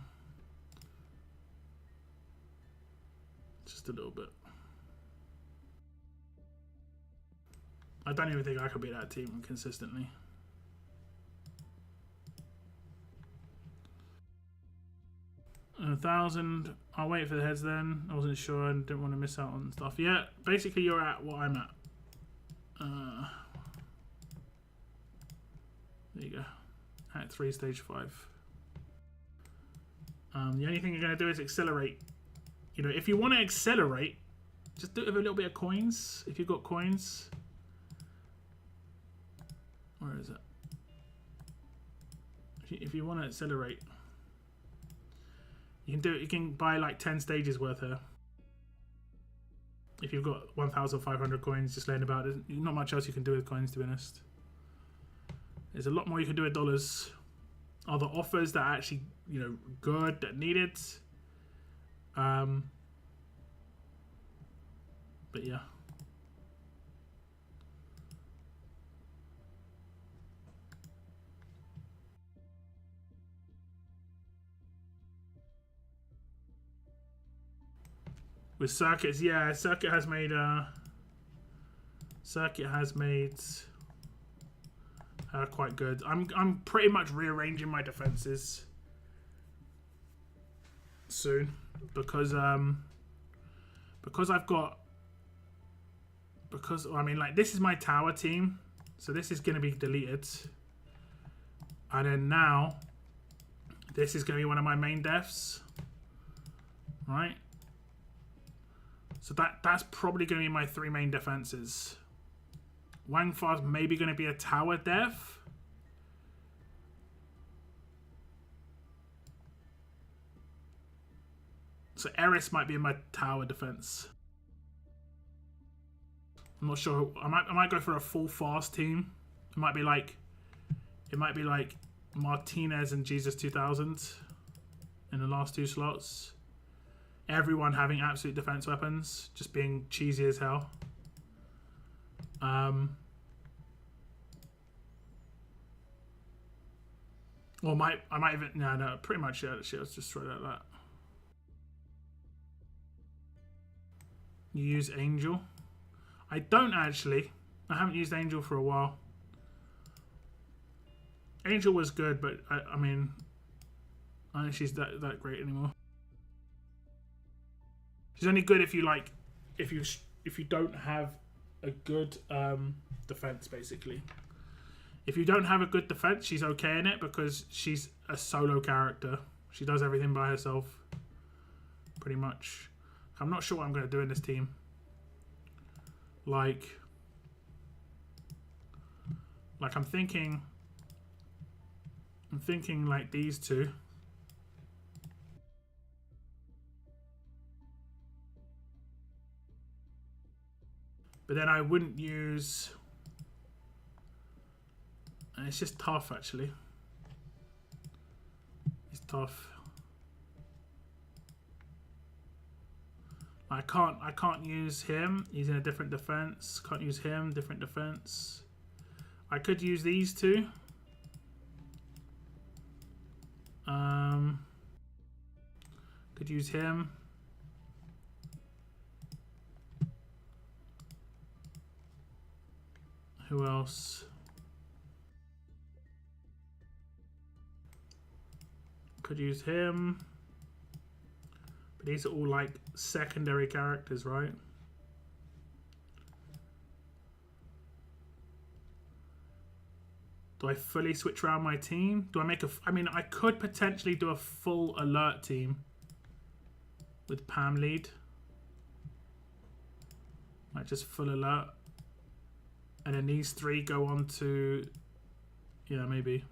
Just a little bit. I don't even think I could beat that team consistently. And 1,000. I'll wait for the heads then. I wasn't sure and didn't want to miss out on stuff. Yeah, basically you're at what I'm at. There you go. At 3, stage 5. The only thing you're going to do is accelerate. You know, if you want to accelerate, just do it with a little bit of coins. If you've got coins. Where is it? If you want to accelerate, you can do it. You can buy like 10 stages worth here. If you've got 1,500 coins just laying about, there's not much else you can do with coins, to be honest. There's a lot more you can do with dollars. Are the offers that are actually, you know, good, that need it? But yeah. With circuits, yeah, circuit has made quite good. I'm pretty much rearranging my defenses soon because I mean, like, this is my tower team, so this is going to be deleted. And then now, this is going to be one of my main defs. Right? So that's probably going to be my 3 main defenses. Wang Fa's maybe going to be a tower def. So Eris might be in my tower defense. I'm not sure. I might go for a full fast team. It might be like Martinez and Jesus 2000 in the last 2 slots. Everyone having absolute defense weapons, just being cheesy as hell. Or I might even no, pretty much yeah. Let's just throw that like that. You use Angel. I don't actually. I haven't used Angel for a while. Angel was good, but I mean, I don't think she's that great anymore. She's only good if you like, if you don't have a good defense, basically. If you don't have a good defense, she's okay in it because she's a solo character. She does everything by herself, pretty much. I'm not sure what I'm going to do in this team. Like I'm thinking like these two. But then I wouldn't use... And it's just tough, actually. It's tough. I can't use him. He's in a different defense. Can't use him. Different defense. I could use these two. Could use him. Who else? Could use him. But these are all like secondary characters, right? Do I fully switch around my team? Do I make a... I mean, I could potentially do a full alert team with Pam lead. Like just full alert. And then these 3 go on to... Yeah, maybe.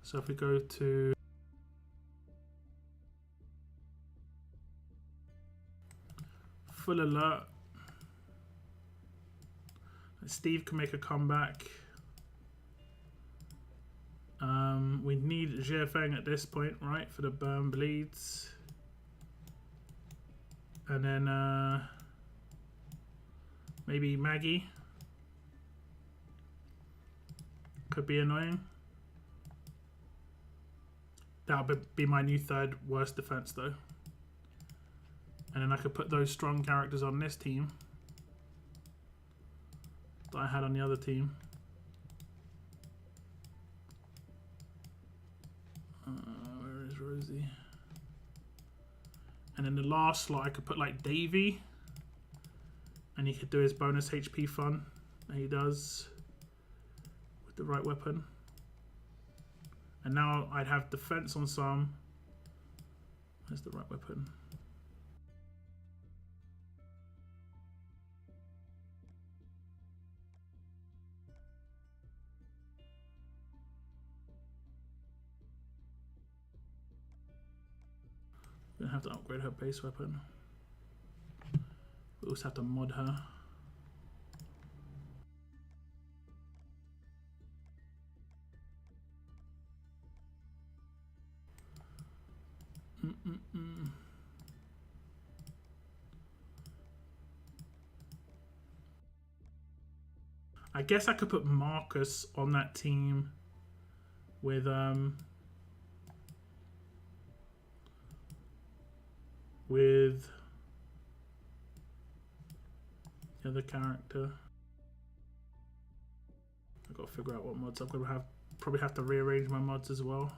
So if we go to... Full alert. Steve can make a comeback. We need Jiafeng at this point, right? For the burn bleeds. And then maybe Maggie. Could be annoying. That'll be my new 3rd worst defense though. And then I could put those strong characters on this team that I had on the other team. Where is Rosie? And then the last slot I could put like Davey. And he could do his bonus HP fun that he does with the right weapon. And now I'd have defense on some. Where's the right weapon? We're gonna have to upgrade her base weapon. We also have to mod her. I guess I could put Marcus on that team with the other character. I've got to figure out what mods I'm gonna have. Probably have to rearrange my mods as well.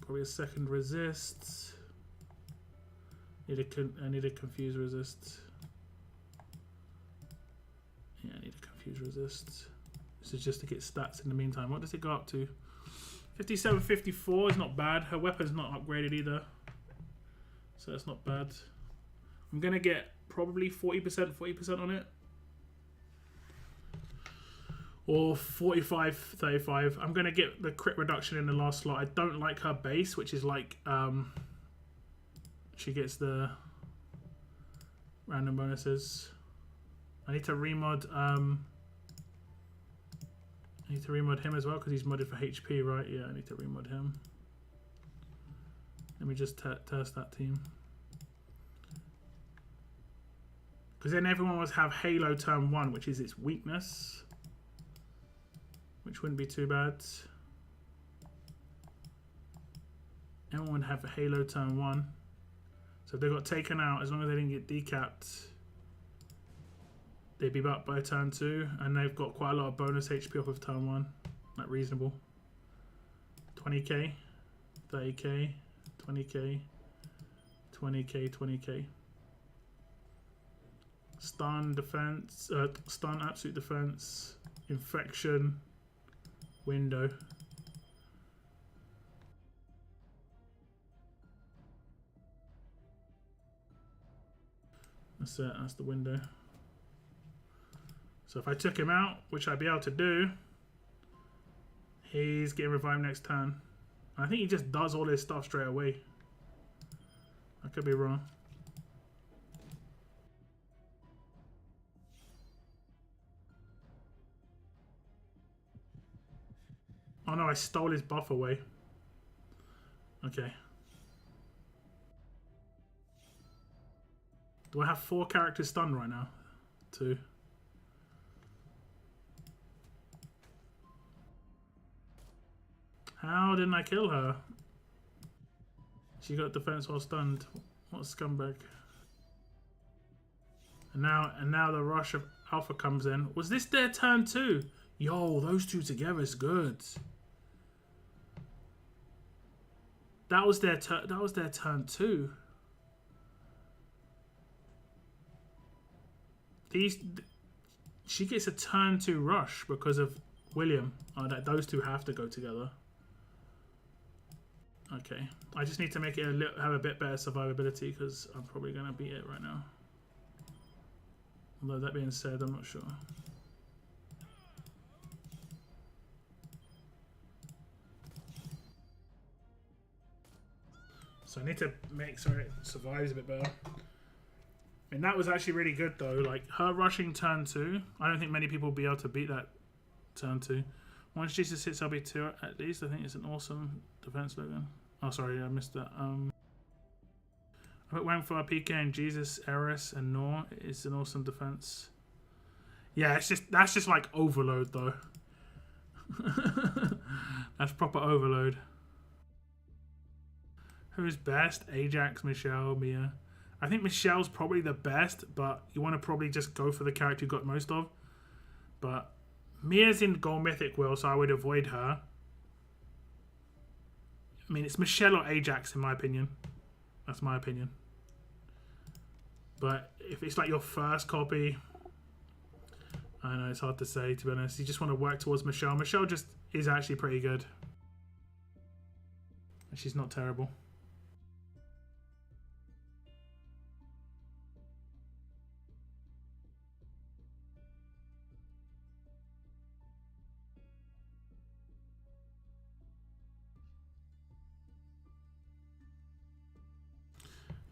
Probably a second resist. I need a confuse resist. Yeah, I need a confuse resist. This is just to get stats in the meantime. What does it go up to? 57, 54 is not bad. Her weapon's not upgraded either, so that's not bad. I'm gonna get probably 40% on it, or 45, 35. I'm gonna get the crit reduction in the last slot. I don't like her base, which is like she gets the random bonuses. I need to remod. I need to remod him as well because he's modded for HP, right? Yeah, I need to remod him. Let me just test that team. Because then everyone must have Halo turn 1, which is its weakness. Which wouldn't be too bad. Everyone would have a Halo turn 1. So if they got taken out, as long as they didn't get decapped, they'd be back by turn 2, and they've got quite a lot of bonus HP off of turn 1. Like reasonable. 20k, 30k, 20k, 20k, 20k. Stun defense, stun absolute defense, infection, window. That's it, that's the window. So if I took him out, which I'd be able to do, he's getting revived next turn. I think he just does all his stuff straight away. I could be wrong. Oh no, I stole his buff away. Okay. Do I have 4 characters stunned right now? 2. How didn't I kill her? She got defense while stunned. What a scumbag. And now the rush of Alpha comes in. Was this their turn 2? Yo, those two together is good. That was their turn 2. She gets a turn 2 rush because of William. Oh, those two have to go together. Okay, I just need to make it have a bit better survivability because I'm probably gonna beat it right now. Although that being said, I'm not sure. So I need to make sure it survives a bit better. And that was actually really good though. Like her rushing turn 2, I don't think many people will be able to beat that turn 2. Once Jesus hits LB2 at least, I think it's an awesome defense slogan. Oh sorry, I missed that. I went for PK and Jesus, Eris, and Nor. It's an awesome defense. Yeah, that's just like overload though. That's proper overload. Who's best? Ajax, Michelle, Mia. I think Michelle's probably the best, but you want to probably just go for the character you got most of. But Mia's in Gold Mythic Will, so I would avoid her. I mean, it's Michelle or Ajax in my opinion. That's my opinion. But if it's like your first copy, I know it's hard to say, to be honest. You just want to work towards Michelle. Michelle just is actually pretty good. She's not terrible.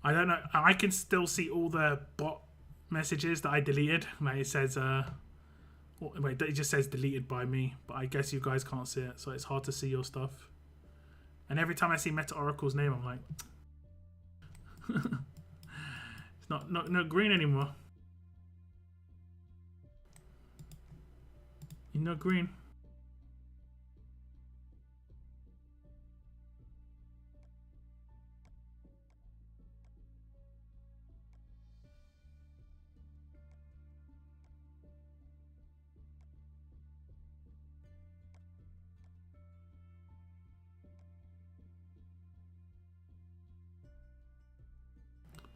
I don't know. I can still see all the bot messages that I deleted. Like it says, wait, it just says deleted by me. But I guess you guys can't see it, so it's hard to see your stuff. And every time I see Meta Oracle's name, I'm like, it's not green anymore. You're not green.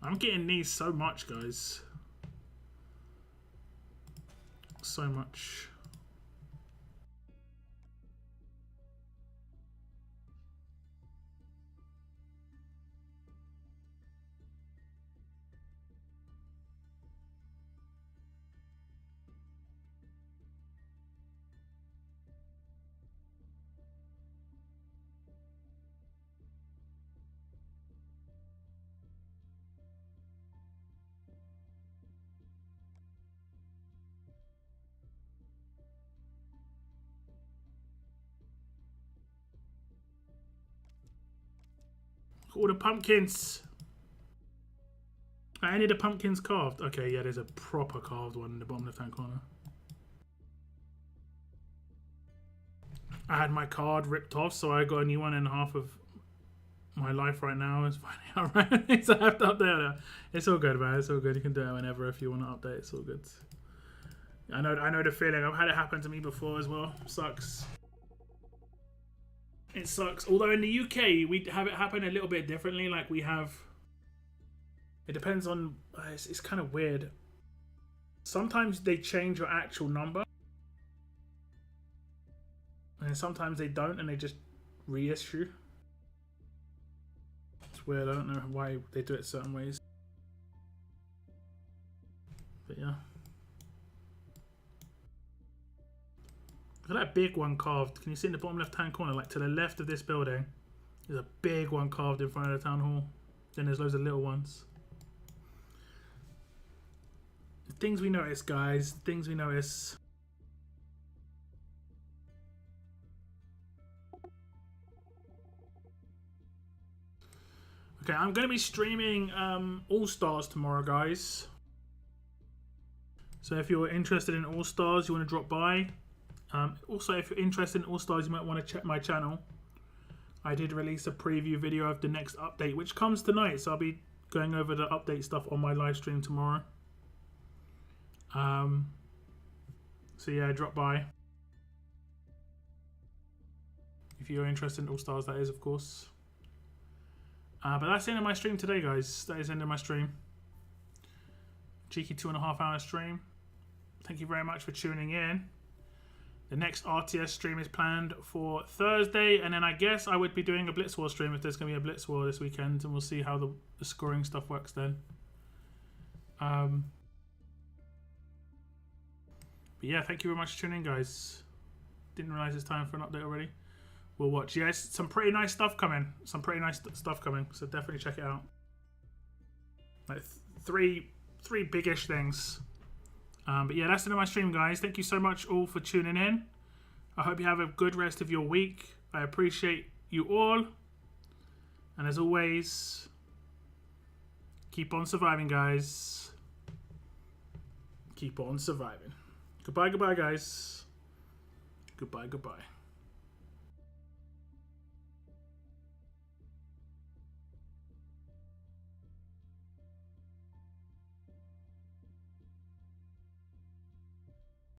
I'm getting these so much, guys. So much. All the pumpkins. Are any of the pumpkins carved? Okay, yeah, there's a proper carved one in the bottom left-hand corner. I had my card ripped off, so I got a new one and half of my life right now is finding out right. So I have to update it. It's all good, man. It's all good. You can do it whenever if you want to update. It's all good. I know the feeling. I've had it happen to me before as well. Sucks. It sucks. Although in the UK we have it happen a little bit differently. Like we have. It depends on. It's kind of weird. Sometimes they change your actual number, and sometimes they don't, and they just reissue. It's weird. I don't know why they do it certain ways. But yeah. Look at that big one carved. Can you see in the bottom left-hand corner, like to the left of this building? There's a big one carved in front of the town hall. Then there's loads of little ones. Things we notice, guys. Things we notice. Okay, I'm going to be streaming All-Stars tomorrow, guys. So if you're interested in All-Stars, you want to drop by. Also, if you're interested in All-Stars, you might want to check my channel. I did release a preview video of the next update, which comes tonight. So I'll be going over the update stuff on my live stream tomorrow. So yeah, drop by. If you're interested in All-Stars, that is, of course. But that's the end of my stream today, guys. That is the end of my stream. Cheeky 2.5 hour stream. Thank you very much for tuning in. The next RTS stream is planned for Thursday, and then I guess I would be doing a Blitz War stream if there's going to be a Blitz War this weekend, and we'll see how the scoring stuff works then. But yeah, thank you very much for tuning in, guys. Didn't realise it's time for an update already. We'll watch. Yes, some pretty nice stuff coming. Some pretty nice stuff coming, so definitely check it out. Like three biggish things. But yeah, that's the end of my stream, guys. Thank you so much all for tuning in. I hope you have a good rest of your week. I appreciate you all. And as always, keep on surviving, guys. Keep on surviving. Goodbye, goodbye, guys. Goodbye, goodbye.